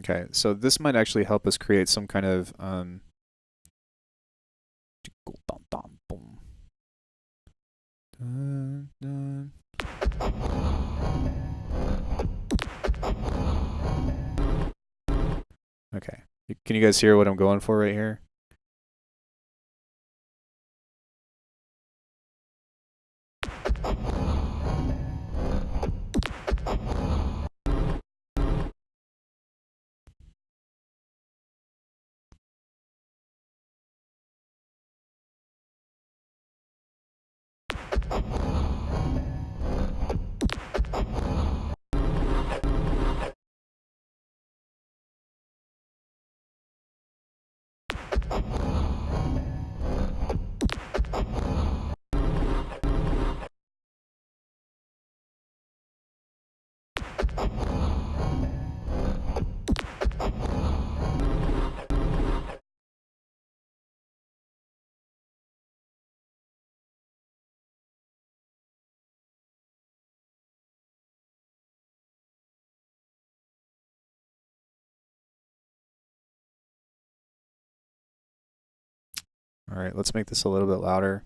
Okay, so this might actually help us create some kind of Okay, can you guys hear what I'm going for right here? All right, let's make this a little bit louder.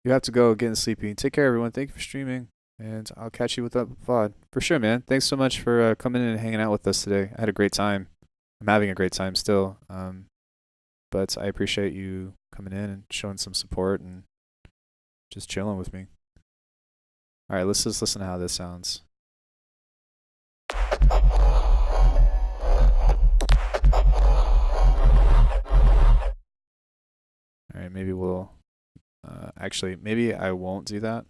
You have to go, getting sleepy. Take care, everyone. Thank you for streaming, and I'll catch you with that VOD. For sure, man. Thanks so much for coming in and hanging out with us today. I had a great time. I'm having a great time still. But I appreciate you coming in and showing some support and just chilling with me. All right, let's just listen to how this sounds. All right, maybe we'll... actually, maybe I won't do that.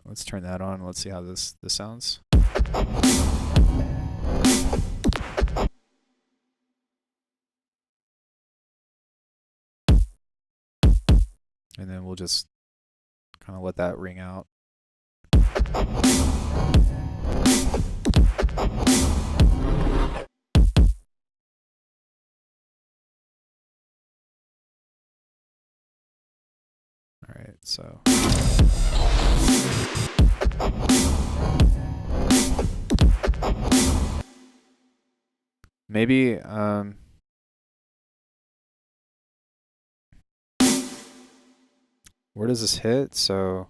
Let's turn that on. Let's see how this sounds. And then we'll just kind of let that ring out. All right, so. Maybe, where does this hit? So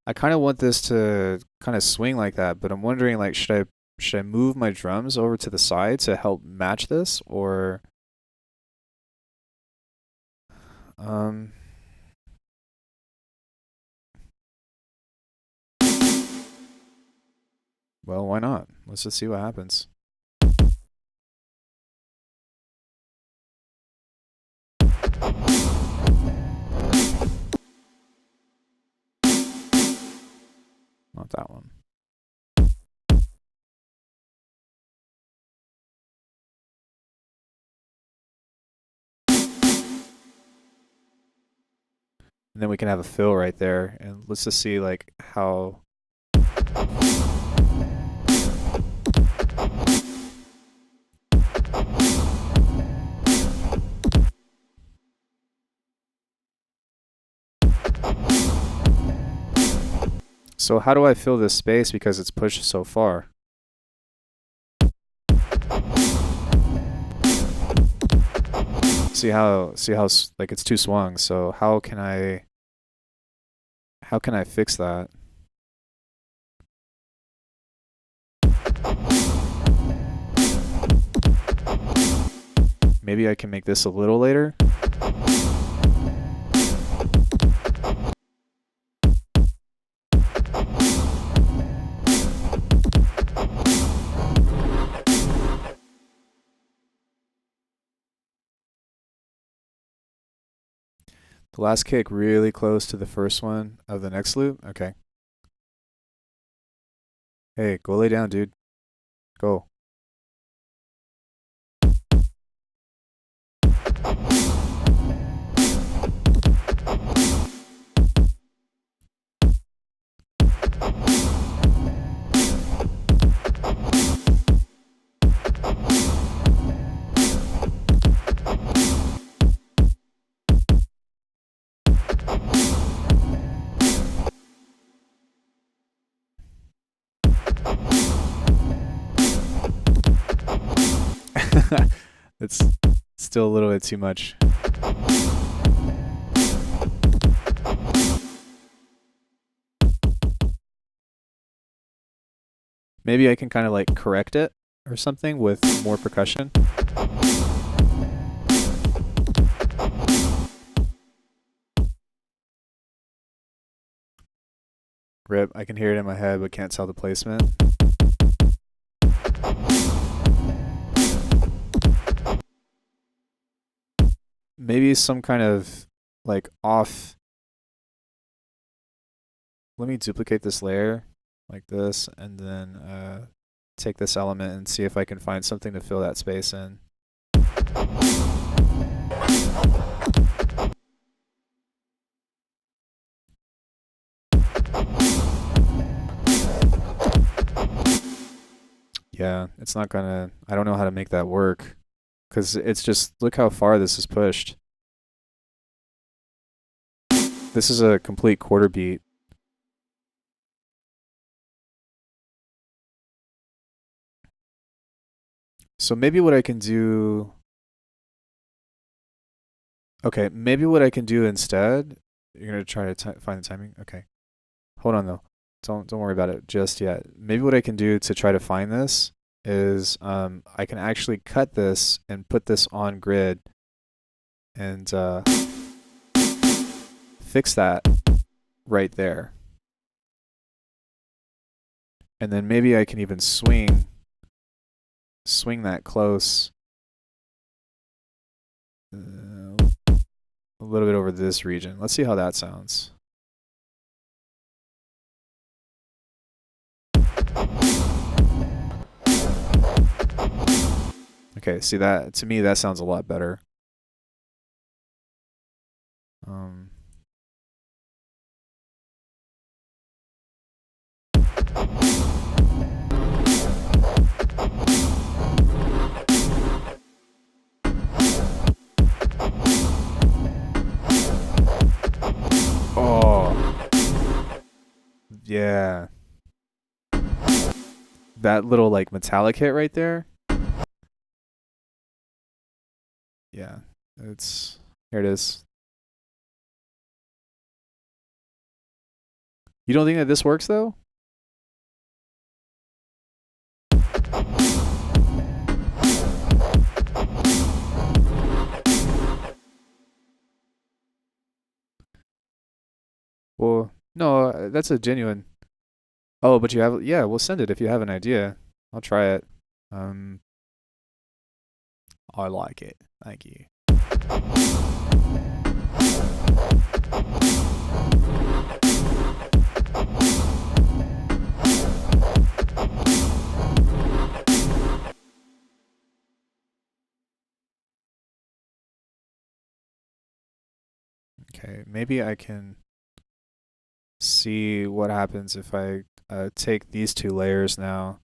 I kind of want this to kind of swing like that, but I'm wondering, like, should I move my drums over to the side to help match this, or well, why not? Let's just see what happens. Not that one. And then we can have a fill right there. And let's just see like how... So how do I fill this space because it's pushed so far? See how like it's too swung. So how can I fix that? Maybe I can make this a little later. The last kick really close to the first one of the next loop. Okay. Hey, go lay down, dude. Go. It's still a little bit too much. Maybe I can kind of like correct it or something with more percussion. Rip, I can hear it in my head but can't tell the placement. Maybe some kind of like off. Let me duplicate this layer like this and then take this element and see if I can find something to fill that space in. Yeah, it's not gonna, I don't know how to make that work because it's just, look how far this is pushed. This is a complete quarter beat. So maybe what I can do, okay, maybe what I can do instead, you're gonna try to find the timing? Okay. Hold on though. Don't worry about it just yet. Maybe what I can do to try to find this is I can actually cut this and put this on grid and fix that right there. And then maybe I can even swing that close a little bit over this region. Let's see how that sounds. Okay, see that, to me that sounds a lot better. Oh. Yeah. That little like metallic hit right there. Yeah, it's, here it is. You don't think that this works though? Well, no, that's a genuine. Oh, but you have, yeah, we'll send it if you have an idea. I'll try it. I like it. Thank you. Okay, maybe I can see what happens if I take these two layers now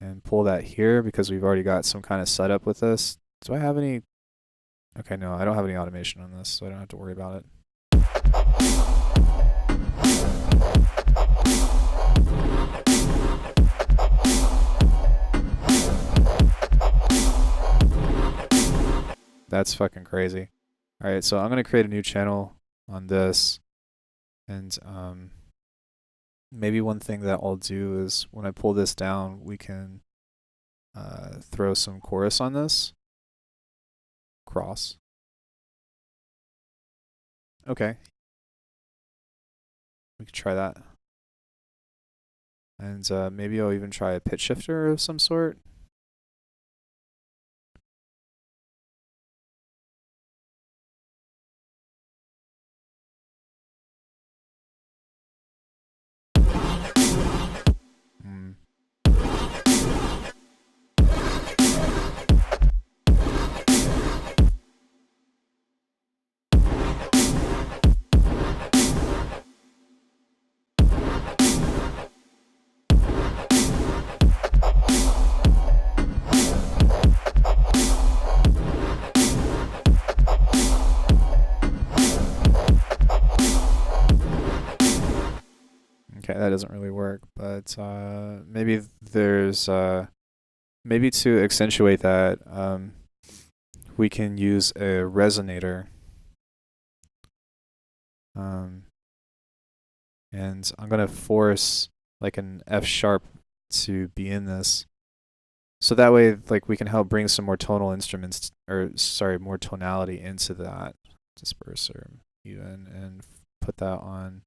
and pull that here because we've already got some kind of setup with this. Do I have any? Okay, no, I don't have any automation on this, so I don't have to worry about it. That's fucking crazy. Alright, so I'm going to create a new channel on this. And maybe one thing that I'll do is when I pull this down, we can throw some chorus on this. Cross. Okay. We could try that. And maybe I'll even try a pitch shifter of some sort. Okay, that doesn't really work, but maybe there's maybe to accentuate that, we can use a resonator. And I'm gonna force like an F sharp to be in this, so that way like we can help bring some more tonal instruments, or sorry, more tonality into that disperser even, and put that on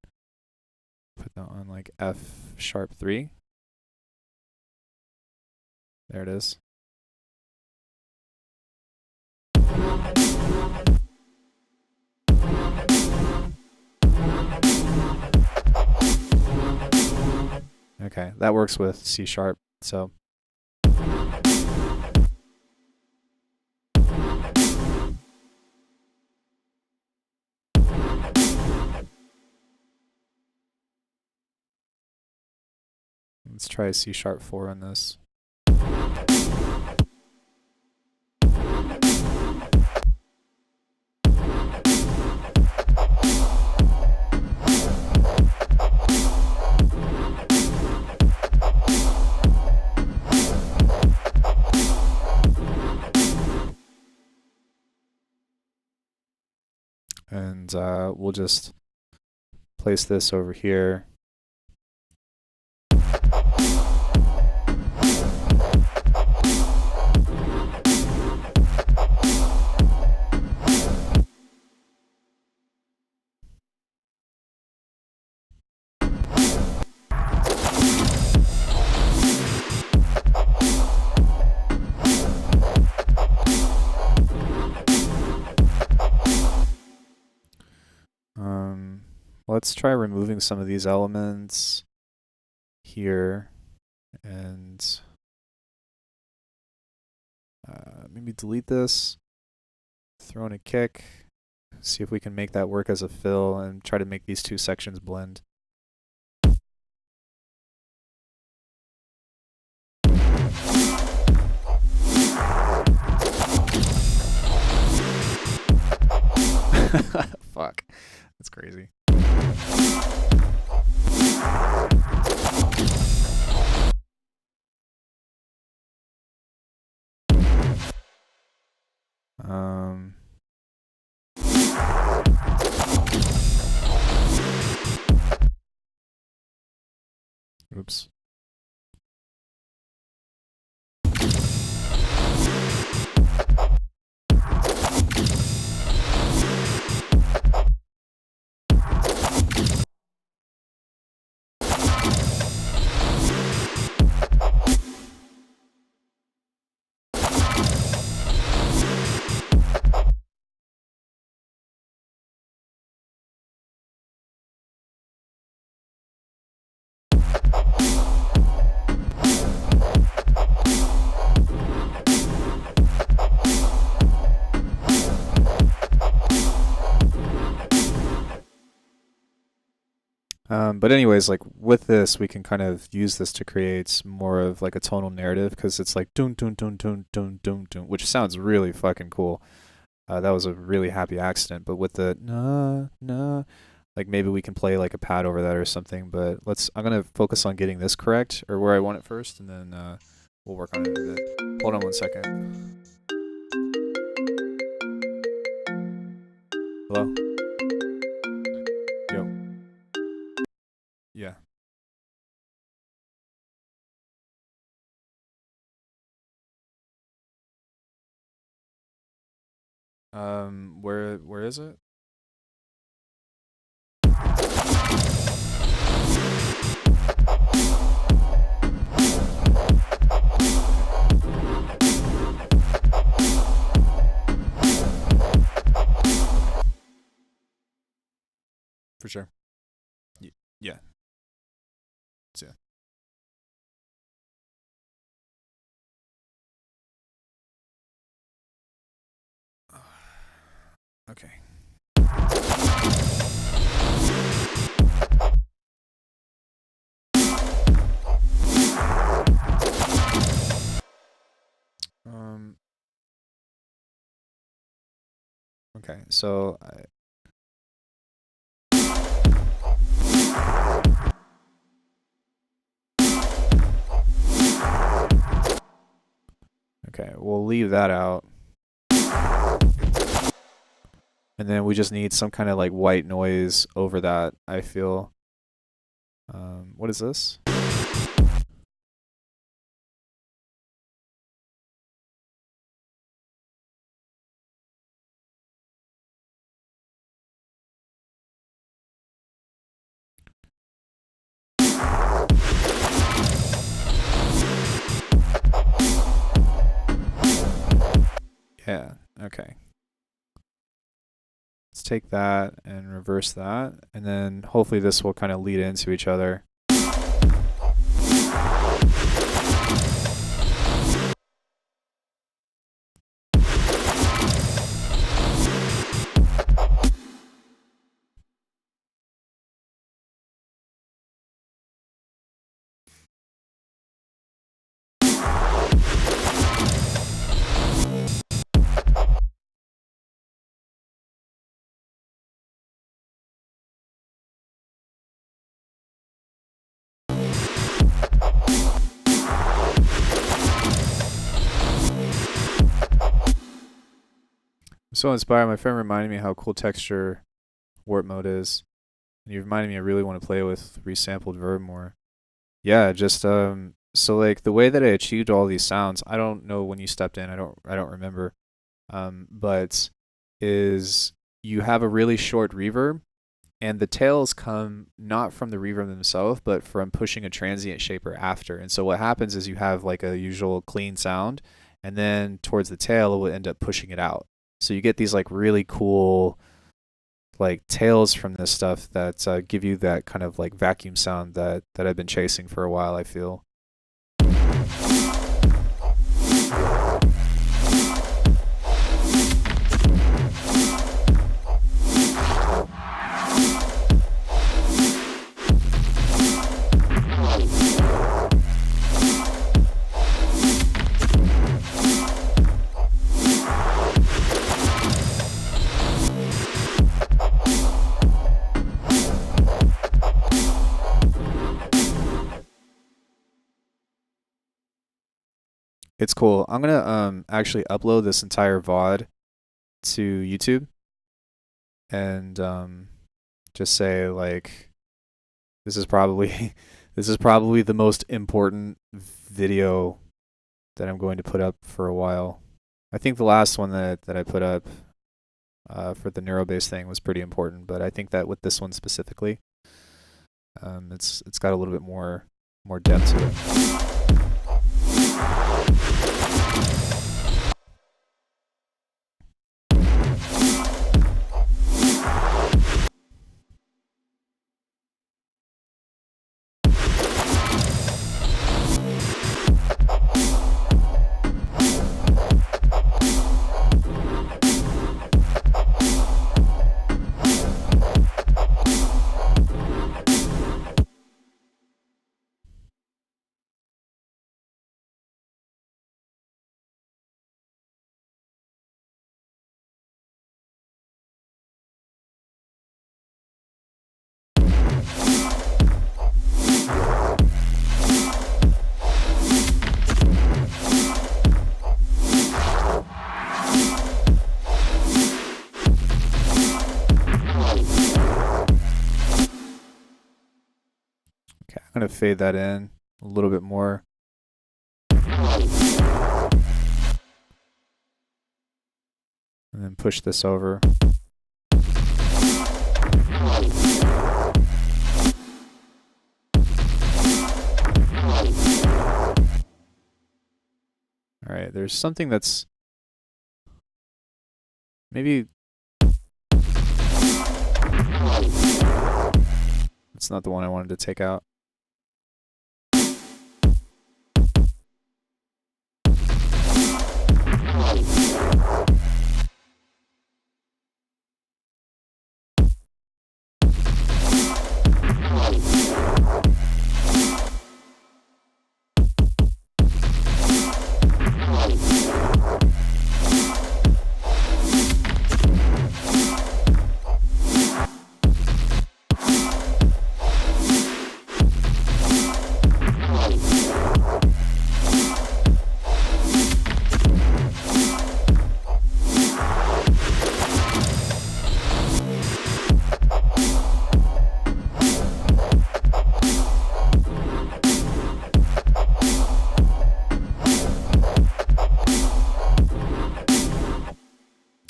like F sharp 3. There it is. Okay, that works with C sharp, so. Let's try C sharp 4 on this. And we'll just place this over here. Let's try removing some of these elements here, and maybe delete this, throw in a kick, see if we can make that work as a fill, and try to make these two sections blend. Fuck, that's crazy. Oops. But anyways, like with this, we can kind of use this to create more of like a tonal narrative because it's like doon doon doon doon doon doon doon, which sounds really fucking cool. That was a really happy accident. But with the na na, like maybe we can play like a pad over that or something. But I'm gonna focus on getting this correct or where I want it first, and then we'll work on it a bit. Hold on 1 second. Hello. Yo. Yeah. Where is it? For sure. Yeah. Yeah. Okay. Okay. So okay, we'll leave that out. And then we just need some kind of like white noise over that, I feel. What is this? Yeah, okay. Let's take that and reverse that, and then hopefully this will kind of lead into each other. I'm so inspired. My friend reminded me how cool texture warp mode is. And you reminded me I really want to play with resampled verb more. Yeah, just so like the way that I achieved all these sounds, I don't know when you stepped in, I don't remember. But is you have a really short reverb and the tails come not from the reverb themselves, but from pushing a transient shaper after. And so what happens is you have like a usual clean sound, and then towards the tail it will end up pushing it out. So you get these like really cool like tails from this stuff that give you that kind of like vacuum sound that I've been chasing for a while, I feel. It's cool. I'm gonna actually upload this entire VOD to YouTube and just say like this is probably this is probably the most important video that I'm going to put up for a while. I think the last one that I put up for the neurobase thing was pretty important, but I think that with this one specifically, it's got a little bit more depth to it. I'm going to fade that in a little bit more. And then push this over. All right, there's something that's maybe it's not the one I wanted to take out.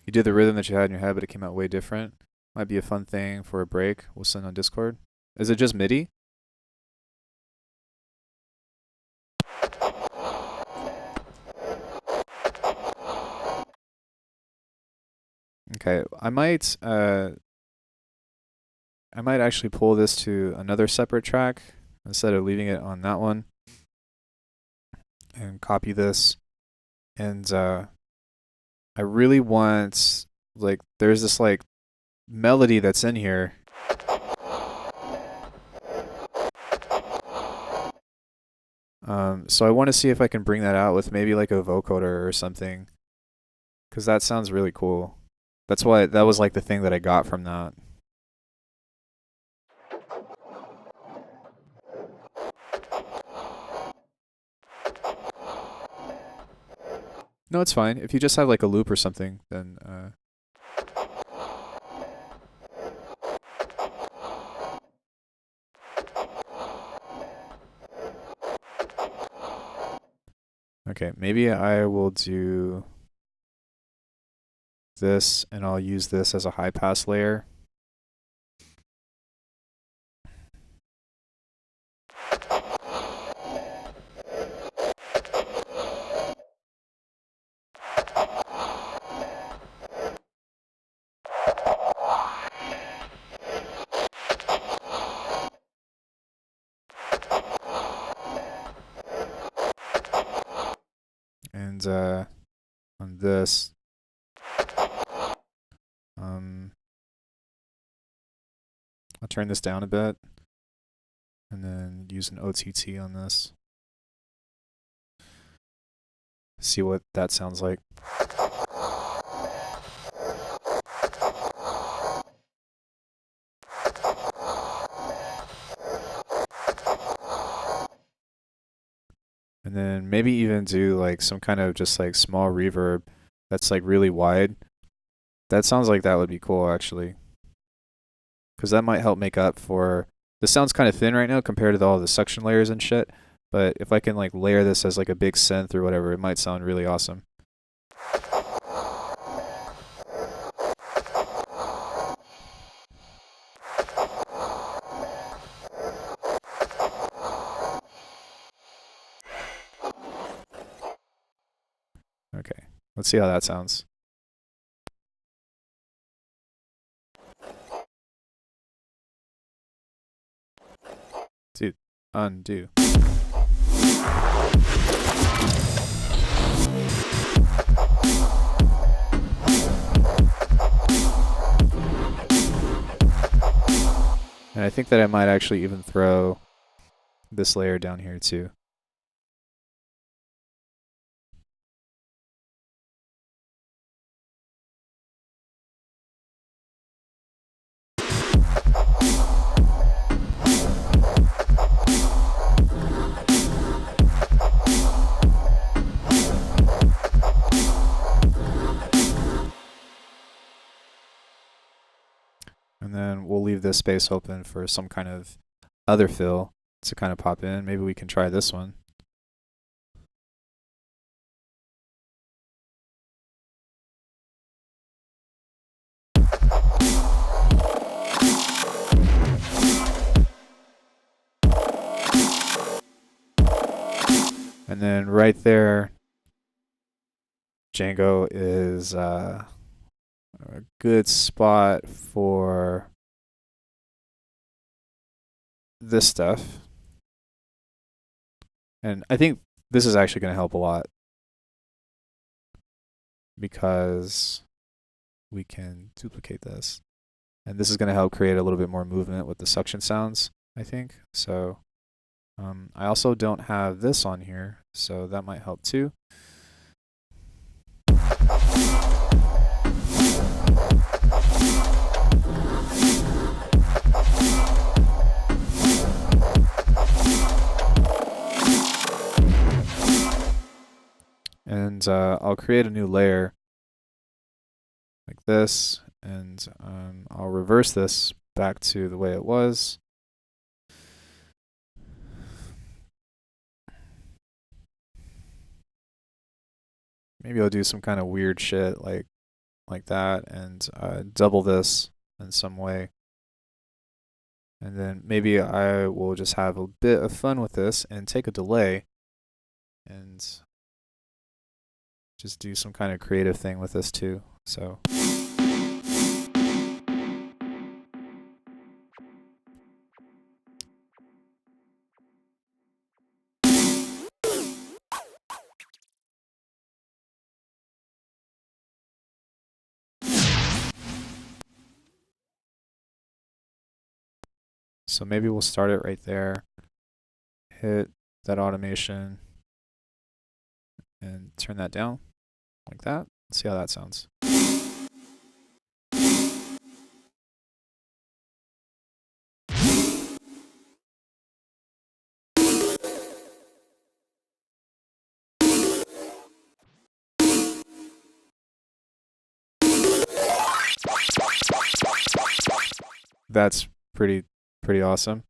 You did the rhythm that you had in your head, but it came out way different. Might be a fun thing for a break. We'll send on Discord. Is it just MIDI? Okay, I might actually pull this to another separate track instead of leaving it on that one, and copy this. And I really want, like, there's this like melody that's in here. So I want to see if I can bring that out with maybe like a vocoder or something, because that sounds really cool. That's why that was like the thing that I got from that. No, it's fine. If you just have like a loop or something, then okay, maybe I will do this and I'll use this as a high pass layer. And on this, I'll turn this down a bit and then use an OTT on this. See what that sounds like. And then maybe even do like some kind of just like small reverb that's like really wide. That sounds like that would be cool actually, because that might help make up for, this sounds kind of thin right now compared to all the suction layers and shit, but if I can like layer this as like a big synth or whatever, it might sound really awesome. Okay, let's see how that sounds. Dude, undo. And I think that I might actually even throw this layer down here too. And then we'll leave this space open for some kind of other fill. to kind of pop in. Maybe we can try this one. And then right there, Django is a good spot for this stuff. And I think this is actually going to help a lot because we can duplicate this. And this is going to help create a little bit more movement with the suction sounds, I think. So I also don't have this on here, so that might help too. And I'll create a new layer like this, and I'll reverse this back to the way it was. Maybe I'll do some kind of weird shit like that, and double this in some way. And then maybe I will just have a bit of fun with this and take a delay and just do some kind of creative thing with this too. So maybe we'll start it right there. Hit that automation and turn that down like that. Let's see how that sounds. That's pretty awesome.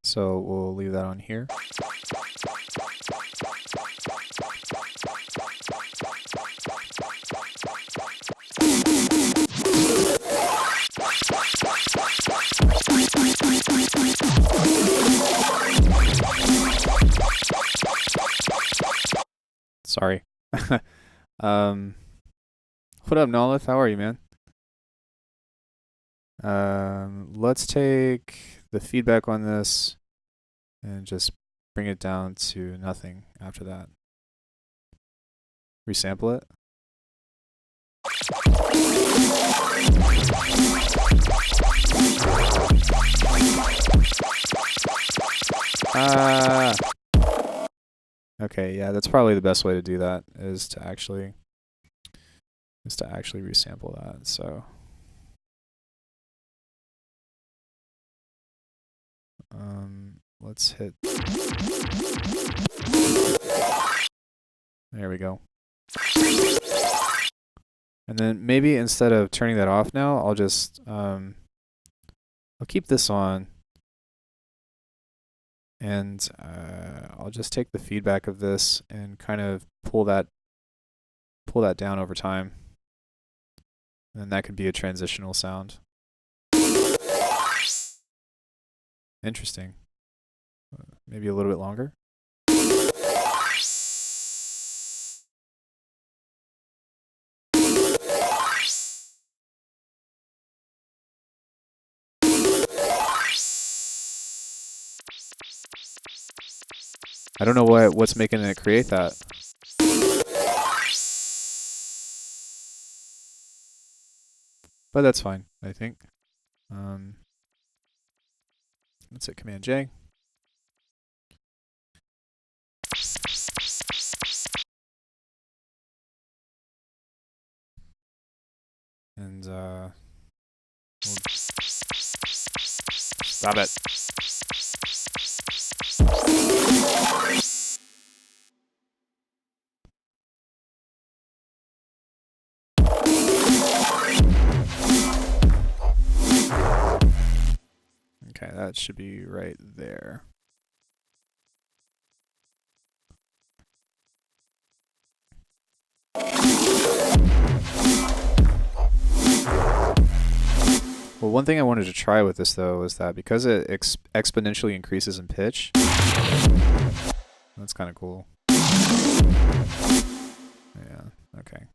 So we'll leave that on here. Sorry. What up, Nolith? How are you, man? Let's take the feedback on this and just bring it down to nothing after that. Resample it. Okay, yeah, that's probably the best way to do that is to actually resample that. So let's hit. There we go. And then maybe instead of turning that off now, I'll just I'll keep this on, and I'll just take the feedback of this and kind of pull that down over time, and that could be a transitional sound. Interesting. Maybe a little bit longer. I don't know what's making it create that. But that's fine, I think. Let's hit Command J. And stop it. Okay, that should be right there. Well, one thing I wanted to try with this though is that because it exponentially increases in pitch, that's kind of cool. Yeah, okay.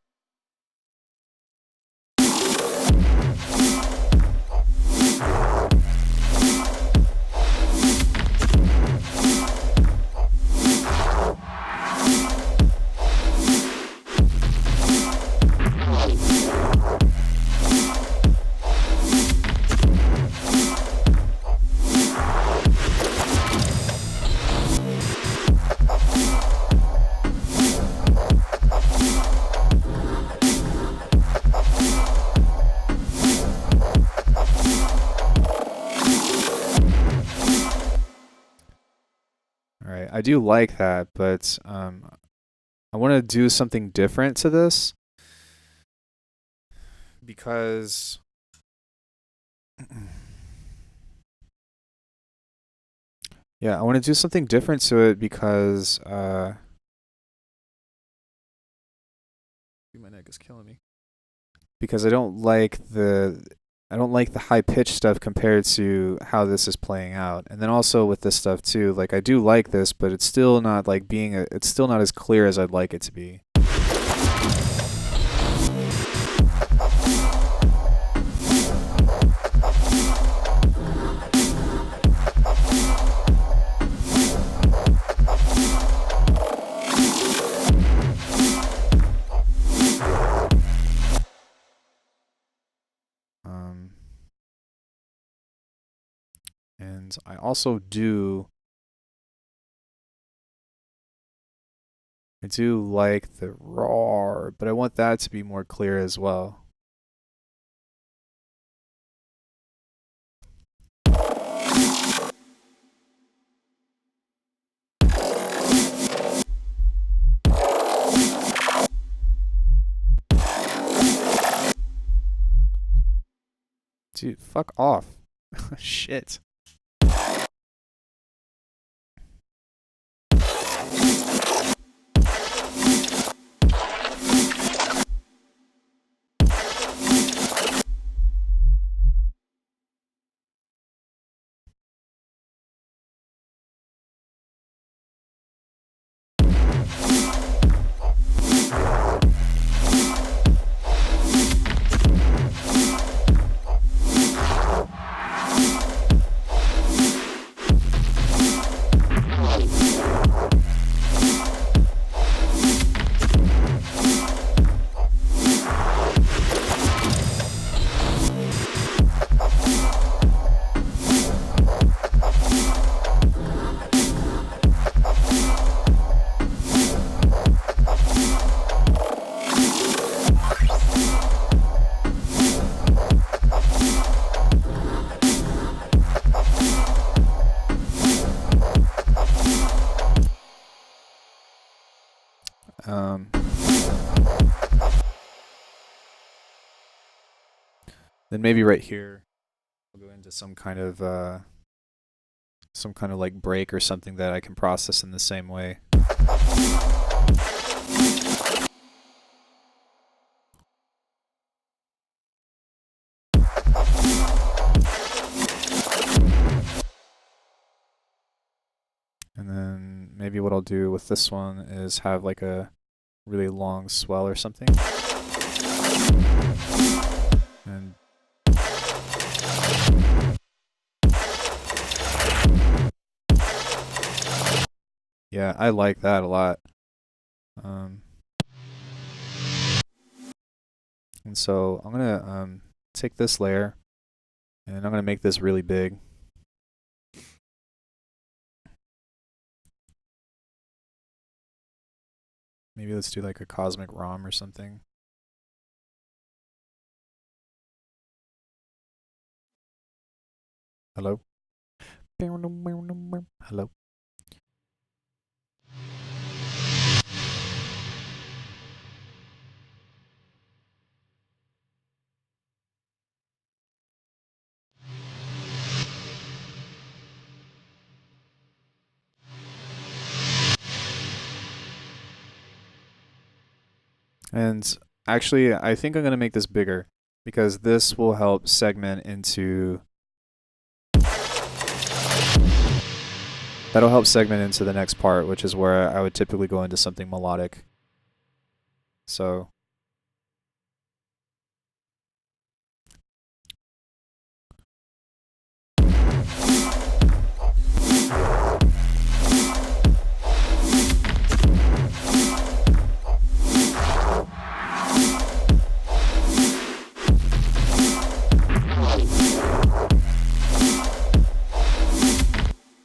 All right, I do like that, but I want to do something different to this because yeah, I want to do something different to it because my neck is killing me. Because I don't like the high pitch stuff compared to how this is playing out. And then also with this stuff too, like I do like this, but it's still not like it's still not as clear as I'd like it to be. And I also do like the roar, but I want that to be more clear as well. Dude, fuck off. Shit. Then maybe right here we'll go into some kind of like break or something that I can process in the same way. And then maybe what I'll do with this one is have like a really long swell or something. And yeah, I like that a lot. And so I'm gonna take this layer and I'm gonna make this really big. Maybe let's do like a cosmic ROM or something. Hello? Hello? And actually, I think I'm going to make this bigger because this will help segment into... That'll help segment into the next part, which is where I would typically go into something melodic. So...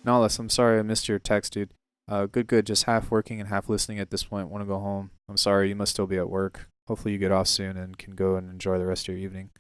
Nollis, I'm sorry I missed your text, dude. Good. Just half working and half listening at this point. Want to go home. I'm sorry, you must still be at work. Hopefully you get off soon and can go and enjoy the rest of your evening.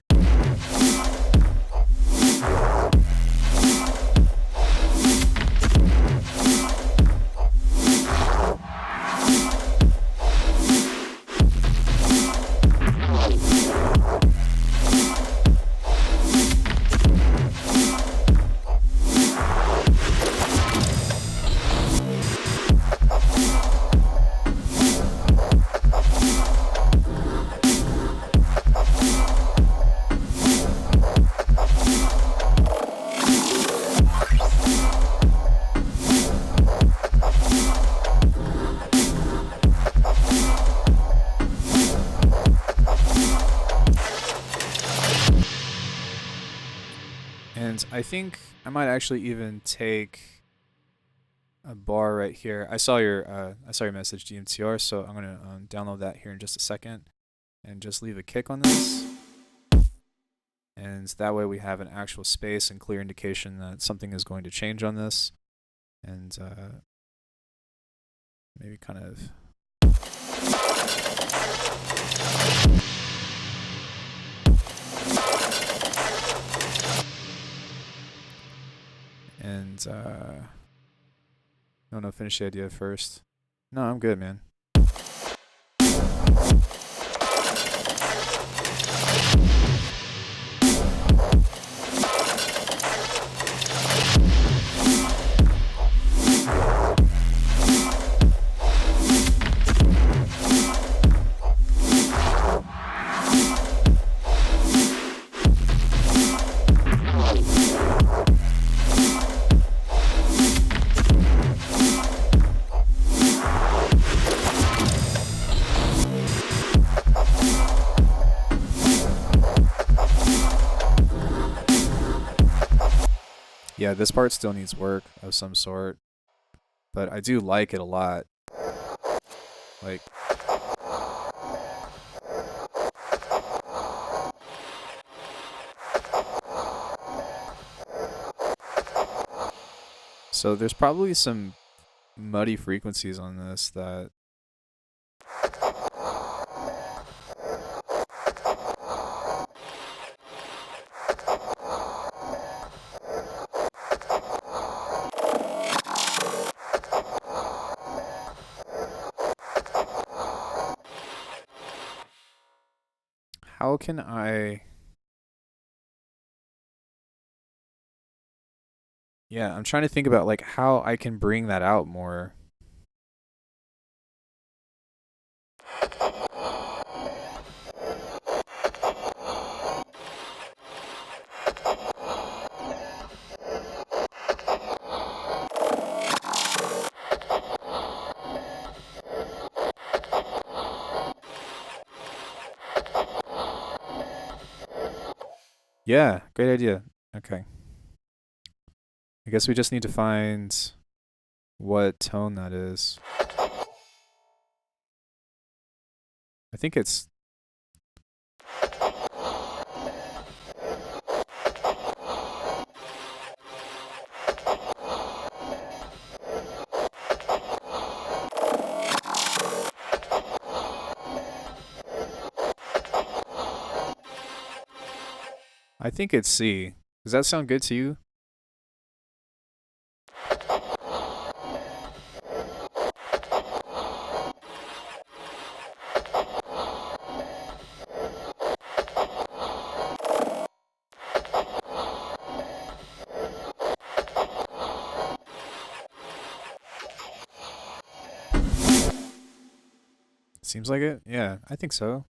And I think I might actually even take a bar right here. I saw your message, DMTR, so I'm gonna download that here in just a second, and just leave a kick on this. And that way we have an actual space and clear indication that something is going to change on this. And maybe kind of... And no, finish the idea first. No, I'm good, man. Yeah, this part still needs work of some sort, but I do like it a lot. Like... So there's probably some muddy frequencies on this that... How can I... Yeah, I'm trying to think about like how I can bring that out more. Yeah, great idea. Okay. I guess we just need to find what tone that is. I think it's... I think it's C. Does that sound good to you? Seems like it. Yeah, I think so.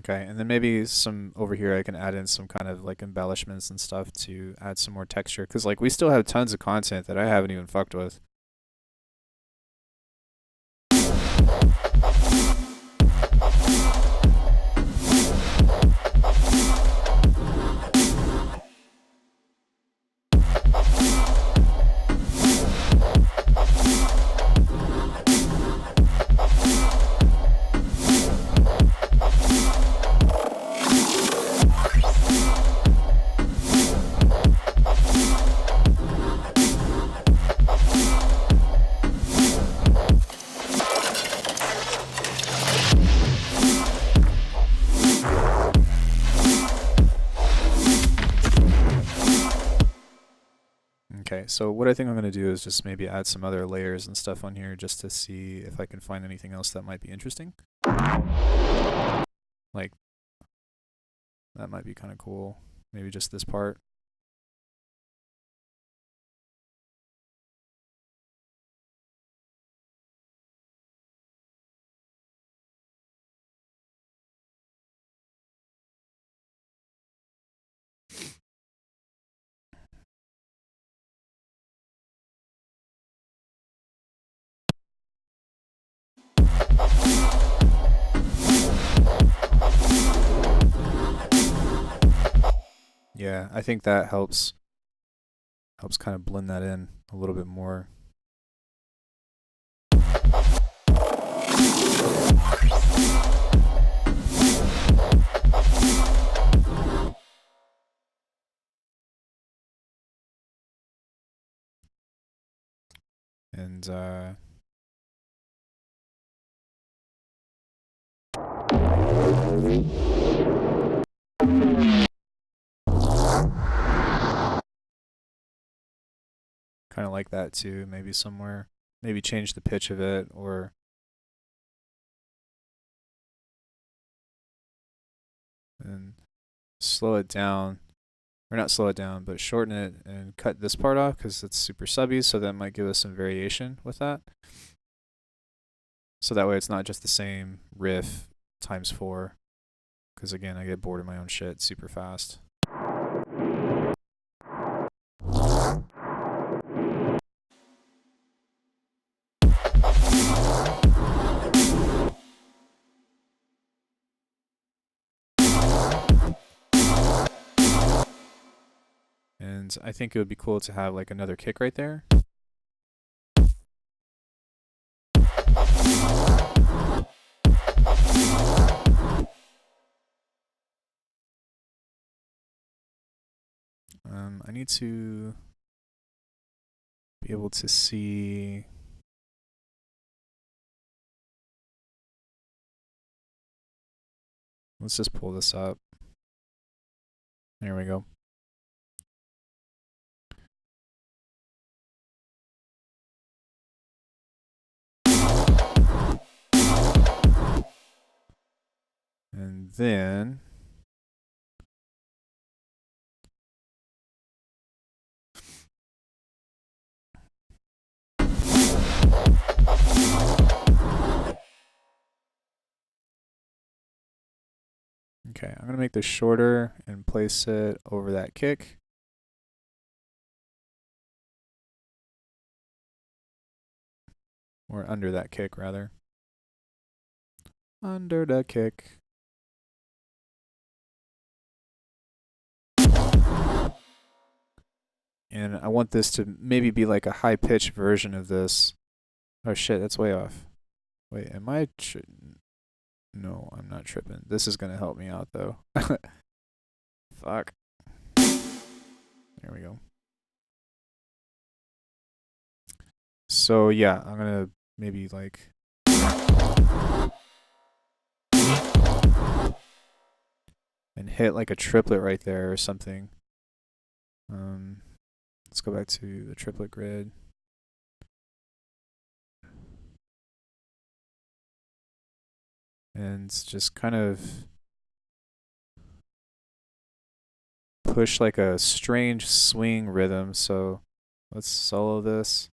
Okay, and then maybe some over here I can add in some kind of like embellishments and stuff to add some more texture, because like we still have tons of content that I haven't even fucked with. Okay, so what I think I'm going to do is just maybe add some other layers and stuff on here just to see if I can find anything else that might be interesting. Like, that might be kind of cool. Maybe just this part. Yeah, I think that helps kind of blend that in a little bit more. And kind of like that too, maybe somewhere. Maybe change the pitch of it, or and slow it down, or not slow it down, but shorten it and cut this part off because it's super subby, so that might give us some variation with that. So that way it's not just the same riff times 4, because again, I get bored of my own shit super fast. And I think it would be cool to have like another kick right there. I need to be able to see. Let's just pull this up. There we go. And then okay, I'm going to make this shorter and place it over that kick. Or under that kick, rather. Under the kick. And I want this to maybe be like a high-pitched version of this. Oh shit, that's way off. Wait, am I... No, I'm not tripping. This is going to help me out, though. Fuck. There we go. So yeah, I'm gonna maybe like and hit like a triplet right there or something. Let's go back to the triplet grid. And just kind of push like a strange swing rhythm. So let's solo this.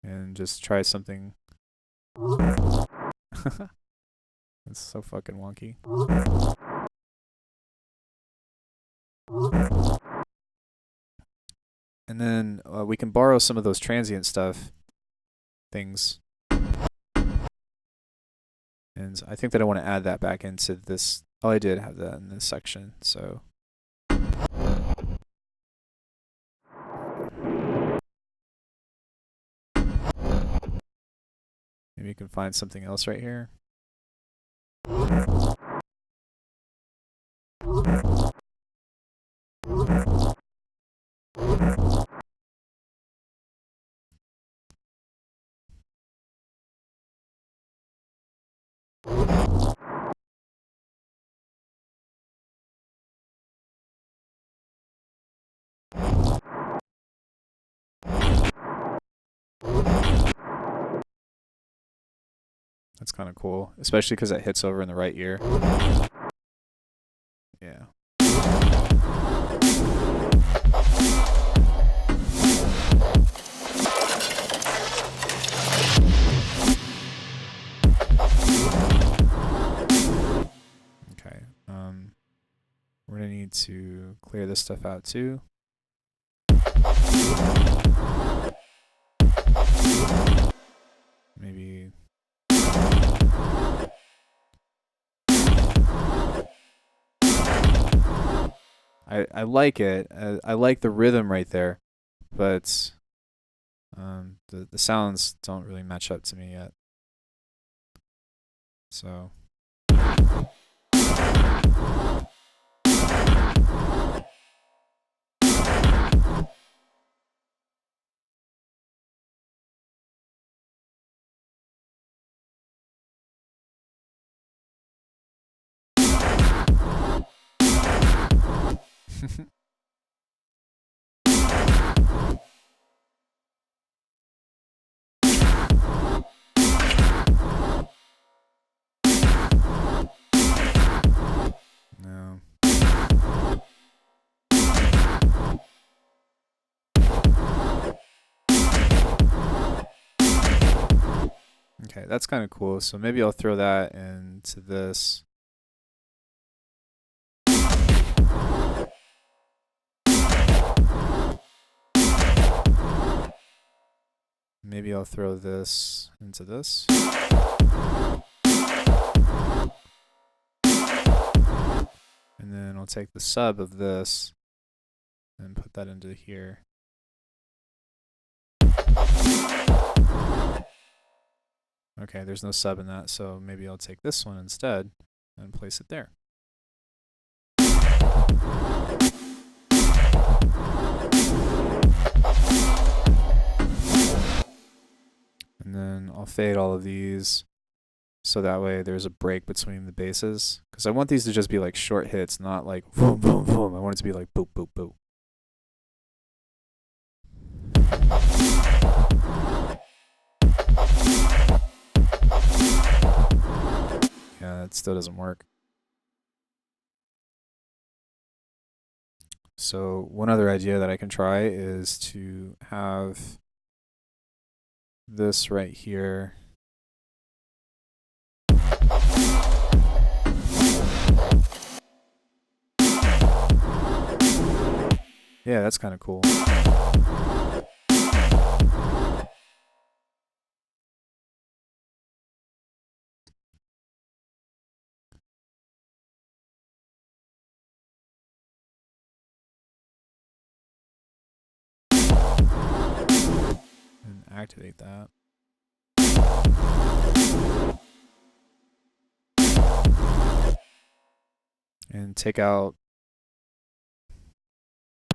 And just try something. It's so fucking wonky. And then we can borrow some of those transient things. And I think that I want to add that back into this. Oh, I did have that in this section, so. Maybe you can find something else right here. That's kind of cool, especially because it hits over in the right ear. Yeah. Okay. We're gonna need to clear this stuff out too. Maybe. I like it. I like the rhythm right there, but the sounds don't really match up to me yet. So. No. Okay, that's kind of cool. So maybe I'll throw that into this. Maybe I'll throw this into this. And then I'll take the sub of this and put that into here. Okay, there's no sub in that, so maybe I'll take this one instead and place it there. And then I'll fade all of these so that way there's a break between the basses. Because I want these to just be like short hits, not like boom, boom, boom. I want it to be like boop, boop, boop. Yeah, it still doesn't work. So one other idea that I can try is to have this right here. Yeah, that's kind of cool. And activate that. and take out.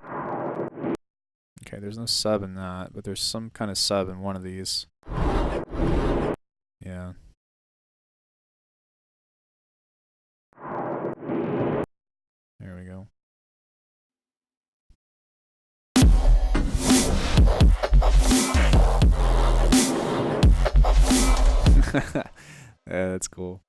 Okay, there's no sub in that, but there's some kind of sub in one of these. Yeah. There we go. Yeah, that's cool.